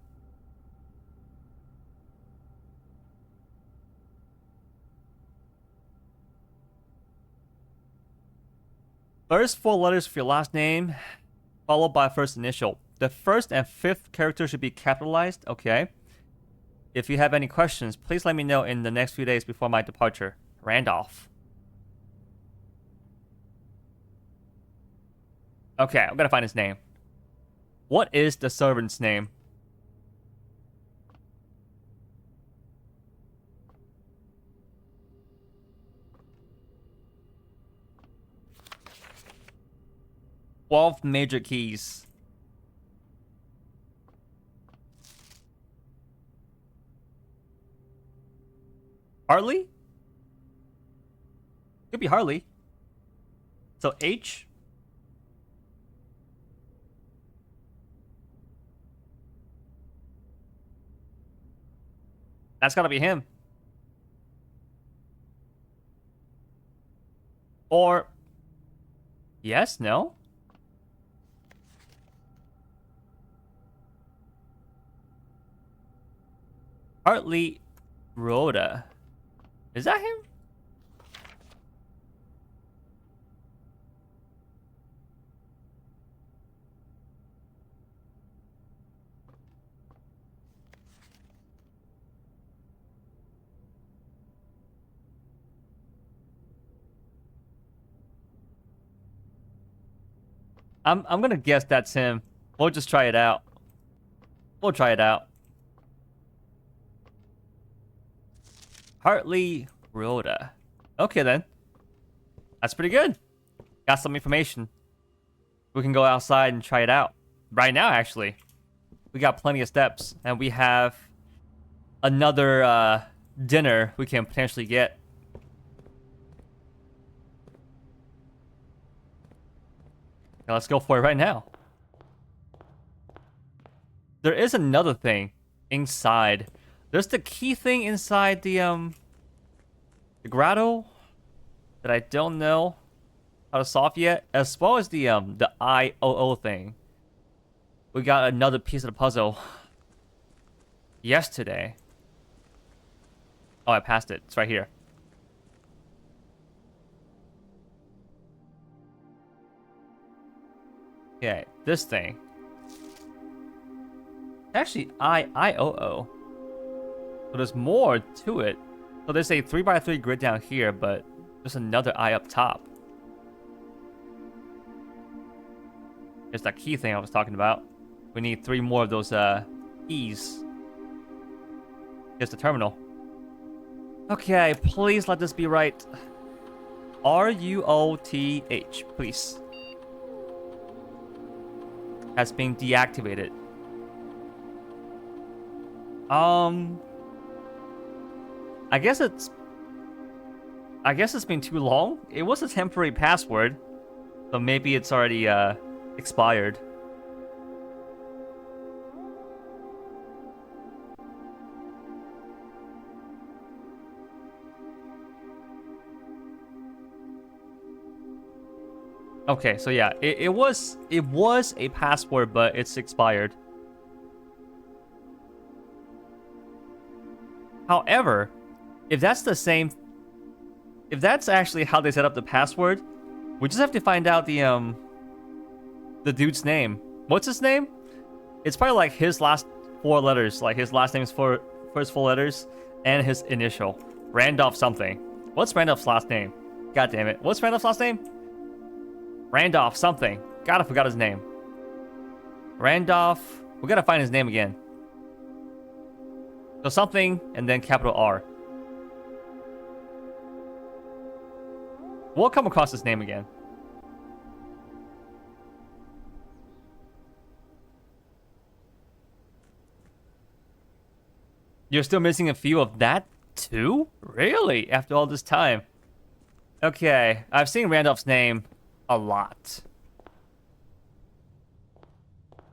First 4 letters for your last name, followed by first initial. The first and fifth character should be capitalized. Okay. If you have any questions, please let me know in the next few days before my departure. Randolph. Okay, I'm gonna find his name. What is the servant's name? Twelve major keys. Harley? Could be Harley. So H. That's gotta be him. Or yes, no? Hartley Rhoda. Is that him? I'm gonna guess that's him. We'll just try it out. We'll try it out. Hartley Rhoda. Okay then. That's pretty good. Got some information. We can go outside and try it out. Right now, actually. We got plenty of steps. And we have another dinner we can potentially get. Now let's go for it right now. There is another thing inside. There's the key thing inside the grotto that I don't know how to solve yet, as well as the IOO thing. We got another piece of the puzzle yesterday. Oh, I passed it. It's right here. Okay, this thing. Actually, IOO. So there's more to it. So there's a 3x3 grid down here, but there's another eye up top. There's that key thing I was talking about. We need 3 more of those keys. Here's the terminal. Okay, please let this be right. RUOTH, please. Has been deactivated. I guess it's been too long. It was a temporary password, so maybe it's already expired. Okay, so yeah, it was a password, but it's expired. However, if that's actually how they set up the password, we just have to find out the dude's name. What's his name? It's probably like his last 4 letters, like his last name's first 4 letters, and his initial. Randolph something. What's Randolph's last name? God damn it. What's Randolph's last name? Randolph something. God, I forgot his name. Randolph. We gotta find his name again. So something, and then capital R. We'll come across his name again. You're still missing a few of that too? Really? After all this time? Okay, I've seen Randolph's name a lot.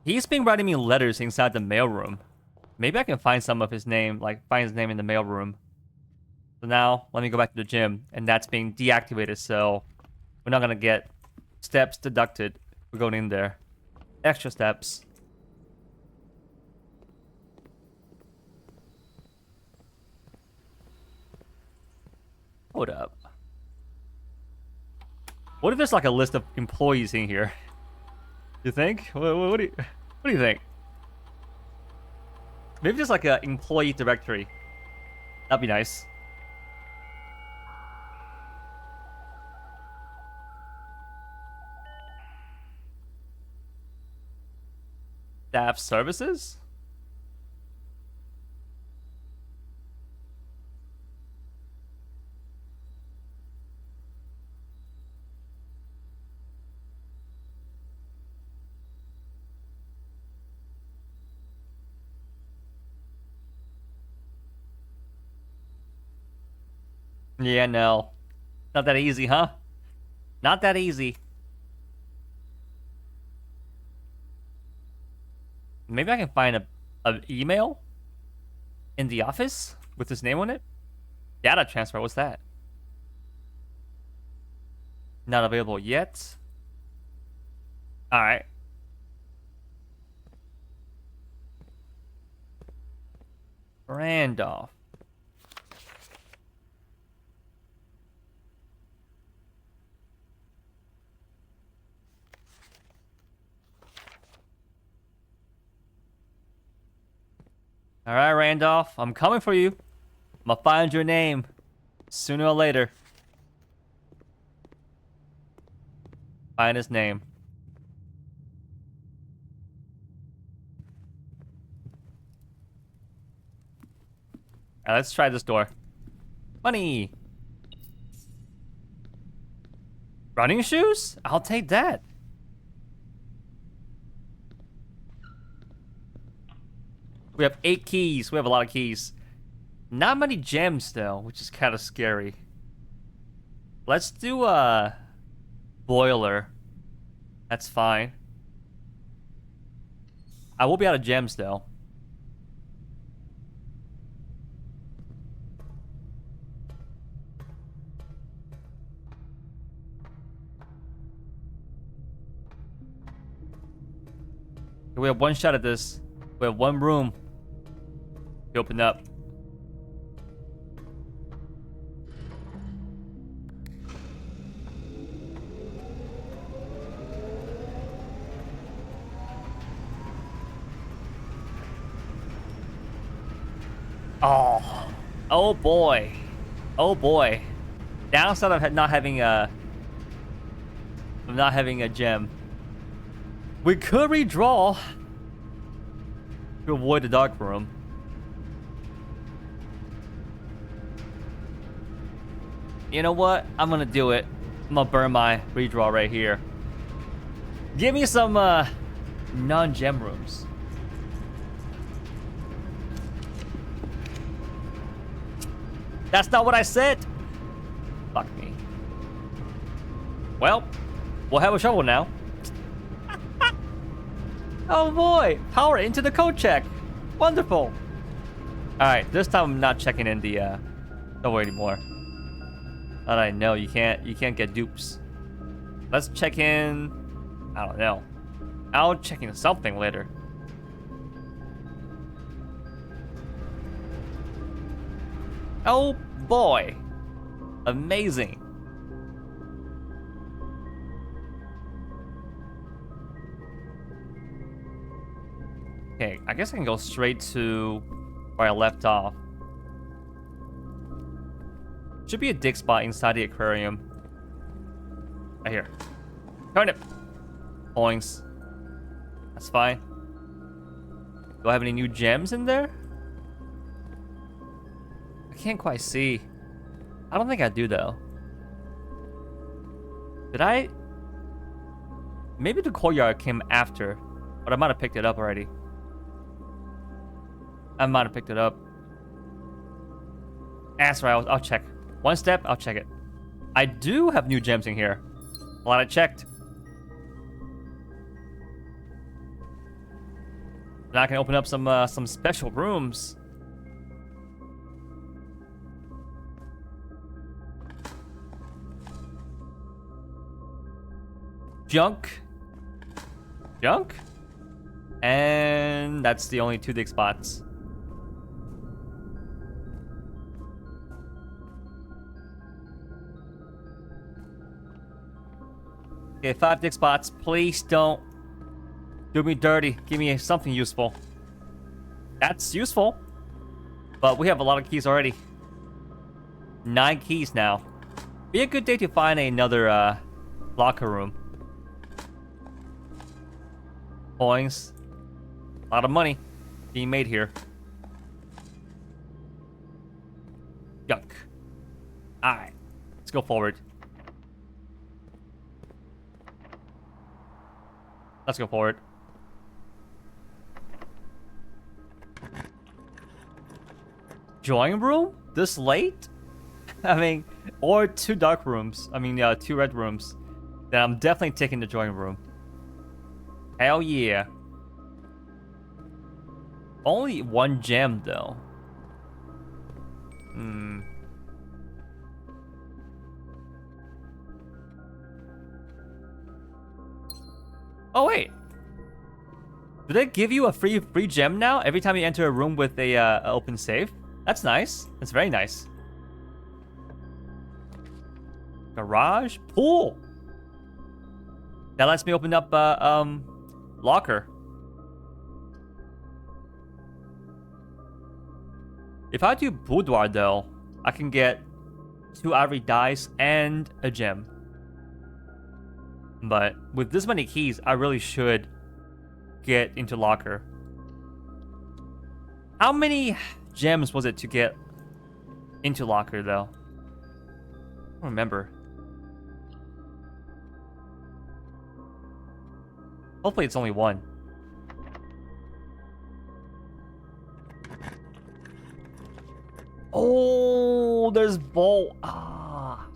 He's been writing me letters inside the mailroom. Maybe I can find some of his name, like find his name in the mailroom. So now, let me go back to the gym, and that's being deactivated, so we're not gonna get steps deducted. We're going in there. Extra steps. Hold up. What if there's like a list of employees in here? You think? What do you think? Maybe just like an employee directory. That'd be nice. Staff services? Yeah, no. Not that easy, huh? Not that easy. Maybe I can find a email in the office with his name on it? Data transfer, what's that? Not available yet. Alright. Randolph. Alright, Randolph. I'm coming for you. I'm gonna find your name. Sooner or later. Find his name. Alright, let's try this door. Money! Running shoes? I'll take that. We have 8 keys. We have a lot of keys. Not many gems, though, which is kind of scary. Let's do a boiler. That's fine. I will be out of gems, though. We have one shot at this. We have one room. We open up. Oh boy. Oh boy. Downside of not having a gem. We could redraw to avoid the dark room. You know what? I'm gonna do it. I'm gonna burn my redraw right here. Give me some non-gem rooms. That's not what I said. Fuck me. Well, we'll have a shovel now. Oh boy, power into the code check. Wonderful. All right, this time I'm not checking in the shovel anymore. That I know you can't get dupes. Let's check in. I don't know. I'll check in something later. Oh boy. Amazing. Okay, I guess I can go straight to where I left off. Should be a dig spot inside the aquarium. Right here. Turnip. Points. That's fine. Do I have any new gems in there? I can't quite see. I don't think I do, though. Did I? Maybe the courtyard came after, but I might have picked it up already. I might have picked it up. That's right, I'll check. One step, I'll check it. I do have new gems in here. Glad I checked. Now I can open up some special rooms. Junk. Junk? And that's the only 2 dig spots. Okay, 5 dig spots. Please don't do me dirty. Give me something useful. That's useful. But we have a lot of keys already. 9 keys now. Be a good day to find another locker room. Coins. A lot of money being made here. Junk. Alright. Let's go forward. Let's go forward. Drawing room? This late? I mean, or 2 dark rooms. I mean, 2 red rooms. Then I'm definitely taking the drawing room. Hell yeah. Only 1 gem, though. Oh, wait. Do they give you a free gem now every time you enter a room with a open safe? That's nice. That's very nice. Garage? Pool! That lets me open up locker. If I do boudoir though, I can get 2 ivory dice and a gem. But with this many keys, I really should get into locker. How many gems was it to get into locker though? I don't remember. Hopefully it's only 1. Oh, there's bolt. Ah.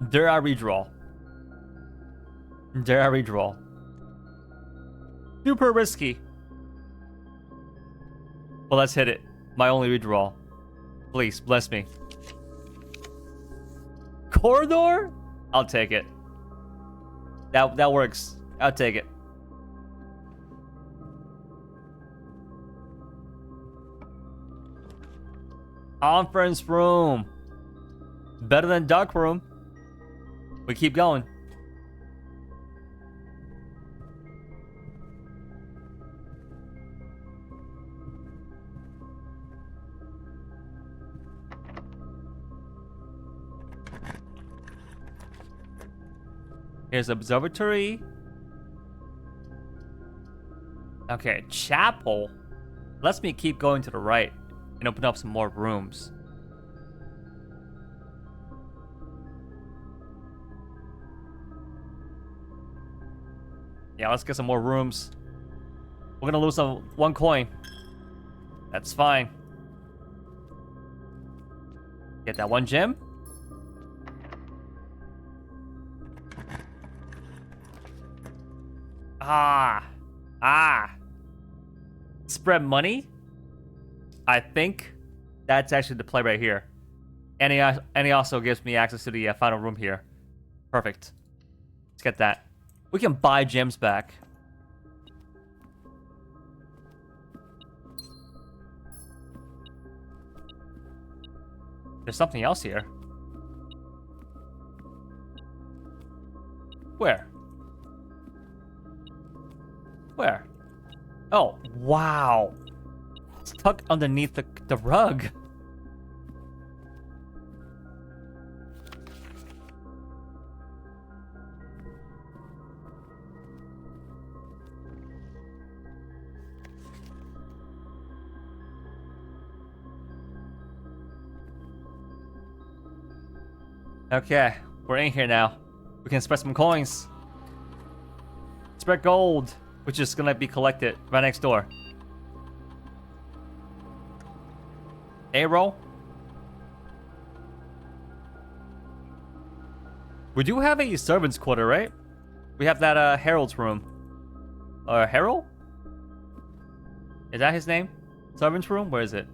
Dare I redraw? Dare I redraw? Super risky. Well, let's hit it. My only redraw. Please, bless me. Corridor? I'll take it. That works. I'll take it. Conference room. Better than dark room. We keep going. Here's observatory. Okay, chapel. Lets me keep going to the right and open up some more rooms. Yeah, let's get some more rooms. We're gonna lose 1 coin. That's fine. Get that 1 gem. Spread money. I think that's actually the play right here. And he also gives me access to the final room here. Perfect. Let's get that. We can buy gems back. There's something else here. Where? Where? Oh, wow. It's tucked underneath the rug. Okay, we're in here now. We can spread some coins. Spread gold, which is gonna be collected right next door. A roll. We do have a servant's quarter, right? We have that Herald's room. Herald? Is that his name? Servant's room? Where is it?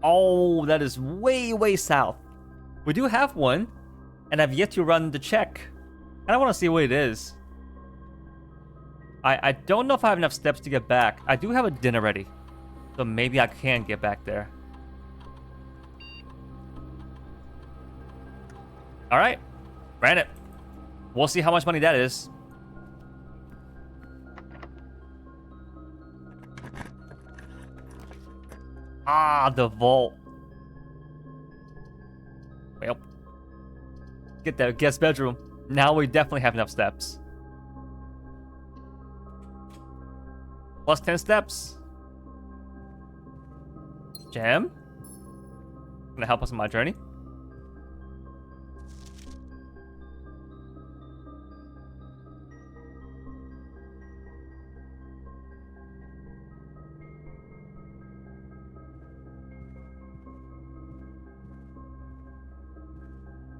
Oh, that is way, way south. We do have one, and I've yet to run the check. I want to see what it is. I don't know if I have enough steps to get back. I do have a dinner ready, so maybe I can get back there. All right, ran it. We'll see how much money that is. Ah, the vault. Well, get that guest bedroom. Now we definitely have enough steps. Plus 10 steps. Gem? Gonna help us on my journey.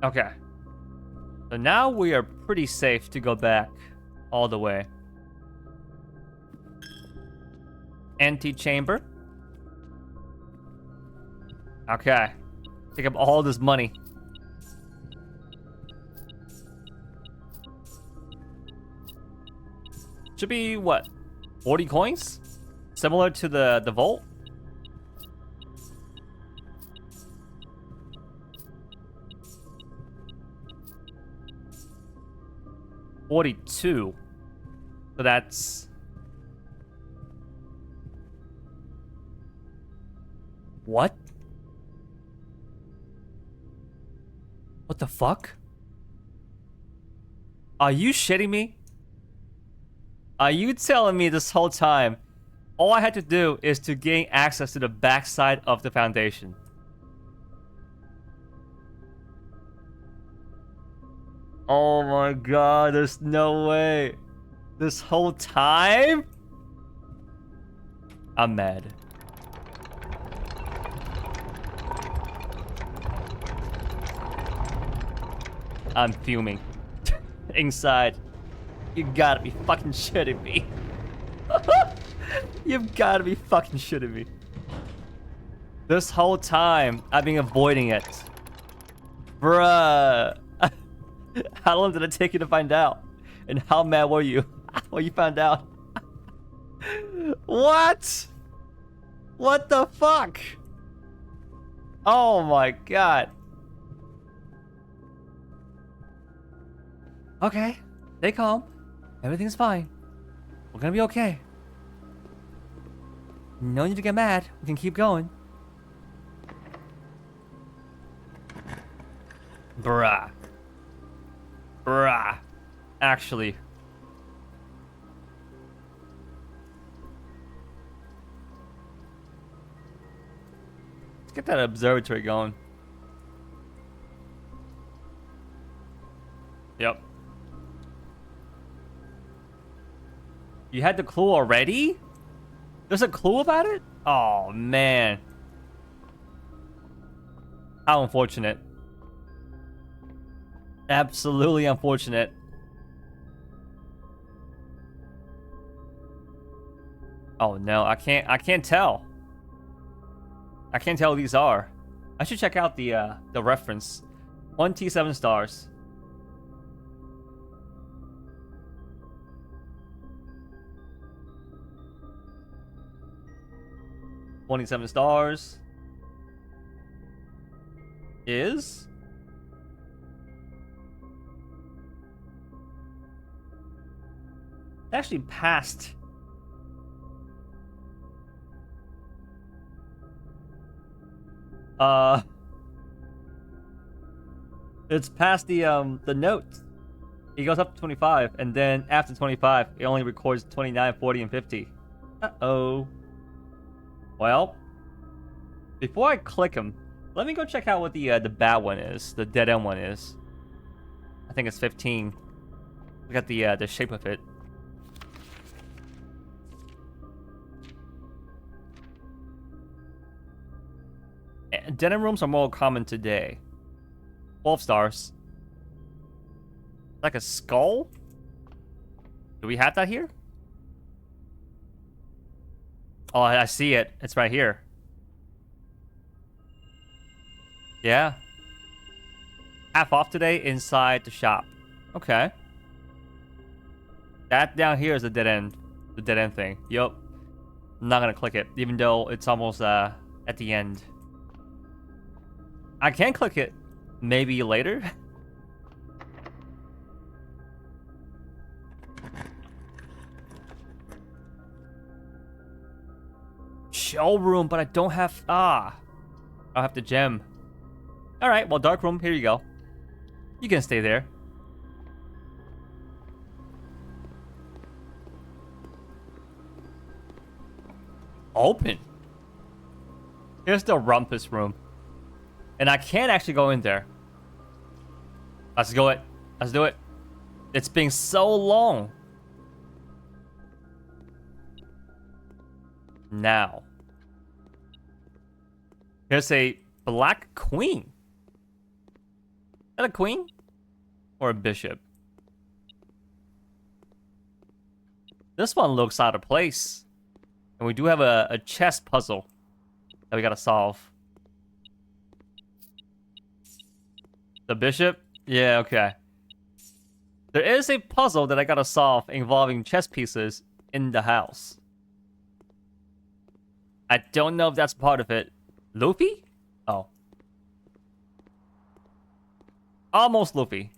Okay. So now we are pretty safe to go back all the way. Antechamber. Okay. Take up all this money. Should be what? 40 coins? Similar to the vault? $42. So that's... What? What the fuck? Are you shitting me? Are you telling me this whole time all I had to do is to gain access to the backside of the foundation? Oh my god, there's no way. This whole time? I'm mad. I'm fuming. Inside. You gotta be fucking shitting me. You've gotta be fucking shitting me. This whole time, I've been avoiding it. Bruh. How long did it take you to find out? And how mad were you when you found out? What? What the fuck? Oh my god. Okay, stay calm. Everything's fine. We're gonna be okay. No need to get mad. We can keep going. Bruh. Bruh. Actually. Let's get that observatory going. Yep. You had the clue already? There's a clue about it? Oh, man. How unfortunate. Absolutely unfortunate. Oh no, I can't tell. I can't tell who these are. I should check out the reference. 27 stars. $27 stars is actually passed. It's past the note. It goes up to 25, and then after 25, it only records 29, 40, and 50. Uh-oh. Well, before I click him, let me go check out what the bad one is, the dead end one is. I think it's 15. We got the shape of it. Dead end rooms are more common today. 12 stars. Like a skull? Do we have that here? Oh, I see it. It's right here. Yeah. Half off today inside the shop. Okay. That down here is the dead end. The dead end thing. Yup. I'm not gonna click it, even though it's almost at the end. I can click it maybe later. Showroom, but I don't have I don't have the gem. Alright, well, dark room, here you go. You can stay there. Open. Here's the rumpus room. And I can't actually go in there. Let's go it. Let's do it. It's been so long. Now. Here's a black queen. Is that a queen? Or a bishop? This one looks out of place. And we do have a chess puzzle that we gotta solve. The bishop? Yeah, okay. There is a puzzle that I gotta solve involving chess pieces in the house. I don't know if that's part of it. Luffy? Oh. Almost Luffy.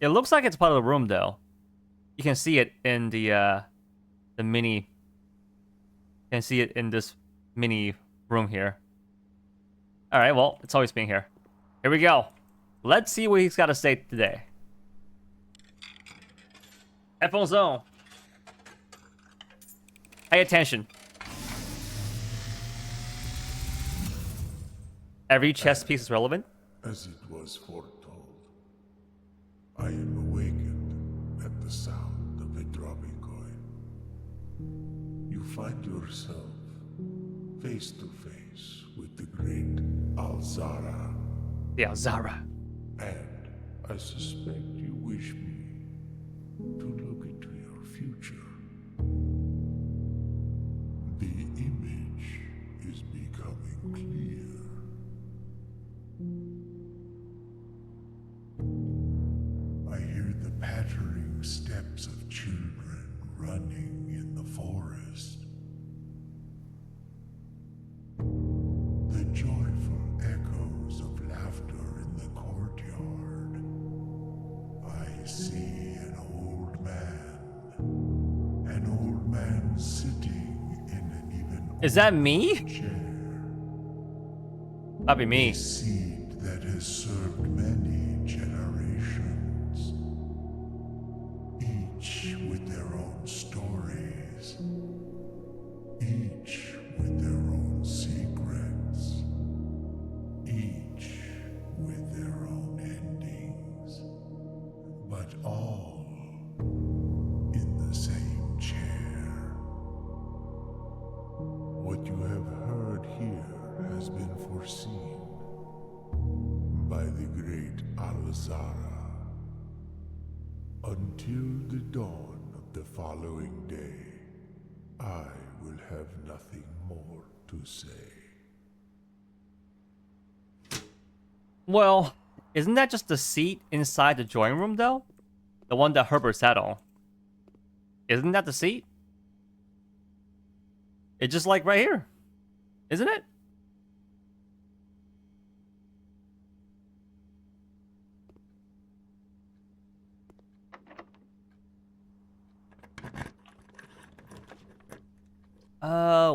It looks like it's part of the room, though. You can see it in the mini. You can see it in this mini room here. All right, well, it's always been here. Here we go. Let's see what he's got to say today. Headphones on. Pay attention. Every chess piece is relevant. As it was foretold, I am awakened at the sound of a dropping coin. You find yourself face to face with the great Alzara. The Alzara. And I suspect you wish me to look into your future. The image is becoming clear. I hear the pattering steps of children running in the forest. The joyful echoes of laughter in the courtyard. I see an old man sitting in an even Is that me? chair. That'd be me. A seed that has served many generations, each with their own stories, each with their own secrets, each with their own endings, but all in the same chair. What you have heard here has been foreseen by the great Alzara. Until the dawn of the following day, I will have nothing more to say. Well, isn't that just the seat inside the drawing room, though? The one that Herbert sat on. Isn't that the seat? It's just like right here. Isn't it?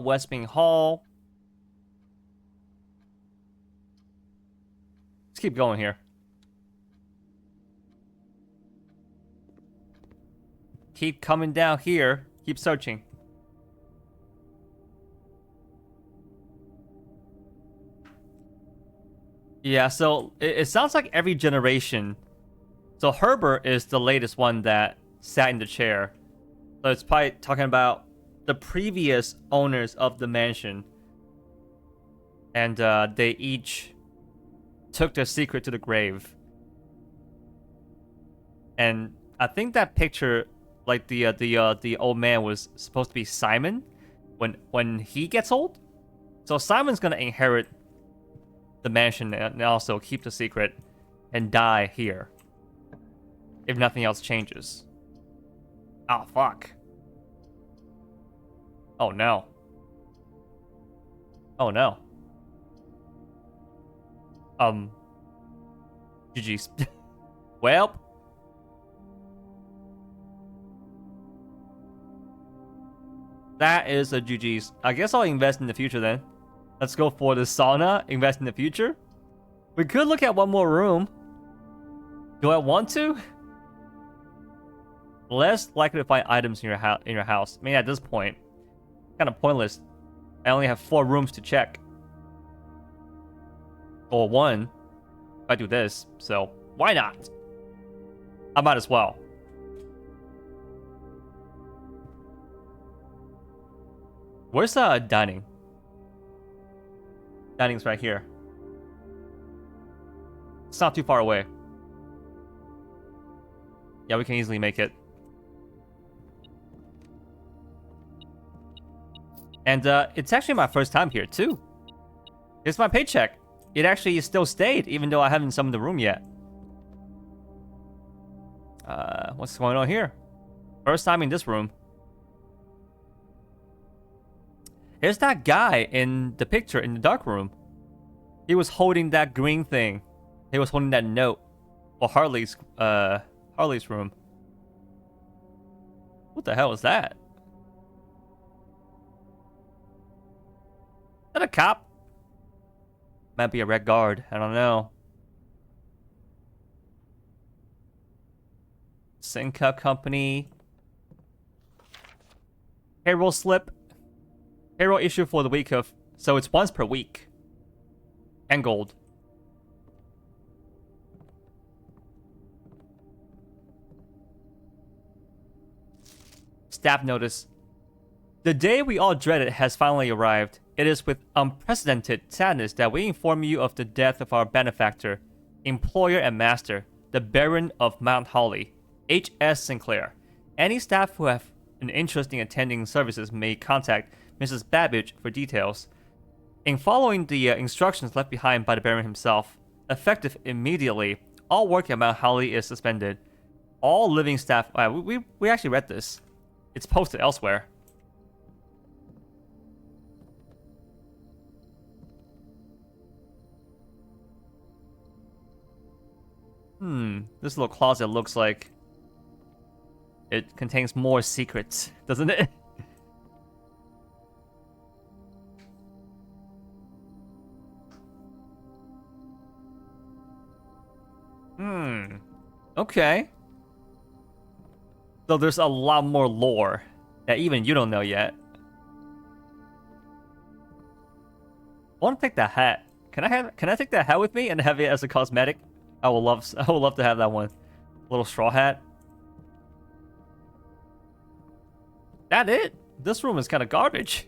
Westwing Hall. Let's keep going here. Keep coming down here. Keep searching. Yeah, so it sounds like every generation. So Herbert is the latest one that sat in the chair. So it's probably talking about the previous owners of the mansion, and they each took their secret to the grave. And I think that picture, like the old man, was supposed to be Simon when he gets old. So Simon's gonna inherit the mansion and also keep the secret and die here if nothing else changes. Oh fuck. Oh no. Oh no. GG's. Well. That is a GG's. I guess I'll invest in the future then. Let's go for the sauna, invest in the future. We could look at one more room. Do I want to? Less likely to find items in your house. I mean, at this point, kind of pointless. I only have 4 rooms to check. Or 1 if I do this. So why not? I might as well. Where's dining? Dining's right here. It's not too far away. Yeah, we can easily make it. And it's actually my first time here too. It's my paycheck. It actually still stayed, even though I haven't summoned the room yet. What's going on here? First time in this room. Here's that guy in the picture in the dark room. He was holding that green thing. He was holding that note for Harley's room. What the hell is that? Is that a cop? Might be a red guard. I don't know. Sync up company. Payroll slip. Payroll issue for the week of, so it's once per week. And gold. Staff notice. The day we all dreaded has finally arrived. It is with unprecedented sadness that we inform you of the death of our benefactor, employer and master, the Baron of Mount Holly, H.S. Sinclair. Any staff who have an interest in attending services may contact Mrs. Babbage for details. In following the instructions left behind by the Baron himself, effective immediately, all work at Mount Holly is suspended. All living staff... we actually read this. It's posted elsewhere. This little closet looks like it contains more secrets, doesn't it? Okay. So there's a lot more lore that even you don't know yet. I want to take that hat. Can I take that hat with me and have it as a cosmetic? I would love to have that one. Little straw hat. That it? This room is kind of garbage.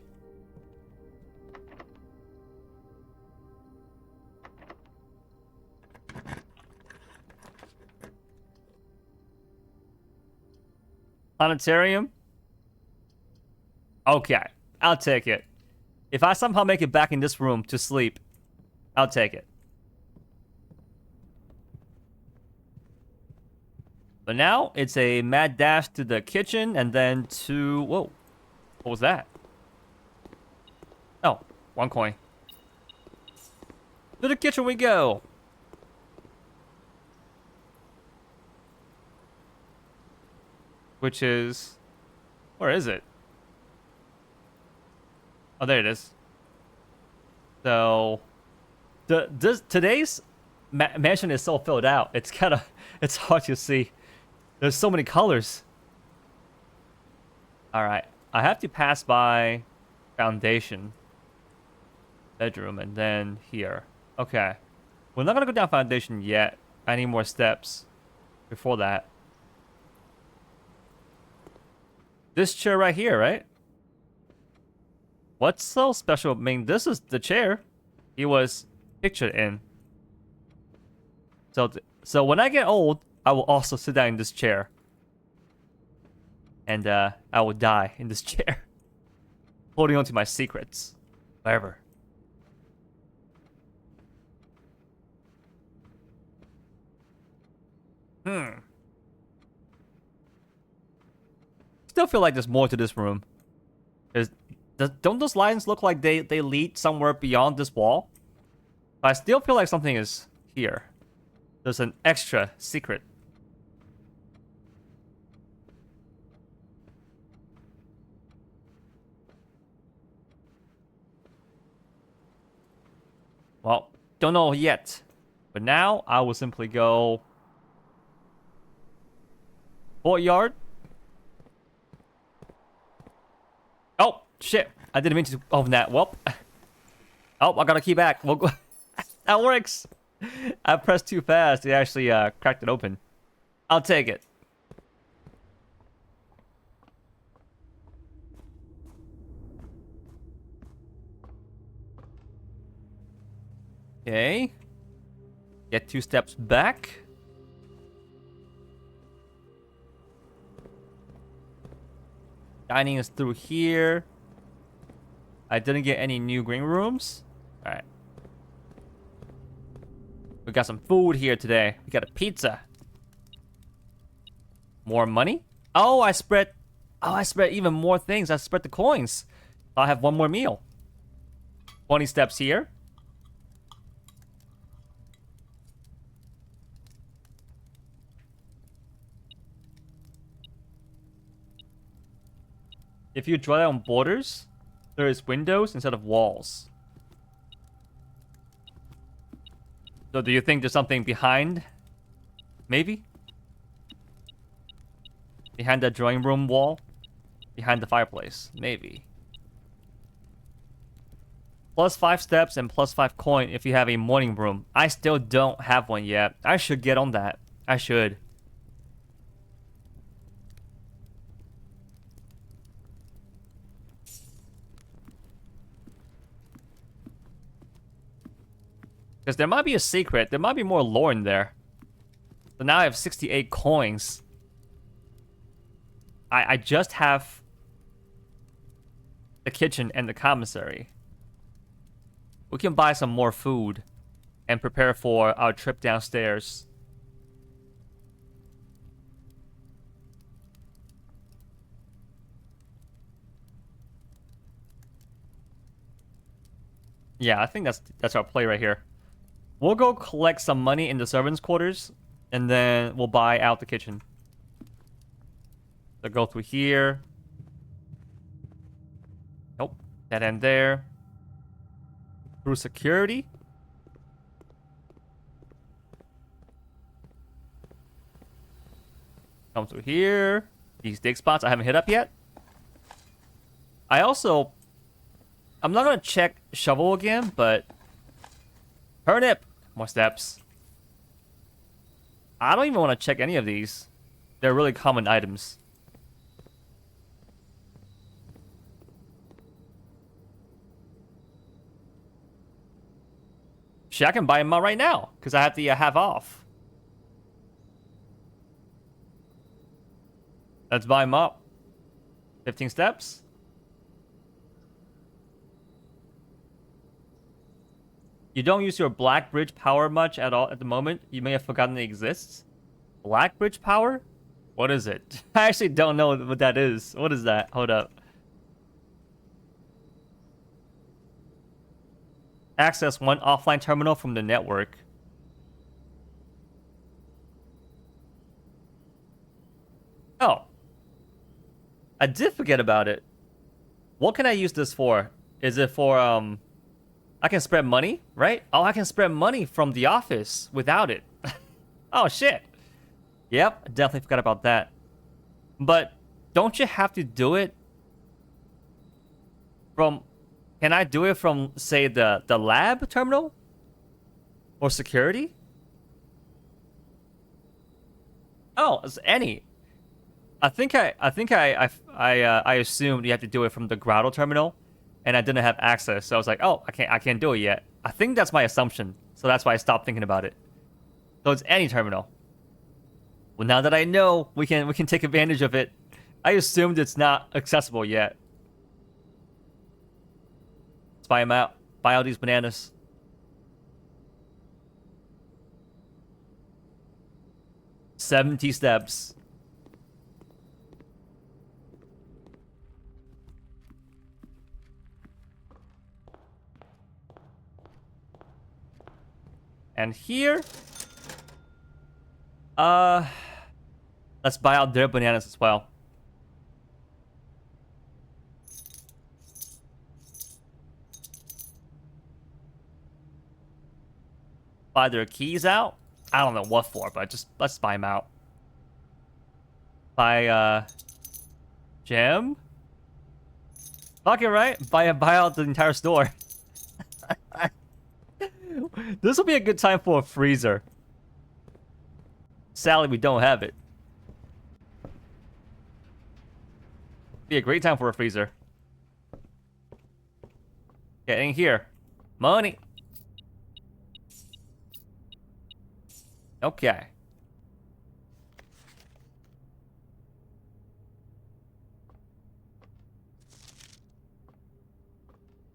Planetarium? Okay, I'll take it. If I somehow make it back in this room to sleep, I'll take it. But now, it's a mad dash to the kitchen and then to... Whoa. What was that? Oh, 1 coin. To the kitchen we go. Which is... Where is it? Oh, there it is. So... Today's mansion is so filled out. It's kind of... It's hard to see. There's so many colors. Alright. I have to pass by foundation. Bedroom and then here. Okay. We're not going to go down foundation yet. I need more steps before that. This chair right here, right? What's so special? I mean, this is the chair he was pictured in. So when I get old, I will also sit down in this chair. And I will die in this chair. Holding on to my secrets. Forever. Still feel like there's more to this room. Don't those lines look like they lead somewhere beyond this wall? But I still feel like something is here. There's an extra secret. Well, don't know yet. But now I will simply go courtyard. Oh, shit. I didn't mean to open that. Well. Oh, I got a key back. Well, that works. I pressed too fast. It actually cracked it open. I'll take it. Okay. Get 2 steps back. Dining is through here. I didn't get any new green rooms. Alright. We got some food here today. We got a pizza. More money? Oh, I spread even more things. I spread the coins. I'll have one more meal. 20 steps here. If you draw down borders, there is windows instead of walls. So do you think there's something behind? Maybe? Behind that drawing room wall? Behind the fireplace? Maybe. Plus 5 steps and plus 5 coin if you have a morning room. I still don't have one yet. I should get on that. I should. Because there might be a secret. There might be more lore in there. So now I have 68 coins. I just have the kitchen and the commissary. We can buy some more food and prepare for our trip downstairs. Yeah, I think that's our play right here. We'll go collect some money in the servants' quarters, and then we'll buy out the kitchen. So go through here. Nope. That end there. Through security. Come through here. These dig spots I haven't hit up yet. I'm not gonna check shovel again, but turnip. More steps. I don't even want to check any of these. They're really common items. Shit, I can buy them out right now because I have the half off. Let's buy them up. 15 steps. You don't use your Black Bridge power much at all at the moment. You may have forgotten it exists. Black Bridge power? What is it? I actually don't know what that is. What is that? Hold up. Access one offline terminal from the network. Oh. I did forget about it. What can I use this for? Is it for, I can spread money, right? Oh, I can spread money from the office without it. Oh, shit. Yep, definitely forgot about that. But don't you have to do it from... Can I do it from, say, the lab terminal? Or security? Oh, it's any. I think I assumed you have to do it from the Grotto terminal. and I didn't have access. So I was like, oh, I can't do it yet. I think that's my assumption. So that's why I stopped thinking about it. So it's any terminal. Well, now that I know we can take advantage of it, I assumed it's not accessible yet. Let's buy them out. Buy all these bananas. $70 steps. And here, let's buy out their bananas as well. Buy their keys out. I don't know what for, but just let's buy them out. Buy gem. Fuck it, right? Buy out the entire store. This will be a good time for a freezer. Sadly, we don't have it. Be a great time for a freezer. Get in here. Money. Okay.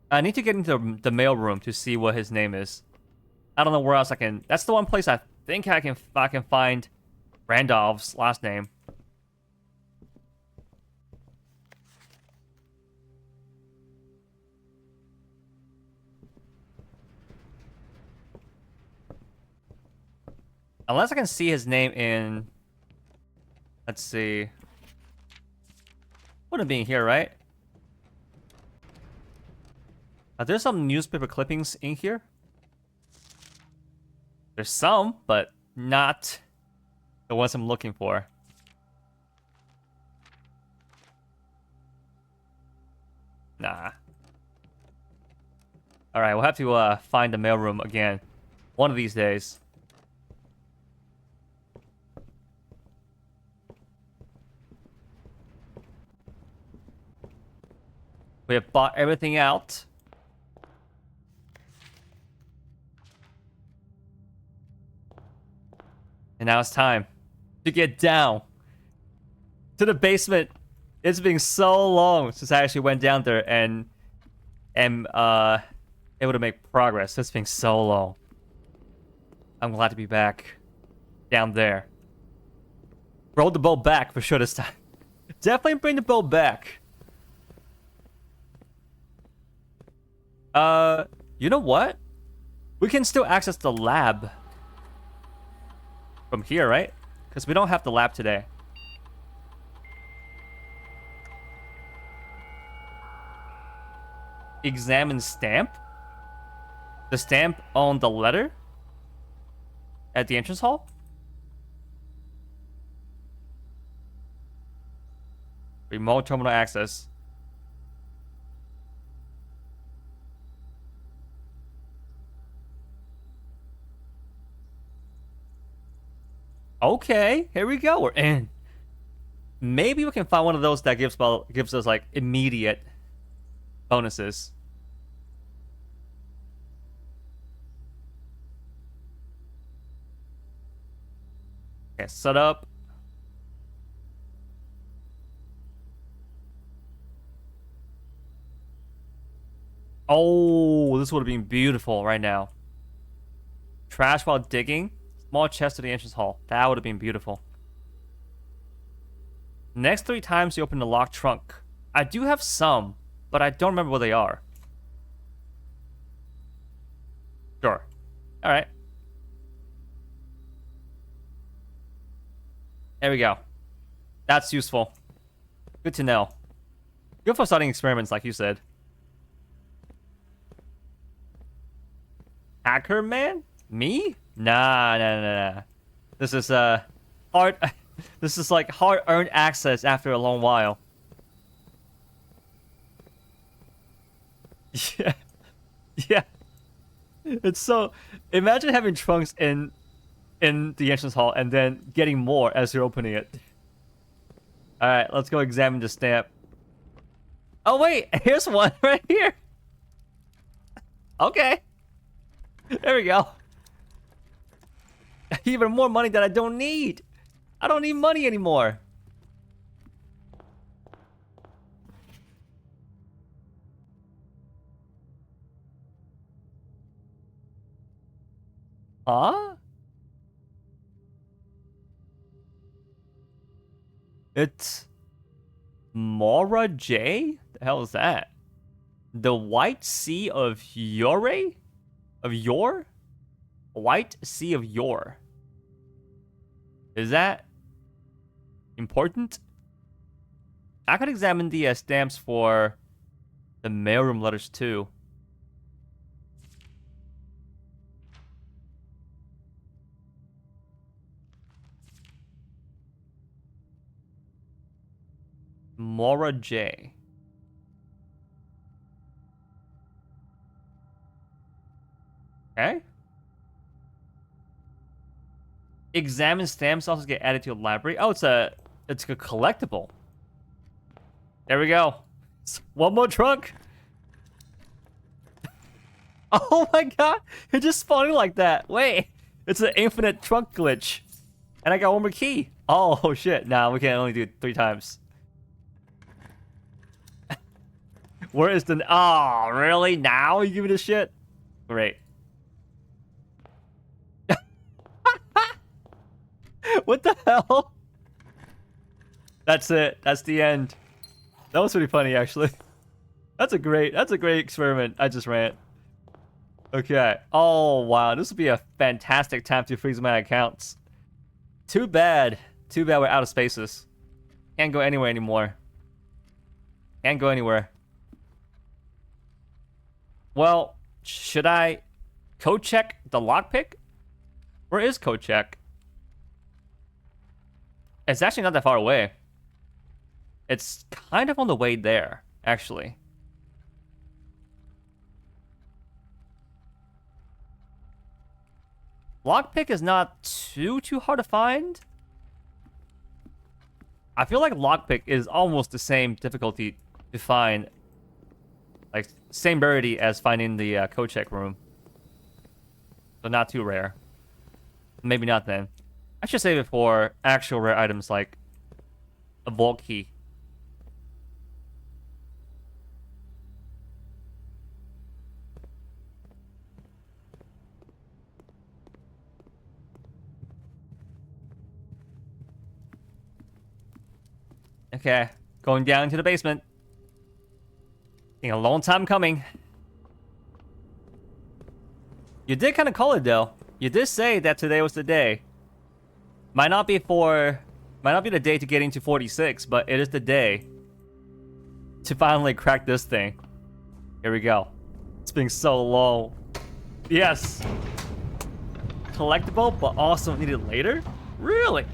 I need to get into the mail room to see what his name is. I don't know where else I can. That's the one place I think I can find Randolph's last name. Unless I can see his name in... Let's see. Wouldn't be in here, right? Are there some newspaper clippings in here? There's some, but not the ones I'm looking for. Nah. Alright, we'll have to find the mailroom again. One of these days. We have bought everything out. And now it's time to get down to the basement. It's been so long since I actually went down there and am able to make progress. It's been so long. I'm glad to be back down there. Roll the boat back for sure this time. Definitely bring the boat back. You know what? We can still access the lab from here, right? Because we don't have the lab today. Examine stamp? The stamp on the letter? At the entrance hall? Remote terminal access. Okay, here we go. We're in. Maybe we can find one of those that gives us like immediate bonuses. Okay, set up. Oh, this would have been beautiful right now. Trash while digging. Small chest to the entrance hall. That would have been beautiful. Next 3 times you open the locked trunk. I do have some, but I don't remember where they are. Sure. Alright. There we go. That's useful. Good to know. Good for starting experiments, like you said. Hacker man? Me? Nah. This is hard. This is like hard-earned access after a long while. Yeah. It's so. Imagine having trunks in the entrance hall and then getting more as you're opening it. All right, let's go examine the stamp. Oh wait, here's one right here. Okay. There we go. Even more money that I don't need. I don't need money anymore. Huh? It's Mora J? The hell is that? The White Sea of Yore? Of Yor? White Sea of Yor. Is that important? I could examine the stamps for the mailroom letters too. Mora J. Okay. Examine stamps also get added to your library. Oh, it's a collectible. There we go. One more trunk. Oh my god, it just spawning like that. Wait, it's an infinite trunk glitch. And I got one more key. Oh shit, nah, we can only do it 3 times. Where is the... Oh, really? Now you give me this shit? Great. What the hell? That's it. That's the end. That was pretty funny, actually. That's a great experiment I just ran. Okay. Oh, wow. This would be a fantastic time to freeze my accounts. Too bad. Too bad we're out of spaces. Can't go anywhere anymore. Can't go anywhere. Well, should I code check the lockpick? Where is code check? It's actually not that far away. It's kind of on the way there, actually. Lockpick is not too hard to find. I feel like lockpick is almost the same difficulty to find. Like, same rarity as finding the code check room. So not too rare. Maybe not then. I should save it for actual rare items like a vault key. Okay, going down to the basement. Been a long time coming. You did kind of call it though. You did say that today was the day. Might not be the day to get into 46, but it is the day to finally crack this thing. Here we go. It's been so long. Yes. Collectible, but also needed later? Really?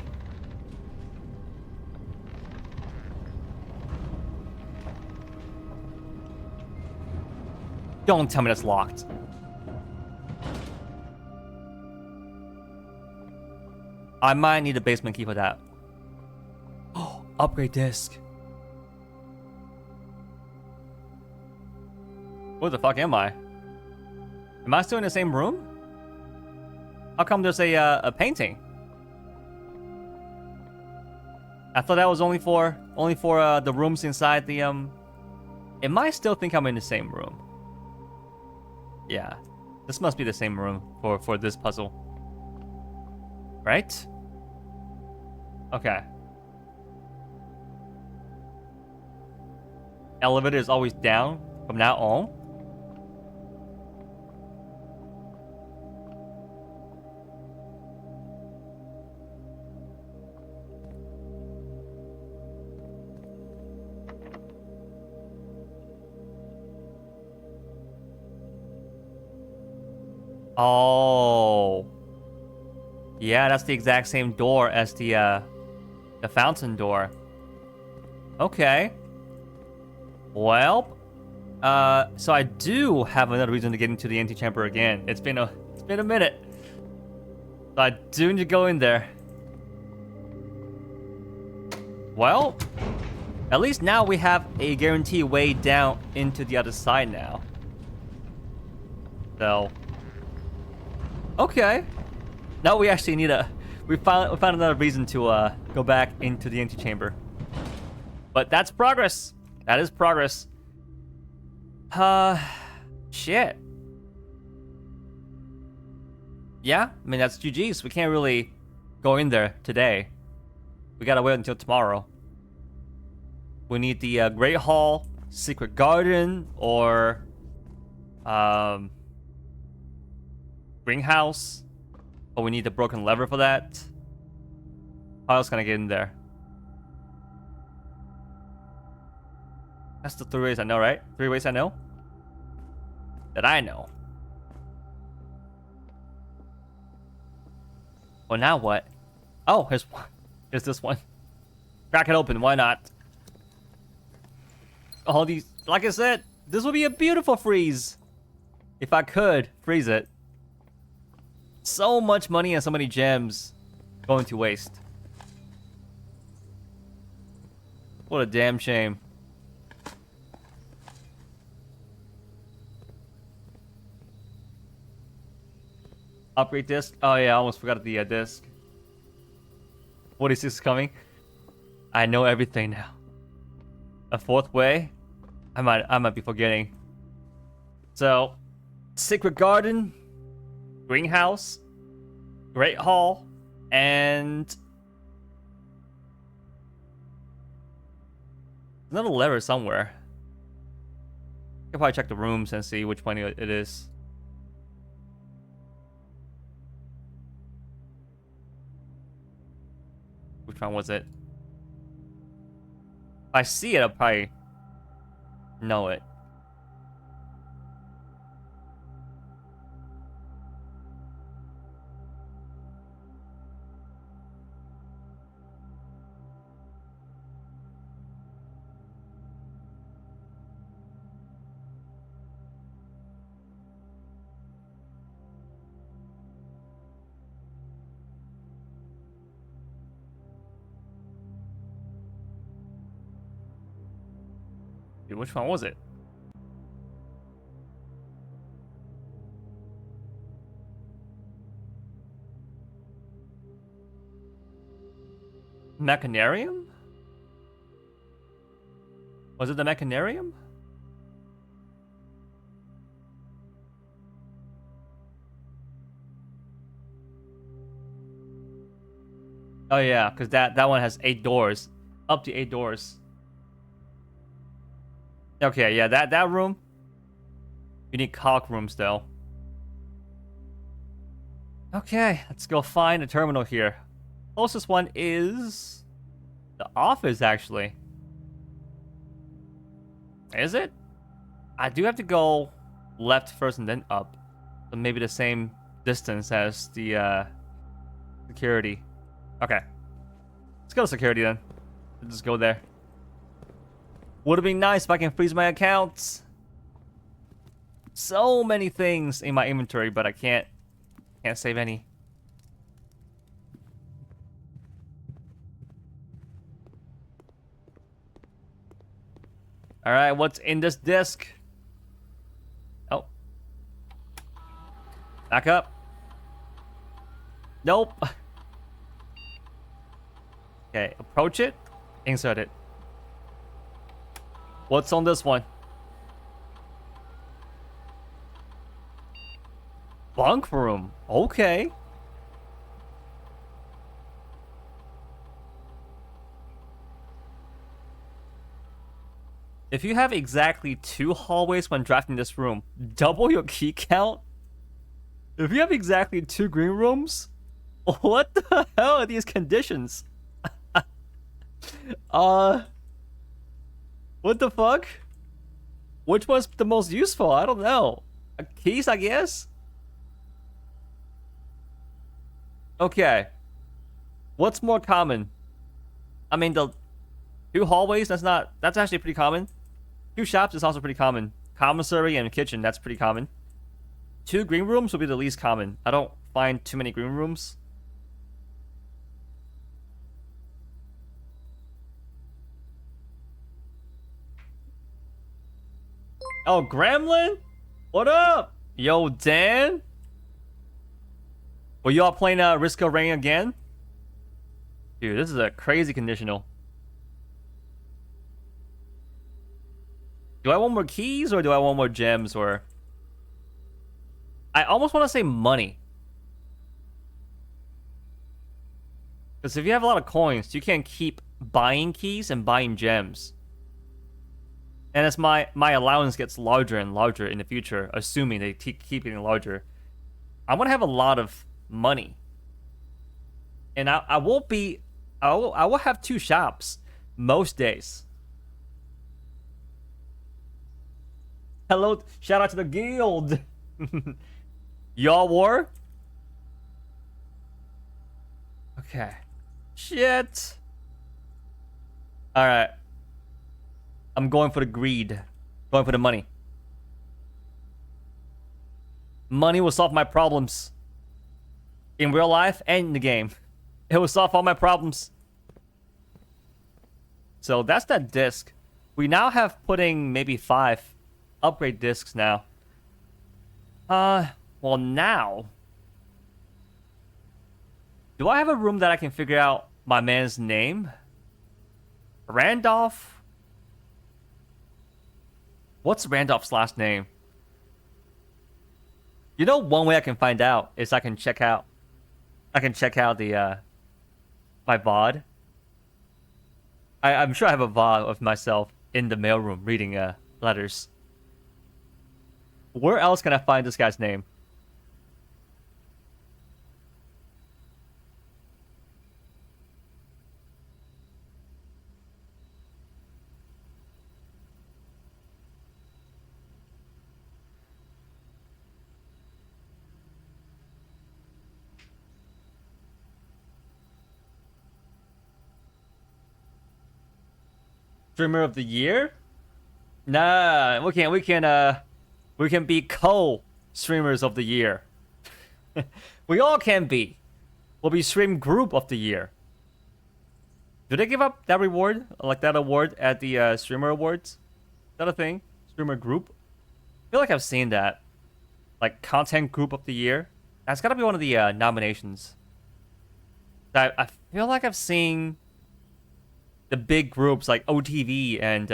Don't tell me that's locked. I might need a basement key for that. Oh, upgrade disc. Where the fuck am I? Am I still in the same room? How come there's a painting? I thought that was only for the rooms inside the It might still think I'm in the same room. Yeah, this must be the same room for this puzzle, right? Okay. Elevator is always down from now on. Oh. Yeah, that's the exact same door as the fountain door. Okay. Well, so I do have another reason to get into the antechamber again. It's been a minute. So I do need to go in there. Well, At least now we have a guaranteed way down into the other side now. So, okay. Now we actually need a. We found another reason to go back into the antechamber. But that's progress. That is progress. Shit. Yeah, I mean that's GG's. We can't really go in there today. We gotta wait until tomorrow. We need the Great Hall, Secret Garden, or Greenhouse. But we need the broken lever for that. How else can I get in there? That's the 3 ways I know, right? 3 ways I know? That I know. Well, now what? Oh, here's one. Here's this one. Crack it open, why not? All these, like I said, this would be a beautiful freeze. If I could freeze it. So much money and so many gems going to waste. What a damn shame. Upgrade disc. Oh yeah, I almost forgot the disc. 46 is coming. I know everything now. A 4th way? I might be forgetting. So, Secret Garden, Greenhouse, Great Hall, and another lever somewhere. I can probably check the rooms and see which one it is. Which one was it? If I see it, I'll probably know it. Dude, which one was it? Mechanarium? Was it the Mechanarium? Oh yeah, because that one has 8 doors. Up to 8 doors. Okay, yeah, that room. You need cock rooms though. Okay, let's go find a terminal here. Closest one is the office, actually. Is it? I do have to go left first and then up. So maybe the same distance as the security. Okay. Let's go to security then. Let's just go there. Would have been nice if I can freeze my accounts. So many things in my inventory, but I can't save any. Alright, what's in this disc? Oh. Back up. Nope. Okay, approach it. Insert it. What's on this one? Bunk room. Okay. If you have exactly 2 hallways when drafting this room, double your key count? If you have exactly 2 green rooms? What the hell are these conditions? What the fuck? Which one's the most useful? I don't know. Keys, I guess? Okay. What's more common? I mean, the 2 hallways, that's actually pretty common. 2 shops is also pretty common. Commissary and kitchen, that's pretty common. 2 green rooms would be the least common. I don't find too many green rooms. Oh, Gremlin? What up? Yo, Dan? Were y'all playing Risk of Rain again? Dude, this is a crazy conditional. Do I want more keys or do I want more gems or... I almost want to say money. Because if you have a lot of coins, you can keep buying keys and buying gems. And as my allowance gets larger and larger in the future, assuming they keep getting larger, I want to have a lot of money. And I will have 2 shops most days. Hello, shout out to the guild. Y'all war? Okay. Shit. Alright. I'm going for the greed. Going for the money. Money will solve my problems. In real life and in the game. It will solve all my problems. So that's that disc. We now have putting maybe 5 upgrade discs now. Well now. Do I have a room that I can figure out my man's name? Randolph? What's Randolph's last name? You know, one way I can find out is I can check out the my VOD. I'm sure I have a VOD of myself in the mailroom reading letters. Where else can I find this guy's name? Streamer of the year? Nah, we can be co-streamers of the year. We all can be. We'll be stream group of the year. Do they give up that reward, like that award at the streamer awards? Is that a thing? Streamer group? I feel like I've seen that. Like content group of the year. That's gotta be one of the nominations. I feel like I've seen the big groups like OTV and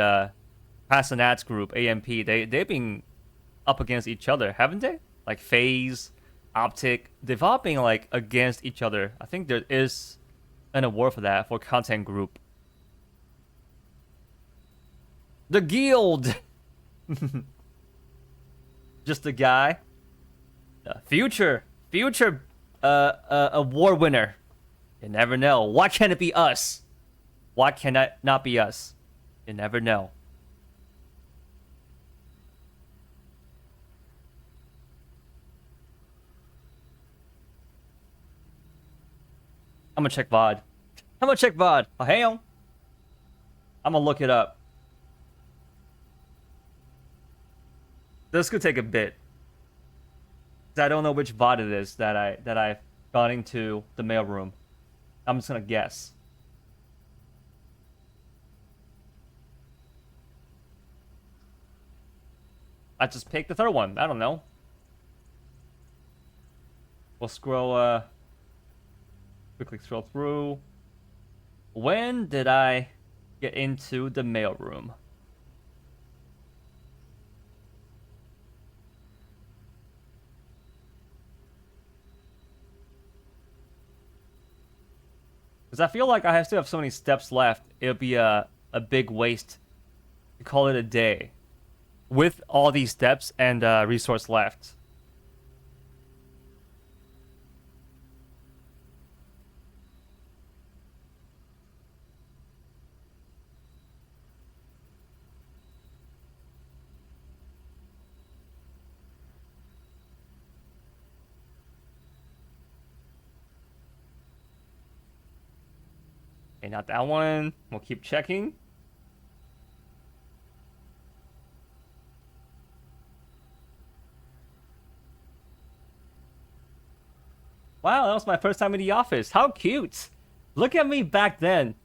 Passanats group, AMP, they've been up against each other, haven't they? Like FaZe, Optic, they've all been like against each other. I think there is an award for that, for content group. The guild! Just a guy. Future award winner. You never know. Why can't it be us? Why can it not be us? You never know. I'm gonna check VOD. Oh, hang on. I'm gonna look it up. This could take a bit. I don't know which VOD it is that I've gone into the mailroom. I'm just gonna guess. I just picked the third one. I don't know. We'll scroll, quickly scroll through. When did I get into the mailroom? Because I feel like I still have so many steps left. It would be a big waste to call it a day with all these steps and resource left. Okay, not that one. We'll keep checking. Wow, that was my first time in the office. How cute. Look at me back then,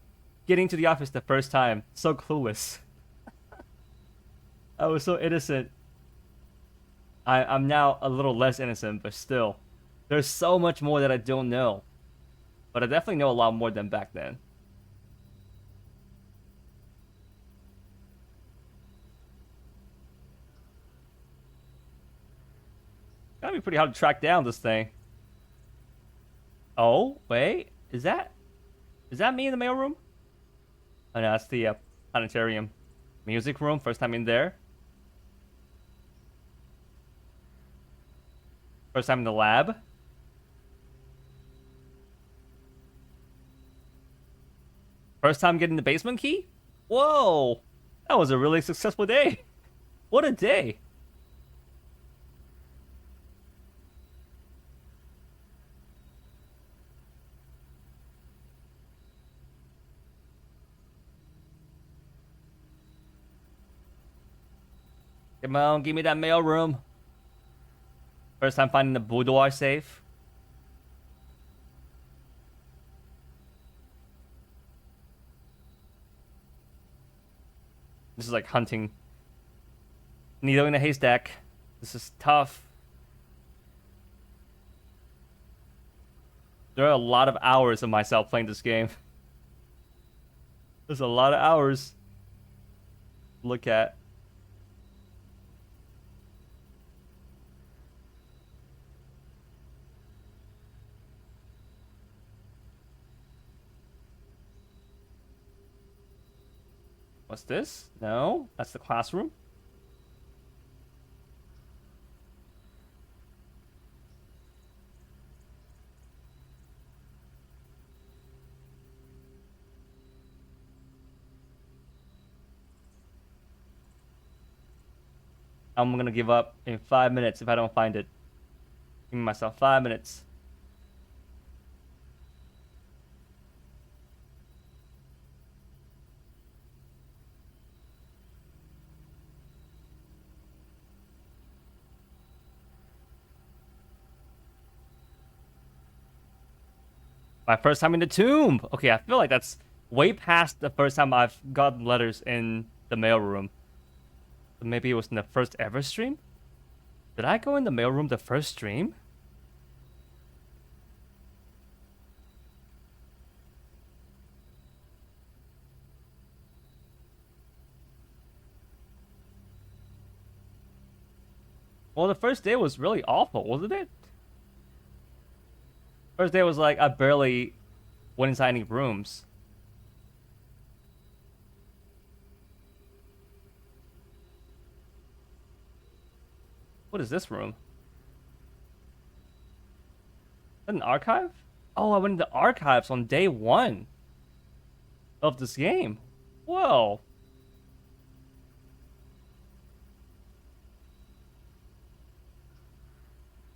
getting to the office the first time. So clueless. I was so innocent. I'm now a little less innocent, but still, there's so much more that I don't know. But I definitely know a lot more than back then. Gotta be pretty hard to track down this thing. Oh, wait. Is that me in the mailroom? Oh, no, that's the planetarium. Music room, first time in there. First time in the lab. First time getting the basement key? Whoa! That was a really successful day. What a day. Come on, give me that mail room. First time finding the boudoir safe. This is like hunting. Needle in a haystack. This is tough. There are a lot of hours of myself playing this game. There's a lot of hours to look at. What's this? No, that's the classroom. I'm gonna give up in 5 minutes if I don't find it. Give me myself 5 minutes. My first time in the tomb. Okay, I feel like that's way past the first time I've gotten letters in the mailroom. Maybe it was in the first ever stream? Did I go in the mailroom the first stream? Well, the first day was really awful, wasn't it? First day was like I barely went inside any rooms. What is this room? Is that an archive? Oh, I went into archives on day 1 of this game. Whoa.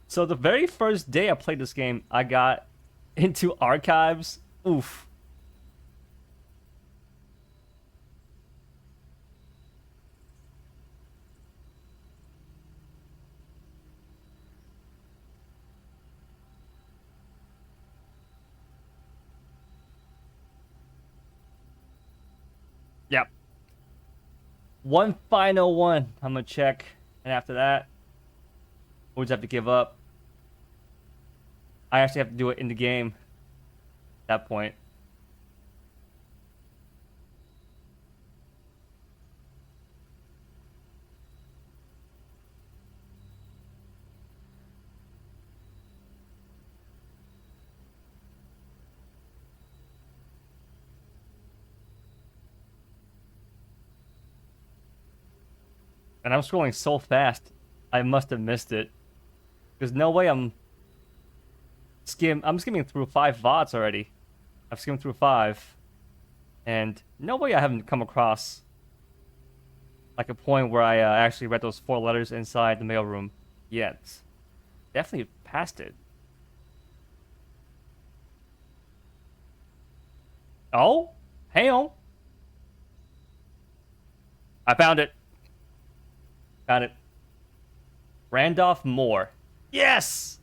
So the very first day I played this game, I got into archives. Oof. Yep. One final one. I'm gonna check. And after that, we'll just have to give up. I actually have to do it in the game at that point. And I'm scrolling so fast, I must have missed it. There's no way I'm skimming through 5 VODs already. I've skimmed through 5. And no way I haven't come across like a point where I actually read those 4 letters inside the mailroom yet. Definitely passed it. Oh, hang on. I found it. Found it. Randolph Moore. Yes!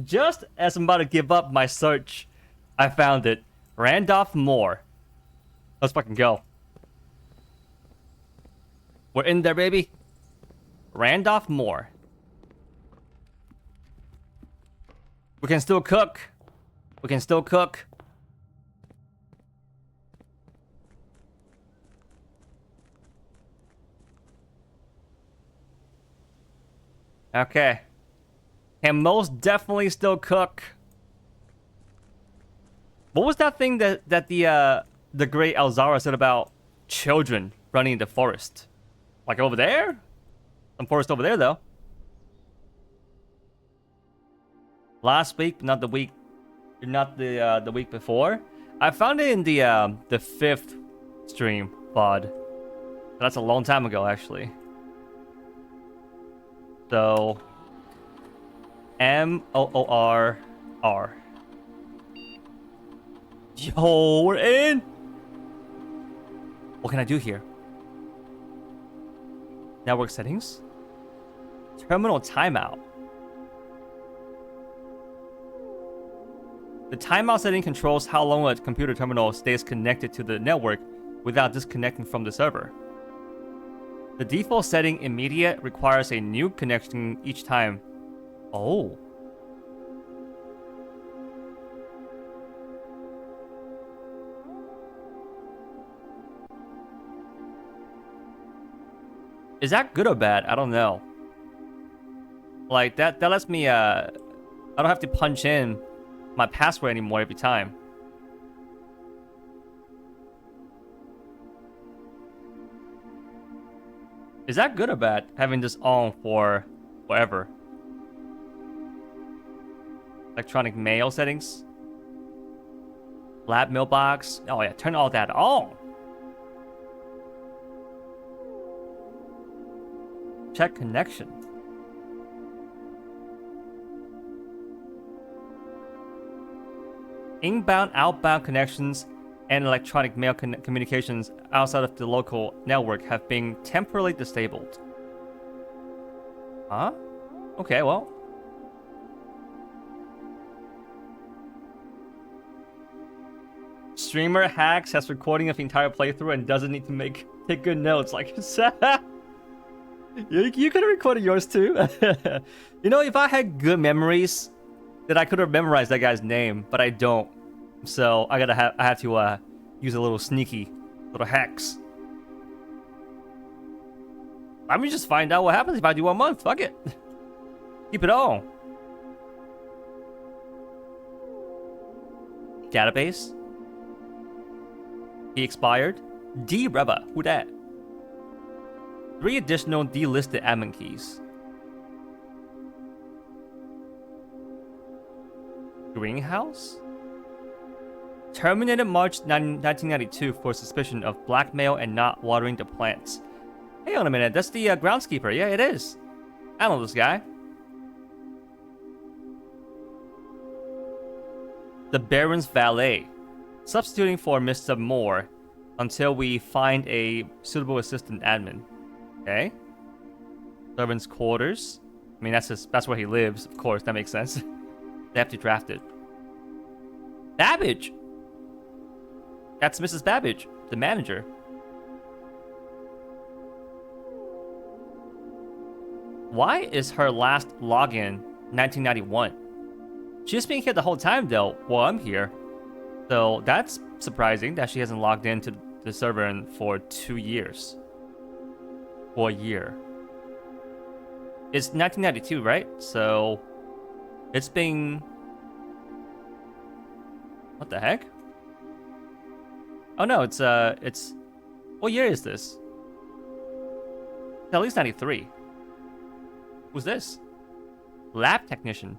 Just as I'm about to give up my search, I found it. Randolph Moore. Let's fucking go. We're in there, baby. Randolph Moore. We can still cook. We can still cook. Okay. Can most definitely still cook. What was that thing that the great Alzara said about children running in the forest? Like over there? Some forest over there though. Last week, not the week, not the week before. I found it in the 5th stream VOD. That's a long time ago, actually. So MOORR. Yo, we're in. What can I do here? Network settings. Terminal timeout. The timeout setting controls how long a computer terminal stays connected to the network without disconnecting from the server. The default setting, immediate, requires a new connection each time. Oh. Is that good or bad? I don't know. Like, that lets me, I don't have to punch in my password anymore every time. Is that good or bad, having this on for forever? Electronic mail settings. Lab mailbox. Oh yeah, turn all that on. Check connection. Inbound, outbound connections and electronic mail communications outside of the local network have been temporarily disabled. Huh? Okay, well. Streamer hacks has recording of the entire playthrough and doesn't need to take good notes. Like, you could have recorded yours too. You know, if I had good memories, then I could have memorized that guy's name, but I don't. So I have to use a little sneaky little hacks. Let me just find out what happens if I do 1 month. Fuck it. Keep it on. Database. He expired. D-Reba. Who dat? 3 additional delisted admin keys. Greenhouse? Terminated March 1992 for suspicion of blackmail and not watering the plants. Hang on a minute, that's the groundskeeper. Yeah, it is. I know this guy. The Baron's valet. Substituting for Mr. Moore until we find a suitable assistant admin. Okay. Servant's quarters. I mean, that's where he lives, of course. That makes sense. They have to draft it. Babbage! That's Mrs. Babbage, the manager. Why is her last login 1991? She's been here the whole time, though, while I'm here. So that's surprising that she hasn't logged into the server for 2 years. For a year. It's 1992, right? So it's been... What the heck? Oh no, it's what year is this? It's at least 93. Who's this? Lab technician.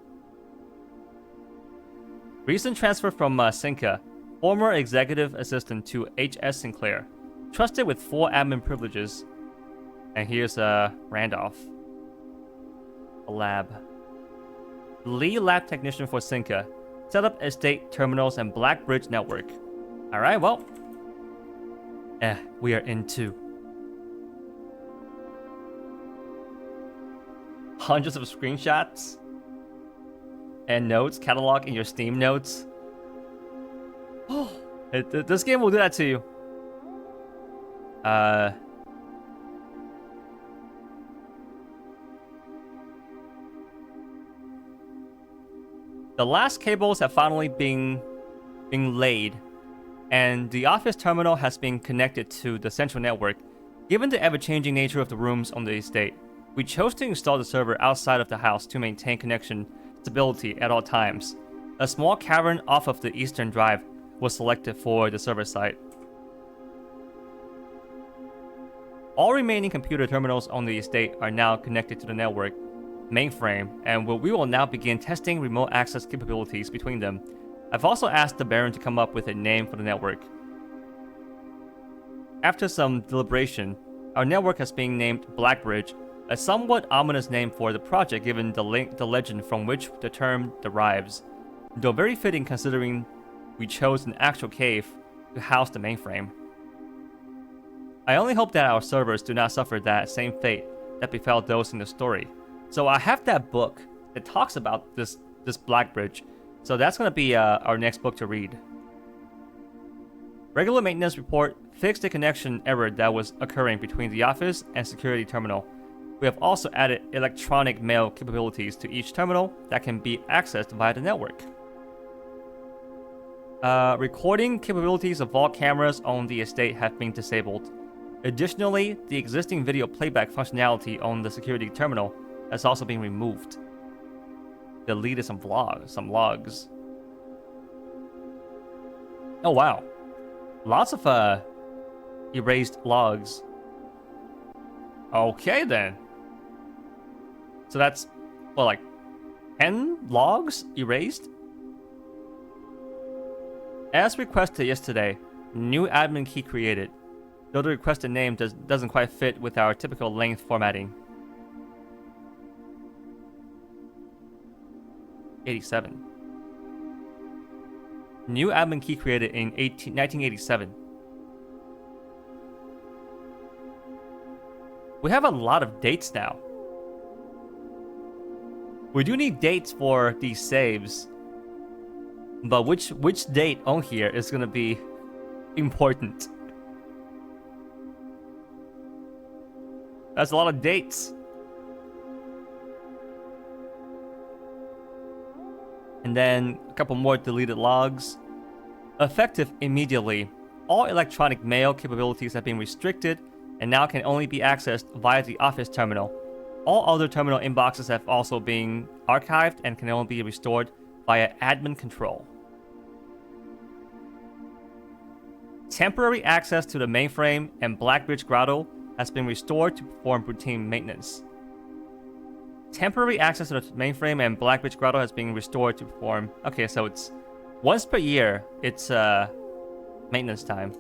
Recent transfer from Sinca, former executive assistant to H.S. Sinclair. Trusted with 4 admin privileges. And here's Randolph. A lab. Lead lab technician for Sinca. Set up estate terminals and Blackbridge network. Alright, well. We are in 2. Hundreds of screenshots and notes, catalog in your Steam notes. Oh, this game will do that to you. The last cables have finally been laid, and the office terminal has been connected to the central network. Given the ever-changing nature of the rooms on the estate, we chose to install the server outside of the house to maintain connection stability at all times. A small cavern off of the eastern drive was selected for the server site. All remaining computer terminals on the estate are now connected to the network mainframe, and we will now begin testing remote access capabilities between them. I've also asked the Baron to come up with a name for the network. After some deliberation, our network has been named Blackbridge, a somewhat ominous name for the project given the legend from which the term derives, though very fitting considering we chose an actual cave to house the mainframe. I only hope that our servers do not suffer that same fate that befell those in the story. So I have that book that talks about this Blackbridge, so that's going to be our next book to read. Regular maintenance report fixed a connection error that was occurring between the office and security terminal. We have also added electronic mail capabilities to each terminal that can be accessed via the network. Recording capabilities of all cameras on the estate have been disabled. Additionally, the existing video playback functionality on the security terminal has also been removed. Deleted some logs. Oh wow. Lots of erased logs. Okay then. So that's, well, like 10 logs erased? As requested yesterday, new admin key created, though the requested name doesn't quite fit with our typical length formatting. 87. New admin key created in 1987. We have a lot of dates now. We do need dates for these saves, but which date on here is gonna be important? That's a lot of dates. And then a couple more deleted logs. Effective immediately, all electronic mail capabilities have been restricted and now can only be accessed via the office terminal. All other terminal inboxes have also been archived and can only be restored via admin control. Temporary access to the mainframe and Blackbridge Grotto has been restored to perform routine maintenance. Temporary access to the mainframe and Blackbridge Grotto has been restored to perform... Okay, so it's once per year, it's maintenance time.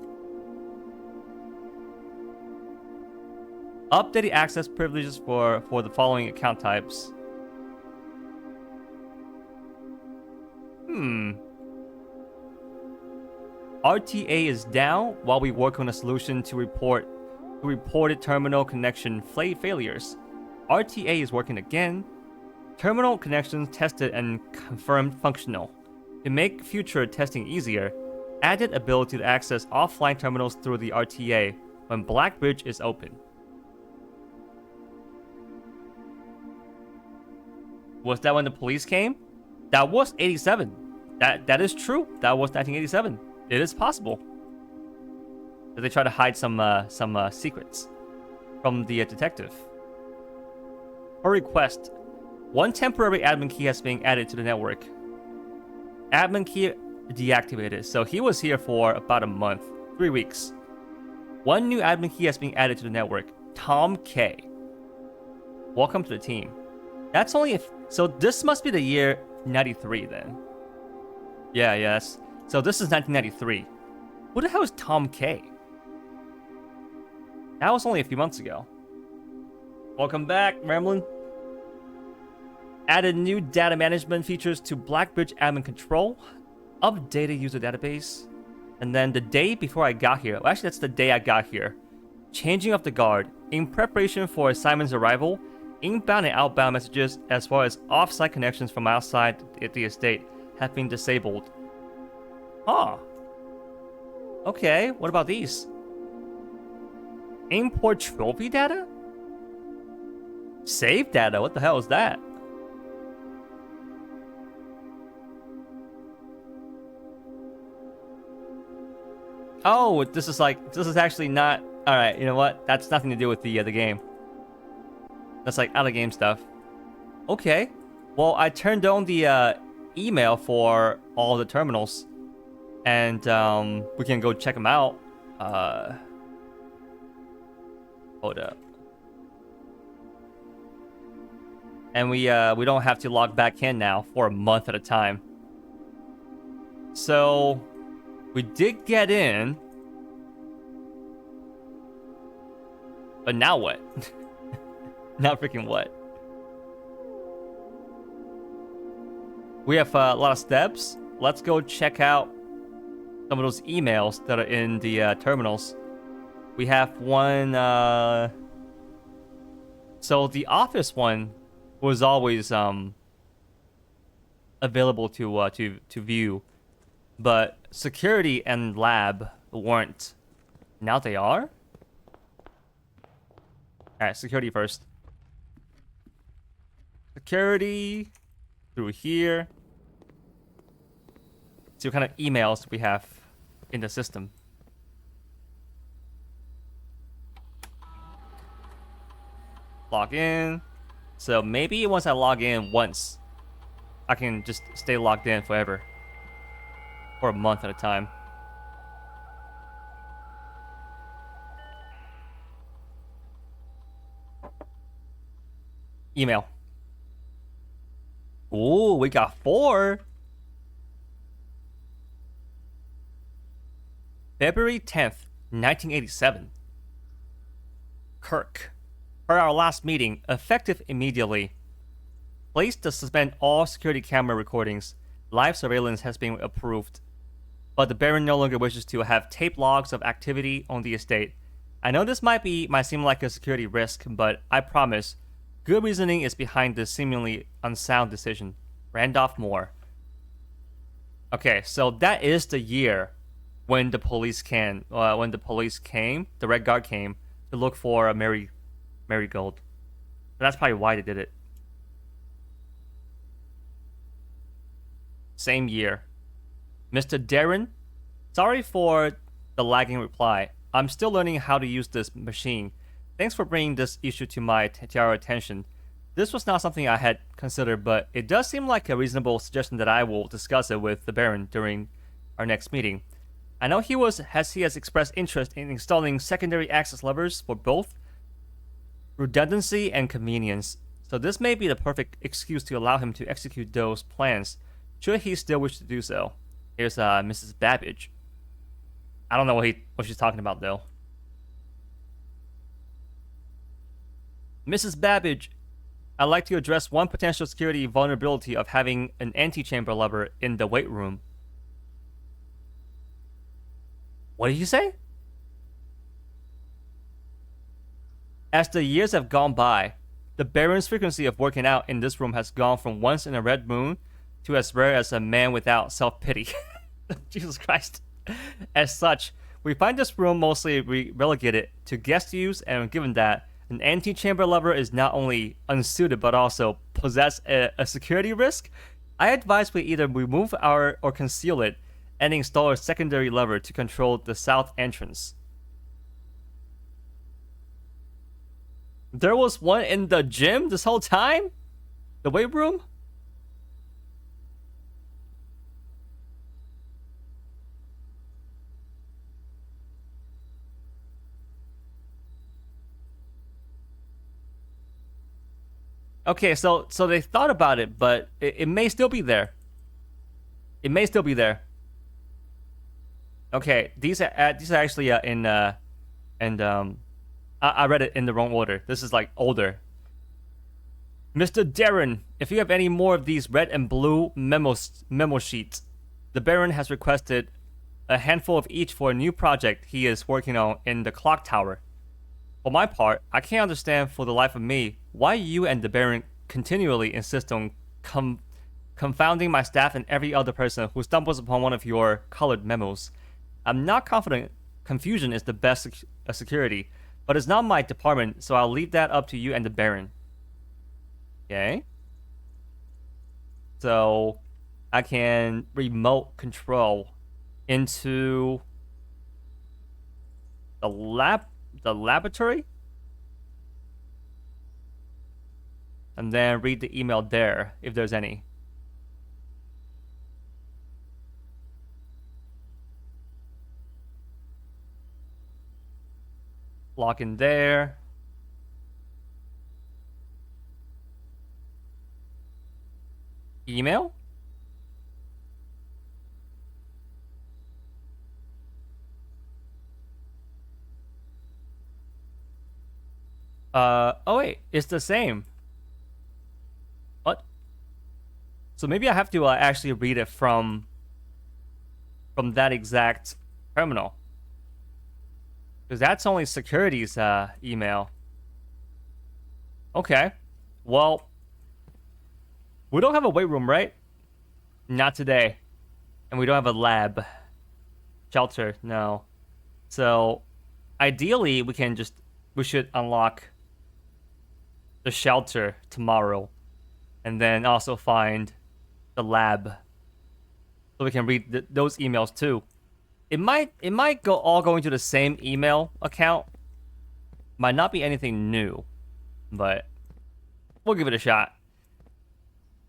Updated access privileges for the following account types. RTA is down while we work on a solution to reported terminal connection failures. RTA is working again. Terminal connections tested and confirmed functional. To make future testing easier, added ability to access offline terminals through the RTA when Blackbridge is open. Was that when the police came? That was 87. That is true. That was 1987. It is possible that they try to hide some secrets from the detective. Per request, one temporary admin key has been added to the network. Admin key deactivated, so he was here for about a month, 3 weeks. One new admin key has been added to the network. Tom K. Welcome to the team. That's only if... So this must be the year 93 then. Yeah, yes. So this is 1993. Who the hell is Tom K? That was only a few months ago. Welcome back, Ramblin'. Added new data management features to Blackbridge admin control. Updated user database. And then the day before I got here. Well, actually, that's the day I got here. Changing of the guard. In preparation for Simon's arrival, inbound and outbound messages, as well as off-site connections from outside the estate, have been disabled. Huh. Okay, what about these? Import trophy data? Save data? What the hell is that? Oh, this is actually not. All right, you know what? That's nothing to do with the game. That's like out of game stuff. Okay. Well, I turned on the email for all the terminals, and we can go check them out. Hold up. And we don't have to log back in now for a month at a time. So we did get in, but now what? Now freaking what? We have a lot of steps. Let's go check out some of those emails that are in the terminals. We have one. So the office one was always available to view, but security and lab weren't. Now they are. All right, security first. Security through here. See what kind of emails we have in the system. Log in. So maybe once I log in once, I can just stay logged in forever. For a month at a time. Email. Ooh, we got 4. February 10th, 1987. Kirk. Per our last meeting, effective immediately. Please to suspend all security camera recordings. Live surveillance has been approved. But the Baron no longer wishes to have tape logs of activity on the estate. I know this might seem like a security risk, but I promise, good reasoning is behind this seemingly unsound decision. Randolph Moore. Okay, so that is the year when the police came, the Red Guard came to look for a Marigold. That's probably why they did it. Same year. Mr. Darren, sorry for the lagging reply. I'm still learning how to use this machine. Thanks for bringing this issue to our attention. This was not something I had considered, but it does seem like a reasonable suggestion that I will discuss it with the Baron during our next meeting. I know he has expressed interest in installing secondary access levers for both redundancy and convenience, so this may be the perfect excuse to allow him to execute those plans, should he still wish to do so. Here's Mrs. Babbage. I don't know what she's talking about, though. Mrs. Babbage, I'd like to address one potential security vulnerability of having an antechamber lever in the weight room. What did you say? As the years have gone by, the Baron's frequency of working out in this room has gone from once in a red moon to as rare as a man without self-pity. Jesus Christ. As such, we find this room mostly relegated to guest use, and given that an antechamber lever is not only unsuited but also possess a security risk, I advise we either remove or conceal it and install a secondary lever to control the south entrance. There was one in the gym this whole time? The weight room? Okay, so they thought about it, but it may still be there. It may still be there. Okay, these are actually I read it in the wrong order. This is like older. Mr. Darren, if you have any more of these red and blue memo sheets, the Baron has requested a handful of each for a new project he is working on in the clock tower. For my part, I can't understand for the life of me why you and the Baron continually insist on confounding my staff and every other person who stumbles upon one of your colored memos. I'm not confident confusion is the best security, but it's not my department, so I'll leave that up to you and the Baron. Okay. So I can remote control into the laboratory, and then read the email there if there's any. Log in there. Email? Oh wait, it's the same. What? So maybe I have to actually read it from that exact terminal. Because that's only security's email. Okay. Well, we don't have a weight room, right? Not today. And we don't have a lab. Shelter, no. So, ideally, we should unlock the shelter tomorrow. And then also find the lab. So we can read those emails too. It might go into the same email account. Might not be anything new, but we'll give it a shot.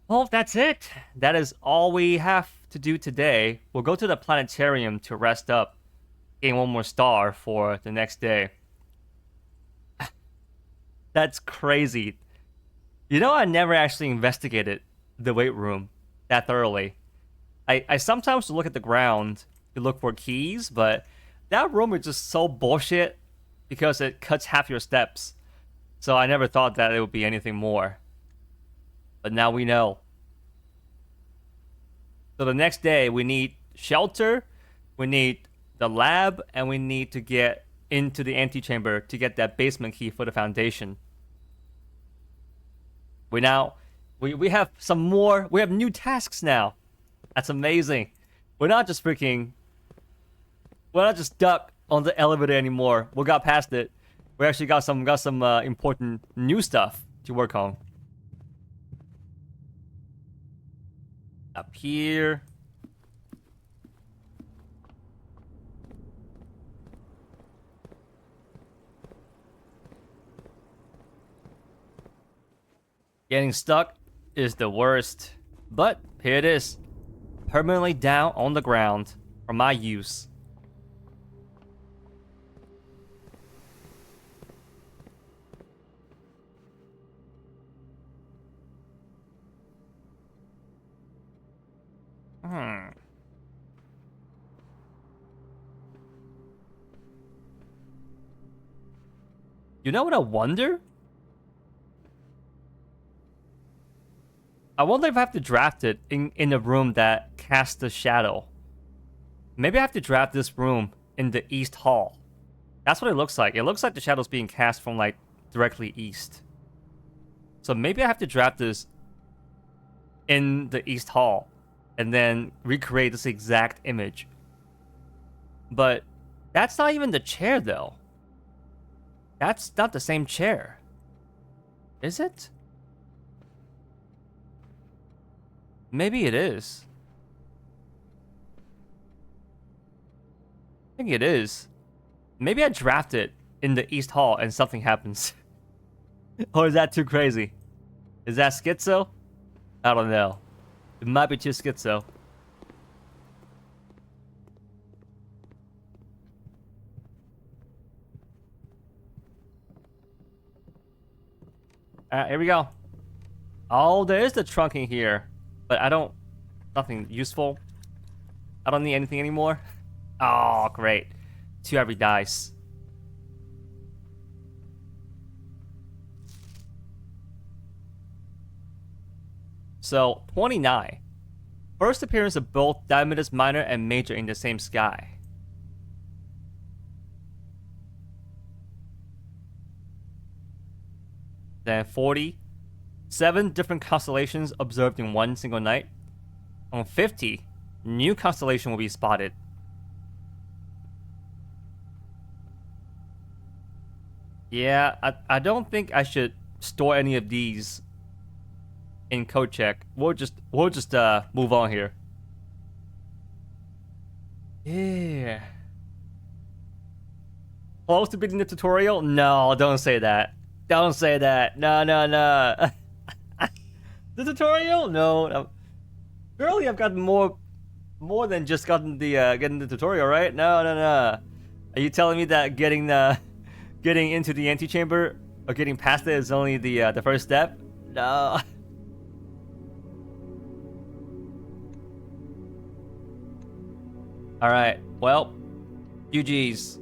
Well, that's it. That is all we have to do today. We'll go to the planetarium to rest up, gain one more star for the next day. That's crazy. You know, I never actually investigated the weight room that thoroughly. I sometimes look at the ground to look for keys, but that room is just so bullshit because it cuts half your steps. So I never thought that it would be anything more. But now we know. So the next day, we need shelter, we need the lab, and we need to get into the antechamber to get that basement key for the foundation. We have some more. We have new tasks now. That's amazing. We're not just stuck on the elevator anymore. We got past it. We actually got some important new stuff to work on. Up here. Getting stuck is the worst, but here it is. Permanently down on the ground for my use. You know what I wonder? I wonder if I have to draft it in a room that casts the shadow. Maybe I have to draft this room in the East Hall. That's what it looks like. It looks like the shadow's being cast from, like, directly east. So maybe I have to draft this in the East Hall and then recreate this exact image. But that's not even the chair, though. That's not the same chair. Is it? Maybe it is. I think it is. Maybe I draft it in the East Hall and something happens. Or is that too crazy? Is that schizo? I don't know. It might be too schizo. Here we go. Oh, there is the trunking here. But I don't... Nothing useful. I don't need anything anymore. Oh, great. 2 heavy dice. So, 29. First appearance of both Diomedes Minor and Major in the same sky. Then 40. 7 different constellations observed in one single night. On 50, new constellation will be spotted. Yeah, I don't think I should store any of these in code check. We'll just move on here. Yeah. Close to beating the tutorial? No, don't say that. Don't say that. No, no, no. The tutorial? No, no. Surely I've gotten more than just gotten the getting the tutorial, right? No, no, no. Are you telling me that getting into the antechamber or getting past it is only the first step? No. All right. Well, GG's.